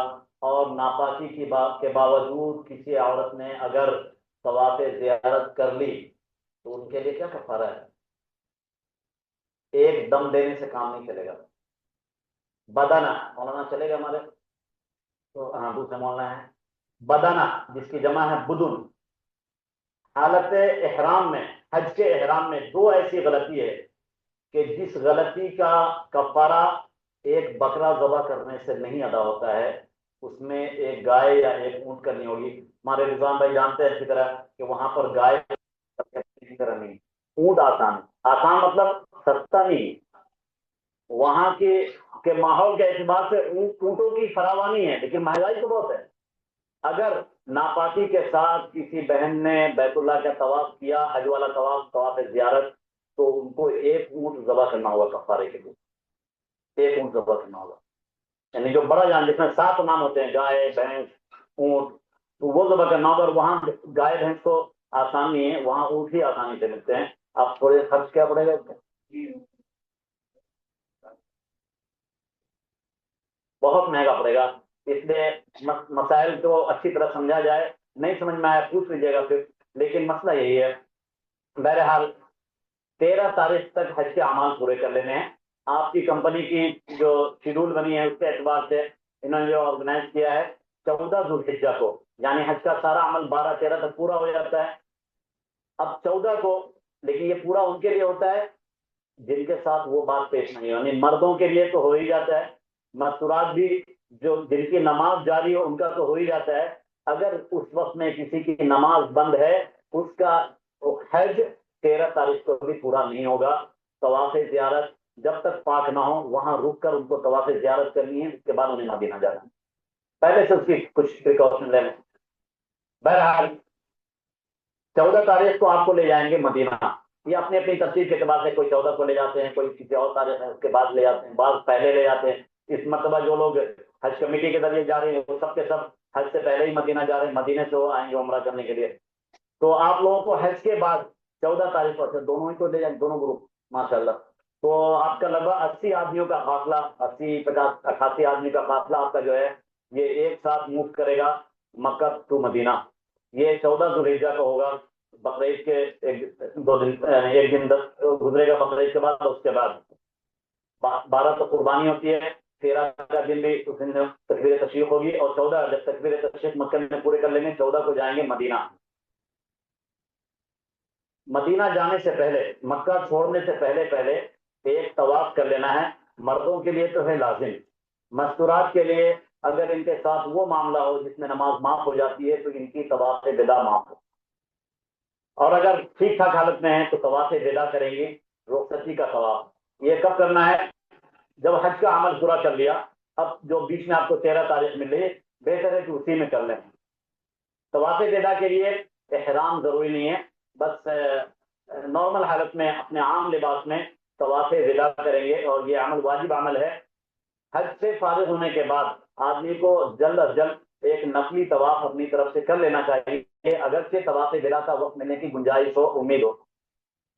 اور ناپاکی کی بات کے باوجود کسی عورت نے اگر طواف زیارت کر لی تو ان کے لیے کیا کفارہ ہے؟ ایک دم دینے سے کام نہیں چلے گا۔ بدنہ مولانا چلے گا ہمارے تو ہاں دوسرے مولانا ہے بدنہ، جس کی جمع ہے بدن۔ حالت احرام میں، حج کے احرام میں 2 ایسی غلطی ہے کہ جس غلطی کا کفارہ ایک بکرا ذبح کرنے سے نہیں ادا ہوتا ہے، اس میں ایک گائے یا ایک اونٹ کرنی ہوگی۔ ہمارے رضوان بھائی جانتے ہیں اچھی طرح کہ وہاں پر گائے کسی طرح نہیں، اونٹ آسان مطلب سستا نہیں، وہاں کے ماحول کے اعتبار سے اونٹوں کی فراوانی ہے لیکن مہنگائی تو بہت ہے۔ اگر ناپاکی کے ساتھ کسی بہن نے بیت اللہ کا طواف کیا، حج والا طواف زیارت، تو ان کو 1 اونٹ ذبح کرنا ہوگا کفارے کے لیے، 1 اونٹ ذبح کرنا ہوگا، یعنی جو بڑا جان جس میں 7 نام ہوتے ہیں، گائے بھینس اونٹ، تو وہ ذبح کرنا ہوگا۔ اور وہاں گائے بھینس تو آسان نہیں ہے، وہاں اونٹ ہی آسانی سے ملتے ہیں۔ اب تھوڑے خرچ کیا پڑے گا اس کا؟ بہت مہنگا پڑے گا۔ اس لیے مسائل کو اچھی طرح سمجھا جائے، نہیں سمجھ میں آیا پوچھ لیجیے گا پھر، لیکن مسئلہ یہی ہے۔ بہرحال 13 تاریخ تک حج کے اعمال پورے کر لینے ہیں۔ آپ کی کمپنی کی جو شیڈول بنی ہے اس کے اعتبار سے انہوں نے جو آرگنائز کیا ہے 14 ذوالحجہ کو، یعنی حج کا سارا عمل 12 13 تک پورا ہو جاتا ہے۔ اب 14 کو، لیکن یہ پورا ان کے لیے ہوتا ہے جن کے ساتھ وہ بات پیش نہیں ہو، یعنی مردوں کے لیے تو ہو ہی جاتا ہے، مستورات بھی جو جن کی نماز جاری ہو ان کا تو ہو ہی جاتا ہے۔ اگر اس وقت میں کسی کی نماز بند ہے، اس کا حج 13 تاریخ کو بھی پورا نہیں ہوگا۔ طواف زیارت جب تک پاک نہ ہو وہاں رک کر ان کو طواف زیارت کرنی ہے، اس کے بعد انہیں مدینہ جانا ہے، پہلے سے اس کی کچھ پریکاشن لینے۔ بہرحال 14 تاریخ کو آپ کو لے جائیں گے مدینہ، یہ اپنی اپنی ترتیب کے اعتبار سے کوئی 14 کو لے جاتے ہیں، کوئی کسی اور تاریخ ہے اس کے بعد لے جاتے ہیں، بعض پہلے لے جاتے ہیں۔ اس مرتبہ جو لوگ حج کمیٹی کے ذریعے جا رہے ہیں وہ سب کے سب حج سے پہلے ہی مدینہ جا رہے ہیں، مدینے سے وہ آئیں گے عمرہ کرنے کے لیے۔ تو آپ لوگوں کو حج کے بعد 14 تاریخ کو دونوں ہی کو لے جائیں، دونوں گروپ ماشاء اللہ۔ تو آپ کا لگ بھگ 80 آدمیوں کا قافلہ، 80 50 88 آدمی کا قافلہ آپ کا جو ہے یہ ایک ساتھ موو کرے گا مکہ ٹو مدینہ۔ یہ 14 ذوالحجہ کو ہوگا، بقرعید کے ایک دن گزرے گا بقرعید کے بعد، اس کے بعد 12 تو قربانی ہوتی ہے، 13 کا دن بھی اس دن تکبیر تشریق ہوگی، اور 14 جب تکبیر تشریق مکہ میں پورے کر لیں گے 14 کو جائیں گے مدینہ۔ مدینہ جانے سے پہلے، مکہ چھوڑنے سے پہلے ایک طواف کر لینا ہے، مردوں کے لیے تو ہے لازم، مستورات کے لیے اگر ان کے ساتھ وہ معاملہ ہو جس میں نماز معاف ہو جاتی ہے تو ان کی طواف وداع معاف ہو، اور اگر ٹھیک ٹھاک حالت میں ہے تو طواف وداع کریں گے، رخصتی کا طواف۔ یہ کب کرنا ہے؟ جب حج کا عمل پورا کر لیا، اب جو بیچ میں آپ کو 13 تاریخ مل رہی ہے، بہتر ہے کہ اسی میں کر لیں۔ طواف وداع کے لیے احرام ضروری نہیں ہے، بس نارمل حالت میں اپنے عام لباس میں طواف وداع کریں گے، اور یہ عمل واجب عمل ہے۔ حج سے فارغ ہونے کے بعد آدمی کو جلد از جلد ایک نفلی طواف اپنی طرف سے کر لینا چاہیے، اگرچہ طواف وداع کا وقت ملنے کی گنجائش ہو، امید ہو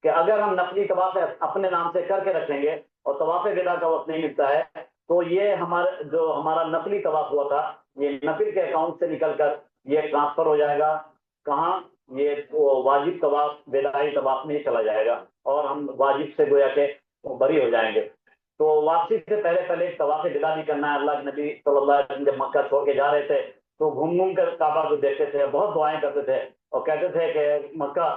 کہ اگر ہم نفلی طواف اپنے نام سے کر کے رکھیں گے اور طواف وداع کا وقت نہیں ملتا ہے تو یہ ہمارا نفلی طواف ہوا تھا یہ نفل کے اکاؤنٹ سے نکل کر یہ ٹرانسفر ہو جائے گا کہاں؟ یہ واجب طواف وداعی طواف میں ہی چلا جائے گا، اور ہم واجب سے گویا کہ بری ہو جائیں گے۔ تو واپسی سے پہلے طواف وداع بھی کرنا ہے۔ اللہ کے نبی صلی اللہ علیہ وسلم جب مکہ چھوڑ کے جا رہے تھے تو گھوم کر کعبہ کو دیکھتے تھے، بہت دعائیں کرتے تھے اور کہتے تھے کہ مکہ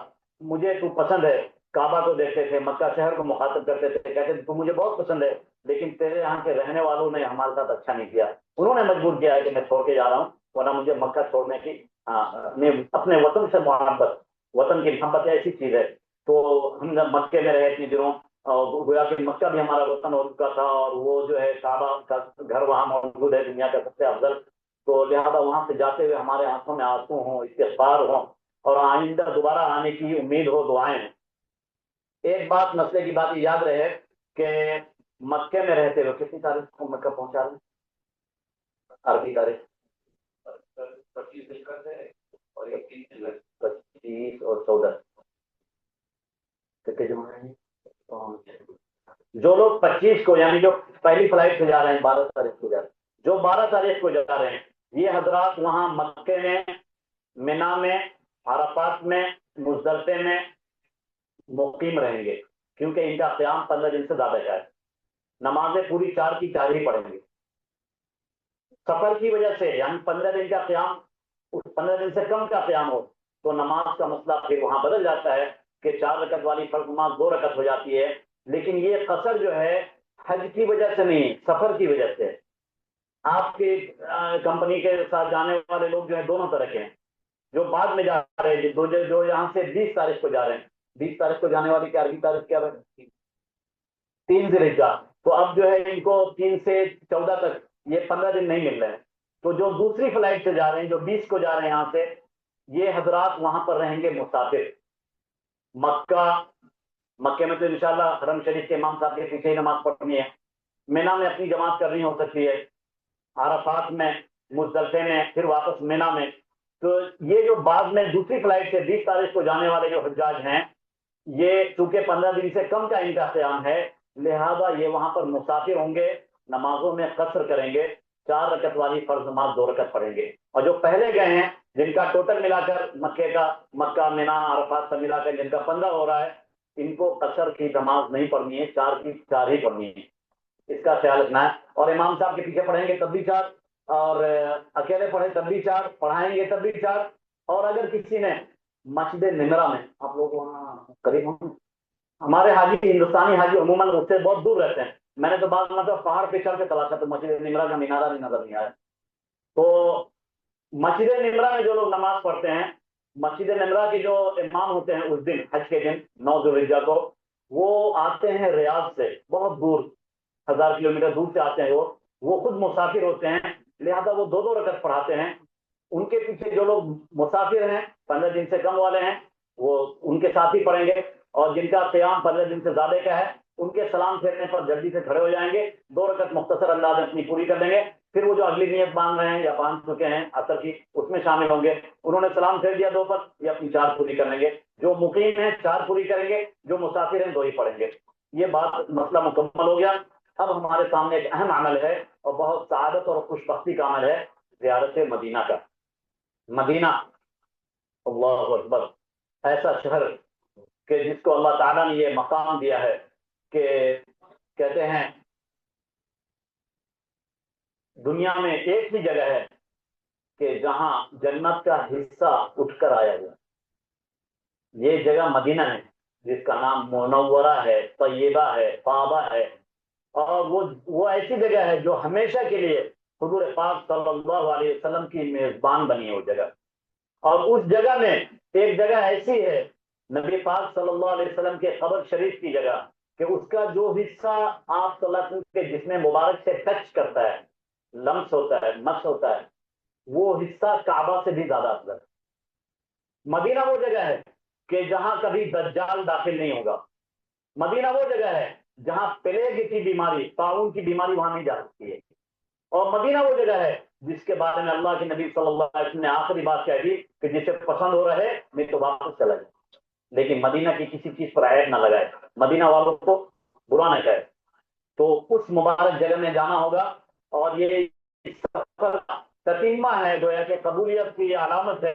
مجھے تو پسند ہے، کعبہ کو دیکھتے تھے، مکہ شہر کو مخاطب کرتے تھے، کہتے تھے تو مجھے بہت پسند ہے، لیکن تیرے یہاں کے رہنے والوں نے ہمارے ساتھ اچھا نہیں کیا، انہوں نے مجبور کیا ہے کہ میں چھوڑ کے جا رہا ہوں، ورنہ مجھے مکہ چھوڑنے کی اپنے وطن سے محبت، وطن کی محبت ایسی چیز ہے۔ تو ہم جب مکے میں رہے اتنے دنوں، اور گویا کہ مکہ بھی ہمارا وطن ہو چکا تھا، اور وہ جو ہے کعبہ کا گھر وہاں موجود ہے، دنیا کا سب سے افضل، تو لہٰذا وہاں سے جاتے ہوئے ہمارے آنکھوں میں آنسو ہوں، استغفار ہوں، اور آئندہ دوبارہ آنے کی امید ہو، دعائیں ہیں۔ ایک بات مسئلے کی بات یاد رہے کہ مکے میں رہتے ہوئے کتنی تاریخ کو مکہ پہنچا رہے ہیں؟ عربی تاریخ 25 اور 14 کتنے جمع رہے ہیں؟ جو لوگ 25 کو، یعنی جو پہلی فلائٹ سے جا رہے ہیں 12 تاریخ کو جا رہے ہیں، جو 12 تاریخ کو جا رہے ہیں، یہ حضرات وہاں مکے میں، مینا میں، عرفات میں، مزدلفے میں مقیم رہیں گے، کیونکہ ان کا قیام 15 دن سے زیادہ کا ہے، نمازیں پوری 4 کی 4 ہی پڑھیں گے۔ سفر کی وجہ سے یعنی 15 دن کا قیام، اس 15 دن سے کم کا قیام ہو تو نماز کا مسئلہ پھر وہاں بدل جاتا ہے کہ 4 رکعت والی فرض نماز 2 رکعت ہو جاتی ہے، لیکن یہ قصر جو ہے حج کی وجہ سے نہیں، سفر کی وجہ سے۔ آپ کی کمپنی کے ساتھ جانے والے لوگ جو ہیں دونوں طرح کے ہیں، جو بعد میں جا رہے ہیں، جو یہاں سے 20 تاریخ کو جا رہے ہیں، 20 تاریخ کو جانے والی عربی تاریخ کیا ہے؟ 3 ذی الحجہ، تو اب جو ہے ان کو 3 سے 14 تک یہ 15 دن نہیں مل رہے ہیں، تو جو دوسری فلائٹ سے جا رہے ہیں، جو 20 کو جا رہے ہیں یہاں سے، یہ حضرات وہاں پر رہیں گے مسافر۔ مکے میں تو انشاءاللہ حرم شریف کے امام صاحب کے پیچھے ہی نماز پڑھنی ہے، مینا میں اپنی جماعت کرنی ہو سکتی ہے، عرفات میں، مزدلفے میں، پھر واپس مینا میں۔ تو یہ جو بعد میں دوسری فلائٹ سے 20 تاریخ کو جانے والے جو حجاج ہیں، یہ چونکہ 15 دن سے کم کا ان کا قیام ہے، لہذا یہ وہاں پر مسافر ہوں گے، نمازوں میں قصر کریں گے، 4 رکعت والی فرض نماز 2 رکعت پڑھیں گے، اور جو پہلے گئے ہیں جن کا ٹوٹل ملا کر مکہ مینا عرفات سے ملا کر جن کا 15 ہو رہا ہے، ان کو قصر کی نماز نہیں پڑھنی ہے، 4 کی 4 ہی پڑھنی ہے، اس کا خیال رکھنا ہے۔ اور امام صاحب کے پیچھے پڑھیں گے تب بھی 4، اور اکیلے پڑھیں تب بھی 4، پڑھائیں گے تب بھی 4۔ اور اگر کسی نے مسجد نمرہ میں، آپ لوگ وہاں قریب ہوں، ہمارے حاجی ہندوستانی حاجی عموماً اس سے بہت دور رہتے ہیں، میں نے تو بعض مطلب پہاڑ پہ چڑھ کے تلاشا تو مسجد نمرہ کا مینارہ بھی نظر نہیں آیا۔ تو مسجد نمرہ میں جو لوگ نماز پڑھتے ہیں، مسجد نمرہ کے جو امام ہوتے ہیں اس دن، حج کے دن 9 ذی الحجہ کو، وہ آتے ہیں ریاض سے، بہت دور، 1000 کلومیٹر دور سے آتے ہیں، وہ خود مسافر ہوتے ہیں، لہذا وہ 2 رکعت پڑھاتے ہیں۔ ان کے پیچھے جو لوگ مسافر ہیں، 15 دن سے کم والے ہیں، وہ ان کے ساتھ ہی پڑھیں گے۔ اور جن کا قیام 15 دن سے زیادہ کا ہے ان کے سلام پھیرنے پر جلدی سے کھڑے ہو جائیں گے، 2 رکعت مختصر انداز میں اپنی پوری کر لیں گے، پھر وہ جو اگلی نیت باندھ رہے ہیں یا باندھ چکے ہیں اثر کی اس میں شامل ہوں گے، انہوں نے سلام پھیر دیا 2 پر، یہ اپنی 4 پوری کر لیں گے، جو مقیم ہیں 4 پوری کریں گے، جو مسافر ہیں 2 ہی پڑھیں گے۔ یہ بات مسئلہ مکمل ہو گیا۔ اب ہمارے سامنے ایک اہم عمل ہے اور بہت سعادت اور خوش بختی کا عمل ہے، زیارت مدینہ کا۔ مدینہ، اللہ اکبر، ایسا شہر کہ جس کو اللہ تعالیٰ نے یہ مقام دیا ہے کہ کہتے ہیں دنیا میں ایک ہی جگہ ہے کہ جہاں جنت کا حصہ اٹھ کر آیا ہوا، یہ جگہ مدینہ ہے جس کا نام منورہ ہے، طیبہ ہے، طابہ ہے، اور وہ ایسی جگہ ہے جو ہمیشہ کے لیے حضور پاک صلی اللہ علیہ وسلم کی میزبان بنی ہے وہ جگہ۔ اور اس جگہ میں ایک جگہ ایسی ہے نبی پاک صلی اللہ علیہ وسلم کے قبر شریف کی جگہ کہ اس کا جو حصہ آپ صلی اللہ علیہ وسلم کے جسم مبارک سے ٹچ کرتا ہے، لمس ہوتا ہے، مس ہوتا ہے، وہ حصہ کعبہ سے بھی زیادہ افضل ہے۔ مدینہ وہ جگہ ہے کہ جہاں کبھی دجال داخل نہیں ہوگا۔ مدینہ وہ جگہ ہے جہاں پلیگ کی بیماری، طاعون کی بیماری وہاں نہیں جا سکتی ہے۔ اور مدینہ وہ جگہ ہے جس کے بارے میں اللہ کے نبی صلی اللہ علیہ وسلم نے آخری بات کہہ دی کہ جسے پسند ہو رہے میں تو واپس چلا جاؤں، لیکن مدینہ کی کسی چیز پر عیب نہ لگائے، مدینہ والوں کو برا نہ کہے۔ تو اس مبارک جگہ میں جانا ہوگا، اور یہ سفر تتیمہ ہے، گویا کہ قبولیت کی علامت ہے،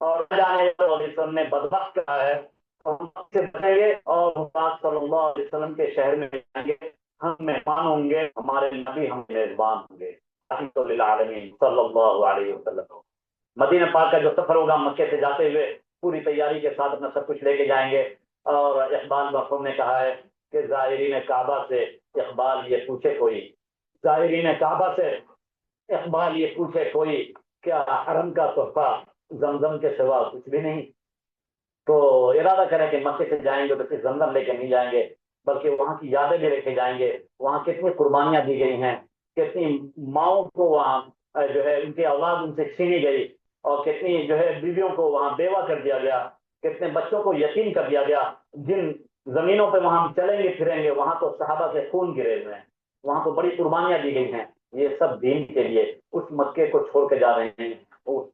اور جانے وسلم نے بدبخت کہا ہے ہم سے بچیں گے اور پاک صلی اللہ علیہ وسلم کے شہر میں جائیں گے، ہم مہمان ہوں گے، ہمارے نبی ہم میزبان ہوں گے، رحمۃ للعالمین صلی اللہ علیہ وسلم۔ مدینہ پاک کا جو سفر ہوگا مکے سے جاتے ہوئے پوری تیاری کے ساتھ اپنا سب کچھ لے کے جائیں گے، اور اقبال مرحوم نے کہا ہے کہ زائرین کعبہ سے اقبال یہ پوچھے کوئی، زائرین کعبہ سے اقبال یہ پوچھے کوئی، کیا حرم کا تحفہ زمزم کے سوا کچھ بھی نہیں؟ تو ارادہ کریں کہ مکے سے جائیں گے تو صرف زمزم لے کے نہیں جائیں گے، بلکہ وہاں کی یادیں بھی لے کے جائیں گے، وہاں کتنی قربانیاں دی گئی ہیں، کتنی ماؤں کو وہاں جو ہے ان کی اولاد ان سے چھینی گئی، اور کتنی جو ہے بیویوں کو وہاں بیوہ کر دیا گیا، کتنے بچوں کو یتیم کر دیا گیا۔ جن زمینوں پہ وہاں ہم چلیں گے پھریں گے وہاں تو صحابہ سے خون گرے ہوئے ہیں، وہاں تو بڑی قربانیاں دی گئی ہیں، یہ سب دین کے لیے اس مکے کو چھوڑ کے جا رہے ہیں، اس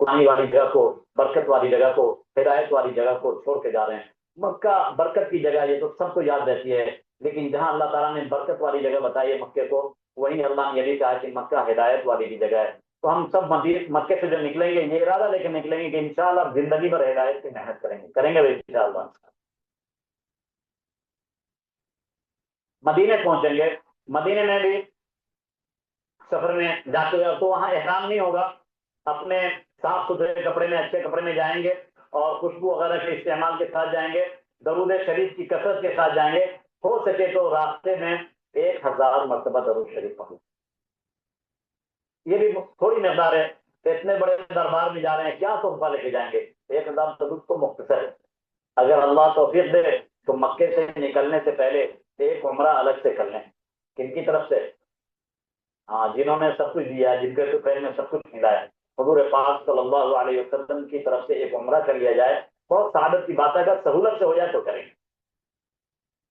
قرآنی والی جگہ کو، برکت والی جگہ کو، ہدایت والی جگہ کو چھوڑ کے جا رہے ہیں۔ مکہ برکت کی جگہ یہ تو سب کو یاد رہتی ہے، لیکن جہاں اللہ تعالیٰ نے برکت والی جگہ بتائی ہے مکے کو، وہیں اللہ نے یہ بھی کہا کہ مکہ ہدایت والی بھی جگہ ہے۔ تو ہم سب مکے سے جو نکلیں گے یہ ارادہ لے کے نکلیں گے کہ انشاءاللہ زندگی بھر ہدایت کی محنت کریں گے انشاءاللہ۔ مدینے پہنچیں گے، مدینے میں بھی سفر میں جاتے ہوئے تو وہاں احرام نہیں ہوگا، اپنے صاف ستھرے کپڑے میں، اچھے کپڑے میں جائیں گے، اور خوشبو وغیرہ کے استعمال کے ساتھ جائیں گے، درود شریف کی کثرت کے ساتھ جائیں گے، ہو سکے تو راستے میں 1000 مرتبہ درود شریف پڑھیں۔ یہ بھی تھوڑی مقدار ہے کہ اتنے بڑے دربار میں جا رہے ہیں، کیا تحفہ لے کے جائیں گے؟ 1000 درود تو مختصر ہے۔ اگر اللہ توفیق دے تو مکے سے نکلنے سے پہلے ایک عمرہ الگ سے کر لیں۔ کن کی طرف سے؟ ہاں، جنہوں نے سب کچھ دیا، جن کے تو پہلے میں سب کچھ ملا ہے، حضور پاک صلی اللہ علیہ وسلم کی طرف سے ایک عمرہ کر لیا جائے، بہت سعادت کی بات ہے، اگر سہولت سے ہو جائے تو کریں گے،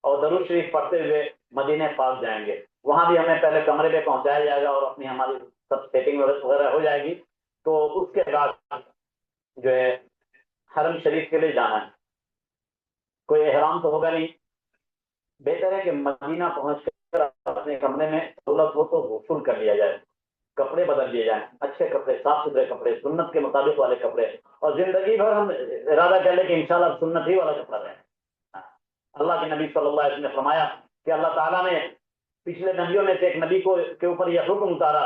اور درود شریف پڑھتے ہوئے مدینہ پاک جائیں گے۔ وہاں بھی ہمیں پہلے کمرے پہ پہنچایا جائے گا اور اپنی ہماری سب سیٹنگ وغیرہ ہو جائے گی، تو اس کے بعد جو ہے حرم شریف کے لیے جانا ہے۔ کوئی احرام تو ہوگا نہیں، بہتر ہے کہ مدینہ پہنچ کر اپنے کمرے میں سہولت ہو تو غسل کر لیا جائے، کپڑے بدل لیے جائیں، اچھے کپڑے، صاف ستھرے کپڑے، سنت کے مطابق والے کپڑے، اور زندگی بھر ہم ارادہ کر لیں کہ انشاءاللہ سنت ہی والا کپڑا رہے۔ اللہ کے نبی صلی اللہ علیہ وسلم نے فرمایا کہ اللہ تعالیٰ نے پچھلے نبیوں میں سے ایک نبی کے اوپر یہ حکم اتارا،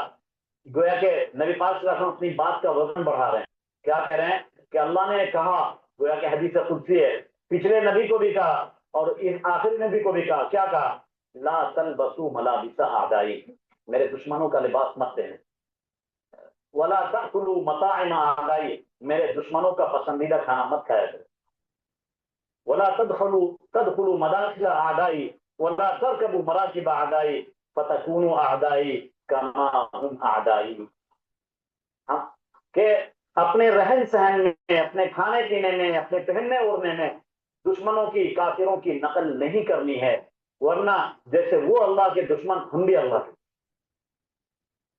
گویا کہ نبی پاک صلی اللہ علیہ وسلم اپنی بات کا وزن بڑھا رہے ہیں۔ کیا کہہ رہے ہیں کہ اللہ نے کہا، گویا کہ حدیث قدسی ہے، پچھلے نبی کو بھی کہا اور اس آخری نبی کو بھی کہا، کیا کہا؟ لا تلبسوا ملابس اعدائی، میرے دشمنوں کا لباس مت پہنیں، ولا تأکلوا مطاعم اعدائی، میرے دشمنوں کا پسندیدہ کھانا مت کھایا کرو، ولا تدخلوا مداخل اعدائی ولا تركبوا مراكب اعدائی فتكونوا اعدائی كما هم اعدائی۔ کہ اپنے رہن سہن میں، اپنے کھانے پینے میں، اپنے پہننے اوڑھنے میں دشمنوں کی، کافروں کی نقل نہیں کرنی ہے، ورنہ جیسے وہ اللہ کے دشمن ہم بھی اللہ کے۔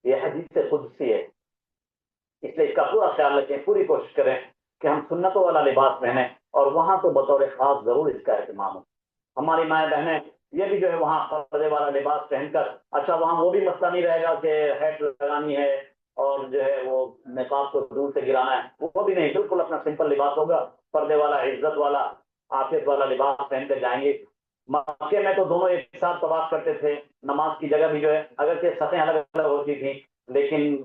یہ حدیث قدسی ہے، اس لیے اس کا پورا خیال رکھیں، پوری کوشش کریں کہ ہم سنتوں والا لباس پہنیں، اور وہاں تو بطور خاص ضرور اس کا اہتمام ہو۔ ہماری مائیں بہنیں یہ بھی جو ہے وہاں پردے والا لباس پہن کر، اچھا وہاں وہ بھی مسئلہ نہیں رہے گا کہ ہیٹ لگانی ہے اور جو ہے وہ نقاب کو دور سے گرانا ہے، وہ بھی نہیں، بالکل اپنا سمپل لباس ہوگا، پردے والا، عزت والا، عافیت والا لباس پہن کر جائیں گے۔ مکے میں تو دونوں ایک ساتھ طواف کرتے تھے، نماز کی جگہ بھی جو ہے اگرچہ سطحیں الگ الگ ہوتی تھیں، لیکن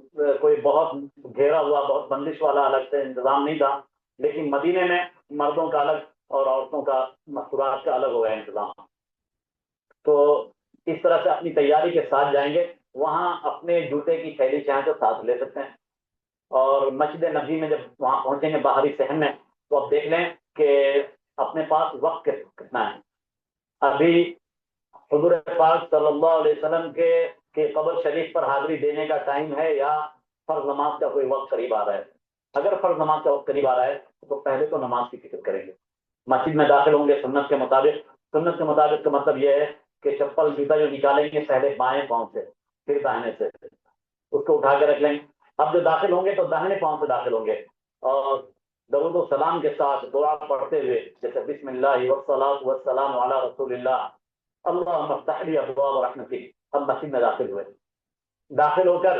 کوئی بہت گھیرا ہوا، بہت بندش والا الگ سے انتظام نہیں تھا، لیکن مدینے میں مردوں کا الگ اور عورتوں کا، مستورات کا الگ ہوا ہے انتظام۔ تو اس طرح سے اپنی تیاری کے ساتھ جائیں گے، وہاں اپنے جوتے کی تھیلی چاہیں تو ساتھ لے سکتے ہیں، اور مسجد نبی میں جب وہاں پہنچیں گے باہری صحن میں، تو آپ دیکھ لیں کہ اپنے پاس وقت کتنا ہے۔ ابھی حضور پاک صلی اللہ علیہ وسلم کے قبر شریف پر حاضری دینے کا ٹائم ہے، یا فرض نماز کا کوئی وقت قریب آ رہا ہے؟ اگر فرض نماز کا وقت قریب آ رہا ہے تو پہلے تو نماز کی فکر کریں گے، مسجد میں داخل ہوں گے سنت کے مطابق۔ سنت کے مطابق کا مطلب یہ ہے کہ چپل جوتا جو نکالیں گے پہلے بائیں پاؤں سے، پھر داہنے سے، اس کو اٹھا کے رکھ لیں گے۔ اب جو داخل ہوں گے تو داہنے پاؤں سے داخل ہوں گے، اور درود و سلام کے ساتھ دعا پڑھتے ہوئے، جیسے بسم اللہ والصلاۃ والسلام علی رسول اللہ، اللہم افتح لی ابواب رحمتک۔ اب مسجد میں داخل ہوئے، داخل ہو کر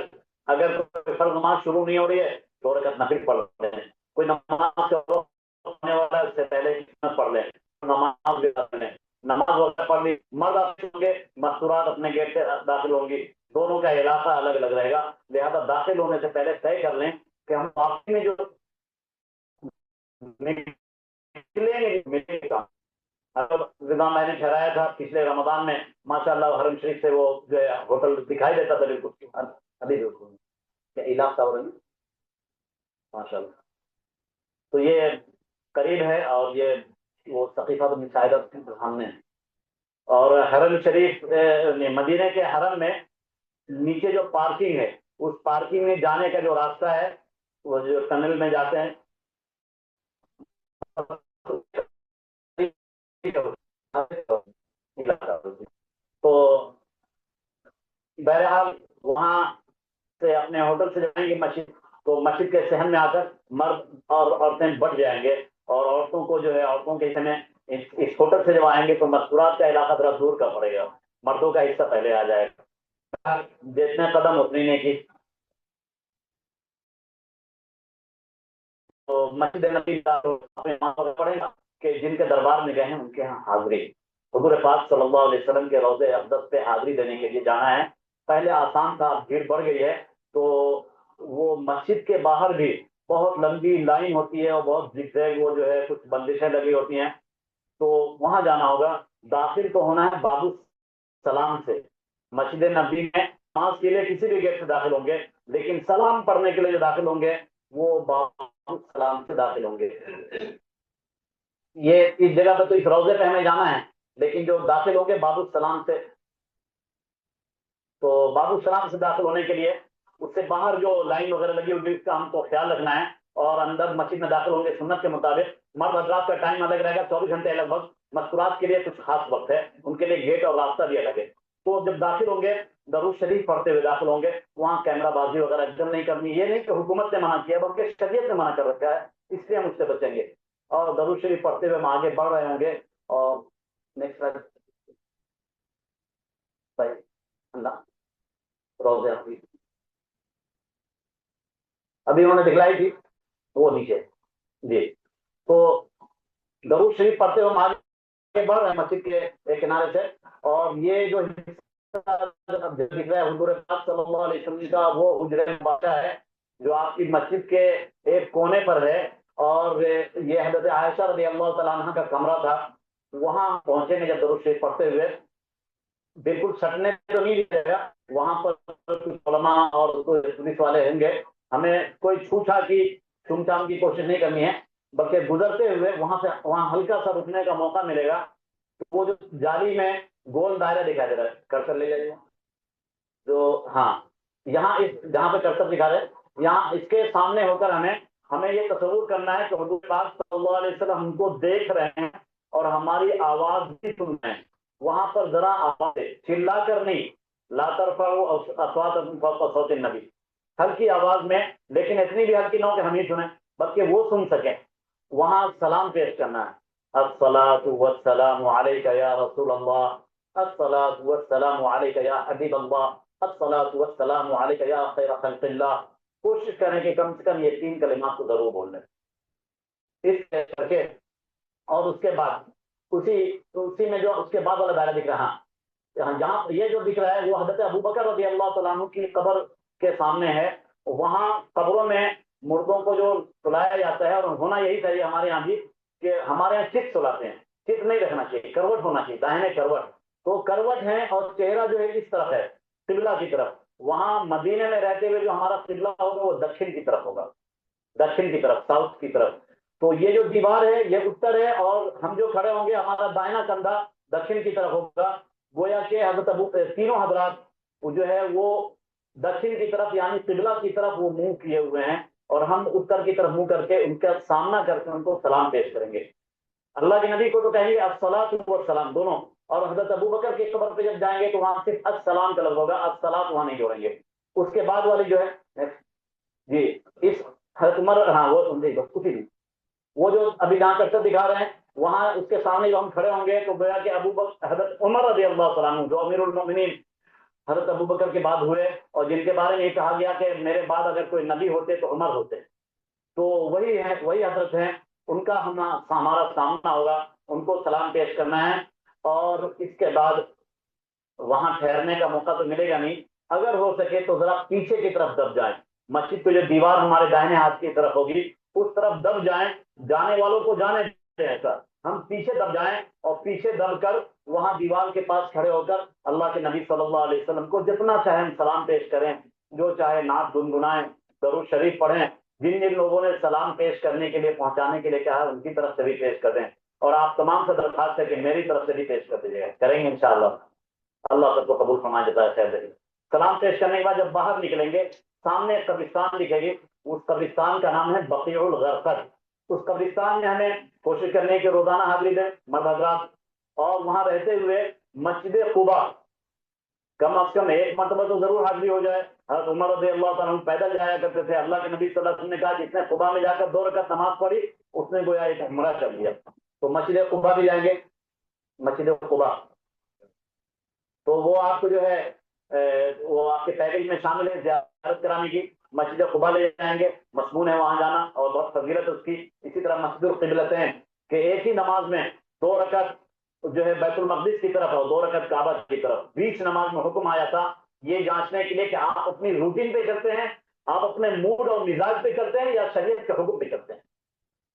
اگر کوئی فرض نماز شروع نہیں ہو رہی ہے تو رکعت نفل پڑھ لیں، کوئی نماز کا وقت ہونے والا ہے اس سے پہلے سنت پڑھ لیں، نماز بھی پڑھ لیں، نماز وقت پڑھ لی، مرد داخل ہوں گے، مستورات اپنے گیٹ سے داخل ہوں گی، دونوں کا علاقہ الگ الگ رہے گا، لہذا داخل ہونے سے پہلے طے کر لیں کہ ہم واقعی میں جو ملے گا۔ نظام میں نے ٹھہرایا تھا پچھلے رمضان میں، ماشاءاللہ حرم شریف سے وہ جو ہے ہوٹل دکھائی دیتا تھا بالکل، ابھی بالکل کیا علاقہ ہو رہی ماشاءاللہ۔ تو یہ قریب ہے، اور یہ وہ ثقیفہ بن ساعدہ کے سامنے ہے، اور حرم شریف مدینے کے حرم میں نیچے جو پارکنگ ہے، اس پارکنگ میں جانے کا جو راستہ ہے، وہ جو ٹنل میں جاتے ہیں، تو بہرحال وہاں سے اپنے ہوٹل سے جائیں گے مسجد، تو مسجد کے صحن میں آ کر مرد اور عورتیں بٹ جائیں گے، اور عورتوں کو جو ہے عورتوں کے حصے میں اس ہوٹل سے جب آئیں گے تو مستورات کا علاقہ ذرا دور کا پڑے گا، مردوں کا حصہ پہلے آ جائے گا، جتنے قدم اتنی نے کی۔ تو مسجد نبی پڑے گا کہ جن کے دربار میں گئے ہیں ان کے یہاں حاضری، حضور پاک صلی اللہ علیہ وسلم کے روضے اقدس پہ حاضری دینے کے لیے جانا ہے۔ پہلے آسان تھا، بھیڑ بڑھ گئی ہے، تو وہ مسجد کے باہر بھی بہت لمبی لائن ہوتی ہے، اور بہت زگزیگ وہ جو ہے کچھ بندشیں لگی ہوتی ہیں، تو وہاں جانا ہوگا۔ داخل تو ہونا ہے باب السلام سے، مسجد نبی میں نماز کے لیے کسی بھی گیٹ سے داخل ہوں گے، لیکن سلام پڑھنے کے لیے جو داخل ہوں گے وہ باب السلام سے داخل ہوں گے۔ یہ اس جگہ پہ تو اس روضے پہ ہمیں جانا ہے، لیکن جو داخل ہوں گے باب السلام سے، تو باب السلام سے داخل ہونے کے لیے اس سے باہر جو لائن وغیرہ لگی ہوگی اس کا ہم کو خیال رکھنا ہے، اور اندر مسجد میں داخل ہوں گے سنت کے مطابق۔ مرد حضرات کا ٹائم الگ رہے گا، 24 گھنٹے لگ بھگ، مستورات کے لیے کچھ خاص وقت ہے، ان کے لیے گیٹ اور راستہ بھی الگ ہے۔ تو جب داخل ہوں گے درود شریف پڑھتے ہوئے داخل ہوں گے، وہاں کیمرہ بازی وغیرہ ایک دم نہیں کرنی، یہ نہیں کہ حکومت نے منع کیا بلکہ شریعت نے منع کر رکھا ہے، اس لیے ہم اس سے بچیں گے، اور درود شریف پڑھتے ہوئے ہم آگے بڑھ رہے ہوں گے۔ اور نیکسٹ اللہ روزے ابھی انہوں نے دکھلائی تھی وہ نیچے جی، تو درود شریف پڑھتے ہوئے ہم آگے بڑھ رہے ہیں مسجد کے ایک کنارے سے، اور یہ جو دکھ رہا ہے حضور پاک صلی اللہ علیہ وسلم کا وہ حجرہ مبارکہ ہے جو آپ کی مسجد کے ایک کونے پر ہے، اور یہ حضرت عائشہ رضی اللہ تعالیٰ عنہ کا کمرہ تھا۔ وہاں پہنچیں گے جب درود شریف پڑھتے ہوئے، بالکل سٹنے تو نہیں دے گا، وہاں پر کچھ علماء اور پولیس والے ہوں گے، ہمیں کوئی چھو چھا کی چھوم چھام کی کوشش نہیں کرنی ہے، بلکہ گزرتے ہوئے وہاں ہلکا سا رکنے کا موقع ملے گا۔ وہ جو جالی میں گول دائرہ دکھائی دے رہا ہے، کرسر لے جائیے جو، ہاں یہاں جہاں پہ کرسر دکھا رہے، یہاں اس کے سامنے ہو کر ہمیں ہمیں یہ تصور کرنا ہے کہ حضور پاک صلی اللہ علیہ وسلم ہم کو دیکھ رہے ہیں اور ہماری آواز بھی سن رہے ہیں. وہاں پر ذرا آواز چلا کر نہیں، لا ترفعوا اصواتکم فوق صوت النبی، ہلکی آواز میں، لیکن اتنی بھی ہلکی نہ ہو کہ ہم ہی سنیں بلکہ وہ سن سکیں. وہاں سلام پیش کرنا ہے. الصلاۃ والسلام علیک یا رسول اللہ، الصلاۃ والسلام علیک یا حبیب اللہ، الصلاۃ والسلام علیک یا خیر خلق اللہ. کوشش کریں کہ کم سے کم یہ 3 کلمات کو ضرور بول لیں. اس کر کے اور اس کے بعد اسی میں جو اس کے بعد والا دائرہ دکھ رہا ہے، جہاں یہ جو دکھ رہا ہے وہ حضرت ابوبکر رضی اللہ تعالیٰ عنہ کی قبر کے سامنے ہے. وہاں قبروں میں مردوں کو جو سلایا جاتا ہے، اور ہونا یہی چاہیے ہمارے یہاں بھی کہ ہمارے یہاں چت سلاتے ہیں. چت نہیں رکھنا چاہیے، کروٹ ہونا چاہیے، داہنے کروٹ. تو کروٹ ہے اور چہرہ جو ہے اس طرف ہے، قبلہ کی طرف. وہاں مدینے میں رہتے ہوئے جو ہمارا قبلہ ہوگا وہ دکشن کی طرف ہوگا، دکشن کی طرف، ساؤتھ کی طرف. تو یہ جو دیوار ہے یہ اتر ہے، اور ہم جو کھڑے ہوں گے ہمارا دائنا کندھا دکشن کی طرف ہوگا. گویا کہ حضرت تینوں حضرات جو ہے وہ دکشن کی طرف یعنی قبلہ کی طرف وہ منہ کیے ہوئے ہیں، اور ہم اتر کی طرف منہ کر کے ان کا سامنا کر کے ان کو سلام پیش کریں گے. اللہ کے نبی کو تو کہیں گے الصلاۃ والسلام دونوں، اور حضرت ابوبکر کی قبر پہ جب جائیں گے تو وہاں صرف السلام کا لفظ ہوگا، الصلاۃ وہاں نہیں جوڑیں گے. اس کے بعد والی جو ہے جی اس حضرت عمر، ہاں وہ جو ابھی جہاں تک دکھا رہے ہیں وہاں اس کے سامنے جو ہم کھڑے ہوں گے تو گویا کہ حضرت عمر رضی اللہ تعالیٰ عنہ جو امیر المؤمنین حضرت ابوبکر کے بعد ہوئے، اور جن کے بارے میں یہ کہا گیا کہ میرے بعد اگر کوئی نبی ہوتے تو عمر ہوتے، تو وہی ہے، وہی حضرت ہیں. ان کا ہمارا سامنا ہوگا، ان کو سلام پیش کرنا ہے. اور اس کے بعد وہاں ٹھہرنے کا موقع تو ملے گا نہیں. اگر ہو سکے تو ذرا پیچھے کی طرف دب جائیں. مسجد کو جو دیوار ہمارے دائنے ہاتھ کی طرف ہوگی اس طرف دب جائیں. جانے والوں کو جانے دیں، ایسا ہم پیچھے دب جائیں، اور پیچھے دب کر وہاں دیوار کے پاس کھڑے ہو کر اللہ کے نبی صلی اللہ علیہ وسلم کو جتنا چاہیں سلام پیش کریں. جو چاہے نعت گنگنائیں، درود شریف پڑھیں. جن جن لوگوں نے سلام پیش کرنے کے لیے، پہنچانے کے لیے کہا ہے ان کی طرف سے بھی پیش کر دیں. اور آپ تمام سے درخواست ہے کہ میری طرف سے بھی پیش کر دیجیے گا. کریں گے انشاءاللہ. اللہ سب کو قبول فرمائے، جزائے خیر دے. سلام پیش کرنے کے بعد جب باہر نکلیں گے سامنے ایک قبرستان دکھے گی، اس قبرستان کا نام ہے بقیع الغرقد. اس قبرستان میں ہمیں کوشش کرنے کی روزانہ حاضری دیں مرد حضرات، اور وہاں رہتے ہوئے مسجد قباء کم از کم 1 مرتبہ تو ضرور حاضری ہو جائے. حضرت عمر رضی اللہ تعالیٰ عنہ پیدل جایا کرتے تھے. اللہ کے نبی صلی اللہ علیہ وسلم نے کہا جس نے قباء میں جا کر 2 رکعت نماز پڑھی اس نے گویا ایک عمرہ کر لیا. تو مسجد قباء بھی جائیں گے. مسجد قباء تو وہ آپ کو جو ہے وہ آپ کے پیکج میں شامل ہے زیارت کرانے کی. مسجد قباء لے جائیں گے، مسنون ہے وہاں جانا اور بہت فضیلت اس کی. اسی طرح مسجد القبلتین کہ ایک ہی نماز میں 2 رکعت جو ہے بیت المقدس کی طرف اور 2 رکعت کعبہ کی طرف. بیچ نماز میں حکم آیا تھا یہ جانچنے کے لیے کہ آپ اپنی روٹین پہ کرتے ہیں، آپ اپنے موڈ اور مزاج پہ کرتے ہیں، یا شریعت کے حکم پہ کرتے ہیں.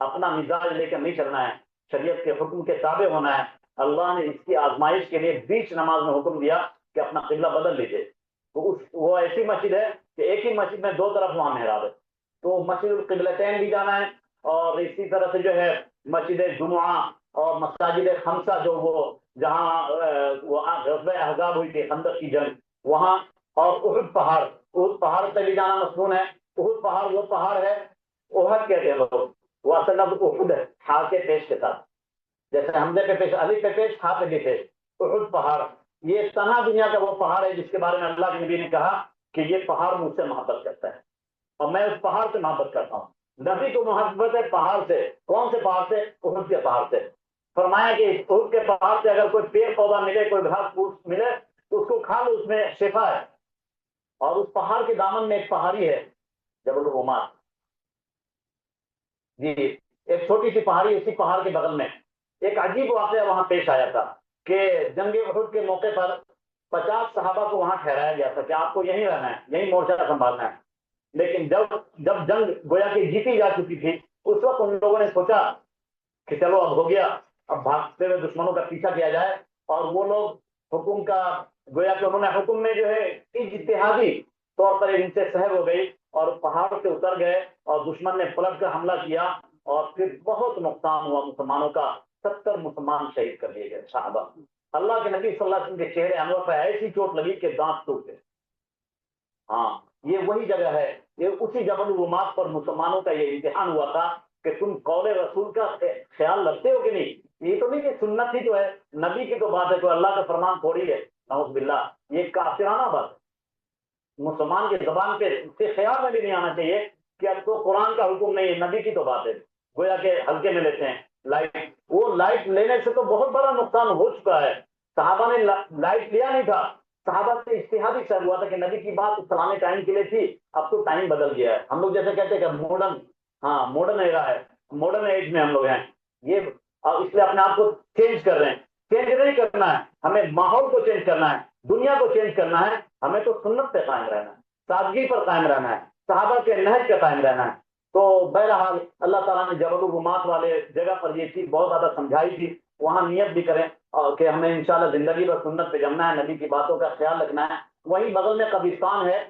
اپنا مزاج لے کر نہیں چلنا ہے، شریعت کے حکم کے تابع ہونا ہے. اللہ نے اس کی آزمائش کے لیے بیچ نماز میں حکم دیا کہ اپنا قبلہ بدل لیجیے. وہ ایسی مسجد ہے کہ ایک ہی مسجد میں 2 طرف وہاں محراب ہے. تو مسجد القبلتین بھی جانا ہے، اور اسی طرح سے جو ہے مسجد جمعہ اور مساجد خمسہ جو وہ جہاں غزوہ احزاب ہوئی تھی، خندق کی جنگ، وہاں. اور احد پہاڑ، احد پہاڑ پہ بھی جانا مسنون ہے. احد پہاڑ وہ پہاڑ ہے، احد کہتے ہیں لوگ، وہ اصل لفظ احد ہے، ہا کے پیش کے ساتھ، جیسے حمزے پہ پیش، الف پہ پیش، ہا پہ بھی پیش. احد پہاڑ یہ تنہا دنیا کا وہ پہاڑ ہے جس کے بارے میں اللہ کے نبی نے کہا کہ یہ پہاڑ مجھ سے محبت کرتا ہے اور میں اس پہاڑ سے محبت کرتا ہوں. نبی کو محبت ہے پہاڑ سے. کون سے پہاڑ سے؟ احد کے پہاڑ سے. فرمایا کہ احد کے پہاڑ سے اگر کوئی پیڑ پودا ملے، کوئی گھاس پھوس ملے تو اس کو کھا لو، اس میں شفا ہے. اور اس پہاڑ کے دامن میں ایک پہاڑی ہے جبل الرومان، جی ایک چھوٹی سی پہاڑی، اسی پہاڑ کے بغل میں. ایک عجیب واقعہ وہاں پیش آیا تھا کہ جنگ احد کے موقع پر 50 صحابہ کو وہاں ٹھہرایا گیا تھا کہ آپ کو یہیں رہنا ہے، یہیں مورچہ سنبھالنا ہے. لیکن جب جنگ گویا کہ جیتی جا چکی تھی اس وقت ان لوگوں نے سوچا کہ چلو اب ہو گیا، اب بھاگتے ہوئے دشمنوں کا پیچھا کیا جائے. اور وہ لوگ حکم کا گویا کہ انہوں نے حکم میں جو ہے اجتہادی طور پر ان سے سہب ہو گئی اور پہاڑ سے اتر گئے، اور دشمن نے پلٹ کر حملہ کیا، اور پھر بہت نقصان ہوا مسلمانوں کا. 70 مسلمان شہید کر دیے گئے صحابہ. اللہ کے نبی صلی اللہ علیہ وسلم کے چہرے انور پر ایسی چوٹ لگی کہ دانت ٹوٹ گئے. ہاں یہ وہی جگہ ہے، یہ اسی جبل الرومات پر مسلمانوں کا یہ امتحان ہوا تھا کہ تم قول رسول کا خیال رکھتے ہو کہ نہیں۔ یہ تو نہیں کہ سنت ہی جو ہے، نبی کی تو بات ہے، کوئی اللہ کا فرمان تھوڑی ہے، نعوذ باللہ، یہ کافرانہ بات ہے۔ مسلمان کی زبان پہ اس کے خیال میں بھی نہیں آنا چاہیے کہ اب تو قرآن کا حکم نہیں ہے، نبی کی تو بات ہے، گویا کہ ہلکے میں لیتے ہیں لائٹ۔ وہ لائٹ لینے سے تو بہت بڑا نقصان ہو چکا ہے۔ صحابہ نے لائٹ لیا نہیں تھا، صحابہ سے اجتہادی سر ہوا تھا کہ نبی کی بات فلانے ٹائم کے لیے تھی، اب تو ٹائم بدل گیا ہے۔ ہم لوگ جیسے کہتے ہیں کہ ماڈرن ایرا ہے، ماڈرن ایج میں ہم لوگ ہیں، یہ اس لیے اپنے آپ کو چینج کر رہے ہیں۔ چینج نہیں کرنا ہے، ہمیں ماحول کو چینج کرنا ہے، دنیا کو چینج کرنا ہے، ہمیں تو سنت پہ قائم رہنا ہے، سادگی پر قائم رہنا ہے، صحابہ کے نہج پہ قائم رہنا ہے۔ تو بہرحال اللہ تعالیٰ نے جبل الرومات والے جگہ پر یہ چیز بہت زیادہ سمجھائی تھی، وہاں نیت بھی کریں اور کہ ہمیں انشاءاللہ زندگی پر سنت پہ جمنا ہے، نبی کی باتوں کا خیال رکھنا ہے۔ وہیں بغل میں قبرستان ہے،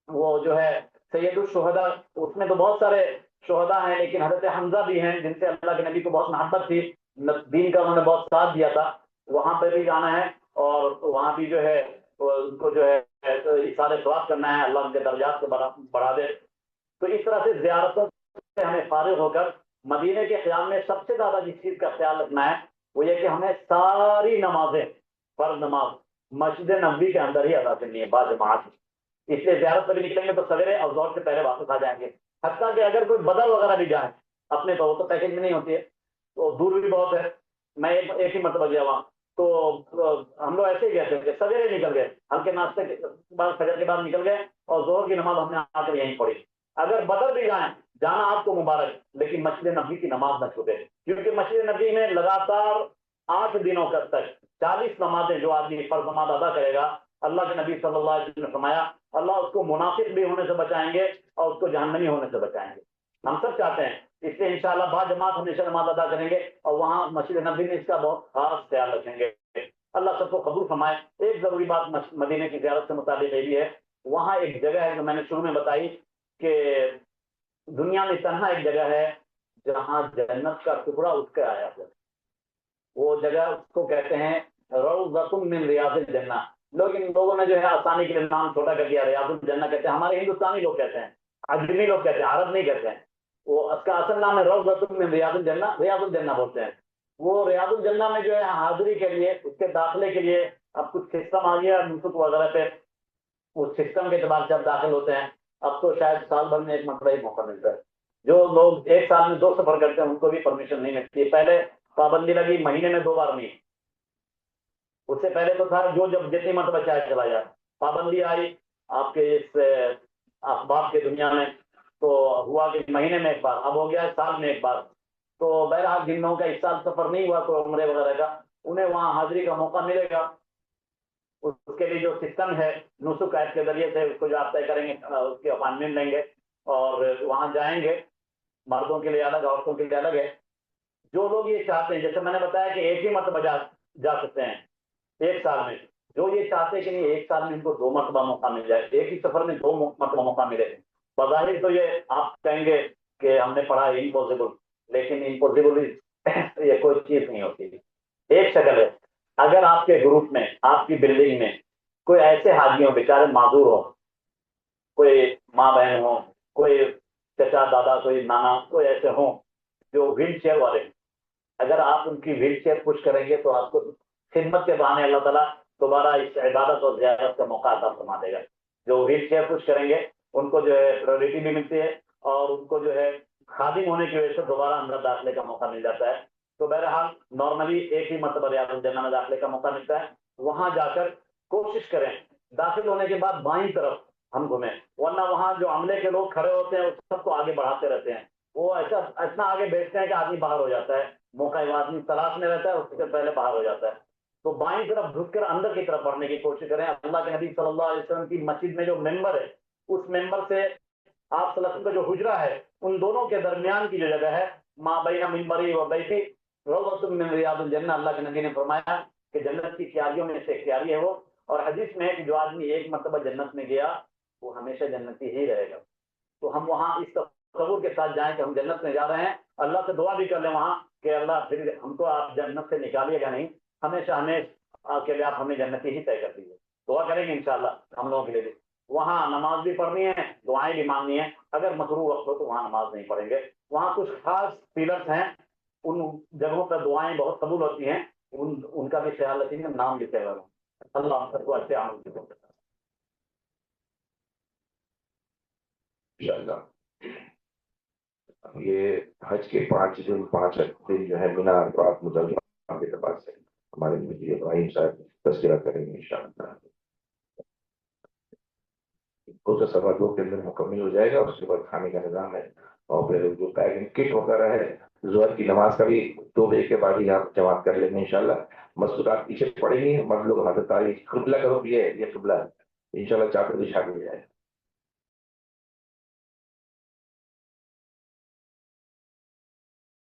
وہ جو ہے سید الشہداء، اس میں تو بہت سارے شہداء ہیں، لیکن حضرت حمزہ بھی ہیں جن سے اللہ کے نبی کو بہت محبت تھی، دین کا انہوں نے بہت ساتھ دیا تھا، وہاں پہ بھی جانا ہے اور وہاں بھی جو ہے ان کو جو ہے اثار ثواب کرنا ہے، اللہ ان کے درجات کو بڑھا دے۔ تو اس طرح سے زیارتوں سے ہمیں فارغ ہو کر مدینے کے خیال میں سب سے زیادہ جس چیز کا خیال رکھنا ہے وہ یہ کہ ہمیں ساری نمازیں، فرض نماز مسجد نبوی کے اندر ہی ادا کرنی ہے باجماعت۔ اس لیے زیارت پر بھی نکلیں گے تو سویرے اور ظہر سے پہلے واپس آ جائیں گے، حتیٰ کہ اگر کوئی بدر وغیرہ بھی جائیں اپنے تو وہ تو پیکج میں نہیں ہوتی ہے، تو دور بھی بہت ہے۔ میں ایک ہی مرتبہ گیا وہاں، تو ہم لوگ ایسے ہی گئے تھے کہ سویرے نکل گئے، ہلکے ناشتے کے بعد فجر کے بعد نکل گئے اور ظہر کی نماز ہم نے آ کر یہیں پڑھی۔ اگر بدر بھی جائیں جانا آپ کو مبارک، لیکن مسجد نبوی کی نماز نہ چھوٹے، کیونکہ مسجد نبوی میں لگاتار 8 دنوں تک 40 نمازیں جو آدمی فرض نماز ادا کرے گا، اللہ کے نبی صلی اللہ علیہ وسلم نے فرمایا اللہ اس کو منافق بھی ہونے سے بچائیں گے اور اس کو جہنمی ہونے سے بچائیں گے۔ ہم سب چاہتے ہیں، اس لیے انشاءاللہ با جماعت ہمیشہ نماز ادا کریں گے اور وہاں مسجد نبوی میں اس کا بہت خاص خیال رکھیں گے۔ اللہ سب کو قبول فرمائے۔ ایک ضروری بات مدینے کی زیارت سے متعلق یہ بھی ہے، وہاں ایک جگہ ہے جو میں نے شروع میں بتائی کہ دنیا میں تنہا ایک جگہ ہے جہاں جنت کا ٹکڑا اٹھ کے آیا ہے، وہ جگہ اس کو کہتے ہیں روضۃ من ریاض الجنہ۔ لوگوں نے جو ہے آسانی کے لیے نام چھوٹا کر دیا، ریاض الجنہ کہتے ہیں، ہمارے ہندوستانی لوگ کہتے ہیں، عجمی لوگ کہتے ہیں، عرب نہیں کہتے ہیں، وہ اس کا اصل نام ہے روضۃ من ریاض الجنہ، ریاض الجنہ بولتے ہیں۔ وہ ریاض الجنہ میں جو ہے حاضری کے لیے، اس کے داخلے کے لیے اب کچھ سسٹم آ گیا نسخ وغیرہ پہ، اس سسٹم کے اعتبار سے اب داخل ہوتے ہیں۔ اب تو شاید سال بھر میں ایک مرتبہ ہی موقع ملتا ہے، جو لوگ ایک سال میں 2 سفر کرتے ہیں ان کو بھی پرمیشن نہیں ملتی ہے۔ پہلے پابندی لگی مہینے میں 2 بار نہیں، اس سے پہلے تو تھا جو جب جتنی مرتبہ چاہے چلا جائے۔ پابندی آئی آپ کے اس اخبار کے دنیا میں تو ہوا کہ مہینے میں ایک بار، اب ہو گیا سال میں ایک بار۔ تو بہرحال جن لوگوں کا اس سال سفر نہیں ہوا کوئی عمرے وغیرہ کا، انہیں وہاں حاضری کا موقع ملے گا۔ اس کے لیے جو سسٹم ہے نسخ ایپ کے ذریعے سے اس کو جو آپ طے کریں گے اس کی اپائنٹمنٹ لیں گے اور وہاں جائیں گے، مردوں کے لیے الگ عورتوں کے لیے الگ ہے۔ جو لوگ یہ چاہتے ہیں، جیسے میں نے بتایا کہ ایک ہی مرتبہ جا سکتے ہیں ایک سال میں، جو یہ چاہتے ہیں کہ نہیں ایک سال میں ان کو 2 مرتبہ موقع مل جائے، ایک ہی سفر میں 2 مرتبہ موقع ملے، بظاہر تو یہ آپ کہیں گے کہ ہم نے پڑھا ہے امپوسیبل، لیکن امپوسیبل یہ کوئی چیز نہیں ہوتی، ایک شکل ہے۔ اگر آپ کے گروپ میں، آپ کی بلڈنگ میں کوئی ایسے حاجی ہوں بیچارے معذور ہوں، کوئی ماں بہن ہوں، کوئی چچا دادا، کوئی نانا، کوئی ایسے ہوں جو ویل چیئر والے، اگر آپ ان کی ویل چیئر پش کریں گے تو آپ کو خدمت کے بہانے اللہ تعالیٰ دوبارہ اس عبادت اور زیارت کا موقع عطا فرما دے گا۔ جو ویل چیئر پش کریں گے ان کو جو ہے پرائرٹی بھی ملتی ہے اور ان کو جو ہے خادم ہونے کی وجہ سے دوبارہ اندر داخلے کا موقع مل جاتا ہے۔ تو بہرحال نارملی ایک ہی مرتبہ ریاض الجنہ میں داخلے کا موقع ملتا ہے، وہاں جا کر کوشش کریں داخل ہونے کے بعد بائیں طرف ہم گھومیں، ورنہ وہاں جو عملے کے لوگ کھڑے ہوتے ہیں اس سب کو آگے بڑھاتے رہتے ہیں، وہ ایسا اتنا آگے بیٹھتے ہیں کہ آدمی باہر ہو جاتا ہے، موقع آدمی تلاش میں رہتا ہے اس سے پہلے باہر ہو جاتا ہے۔ تو بائیں طرف گھس کر اندر کی طرف بڑھنے کی کوشش کریں۔ اللہ کے نبی صلی اللہ علیہ وسلم کی مسجد میں جو ممبر ہے، اس ممبر سے آپ صلی اللہ علیہ وسلم کا جو حجرہ ہے ان دونوں کے درمیان کی جو جگہ ہے، ماں بین ممبری و بیتی روضۃ من ریاض الجنہ، اللہ کے نبی نے فرمایا کہ جنت کی کیاریوں میں سے ایک کیاری ہے وہ، اور حدیث میں ہے کہ جو آدمی ایک مرتبہ جنت میں گیا وہ ہمیشہ جنتی ہی رہے گا۔ تو ہم وہاں اس تصور کے ساتھ جائیں کہ ہم جنت میں جا رہے ہیں، اللہ سے دعا بھی کر لیں وہاں کہ اللہ پھر ہم کو آپ جنت سے نکالیے گا نہیں، ہمیشہ کے لیے آپ ہمیں جنتی ہی طے کر دیجیے۔ دعا کریں گے انشاءاللہ ہم لوگوں کے لیے بھی۔ وہاں نماز بھی پڑھنی ہے، دعائیں بھی مانگنی ہے. اگر مکروہ وقت ہو تو وہاں نماز نہیں پڑھیں گے. وہاں کچھ خاص پیلرز ہیں، ان جگہوں پر دعائیں بہت قبول ہوتی ہیں، ان کا بھی خیال رکھیں گے، نام لکھے گا. اللہ ہم سب کو اچھے عمل کی توفیق عطا انشاءاللہ. یہ حج کے 5 دن جو ہے مینا عرفات مزدلفہ کے اعتبار سے ہمارے مفتی ابراہیم صاحب تذکرہ کریں گے انشاءاللہ. تو سوا 2 کے اندر مکمل ہو جائے گا. اس کے بعد کھانے کا نظام ہے، اور پھر جو پیکنگ کٹ وغیرہ ہے، ظہر کی نماز کا بھی 2 بجے کے بعد ہی آپ جماعت کر لیں گے انشاءاللہ. مستورات پیچھے پڑیں گی، مرد لوگ حاضر تاریخ قبلہ کرو، یہ قبلہ انشاءاللہ 4 بجے شامل ہو جائے.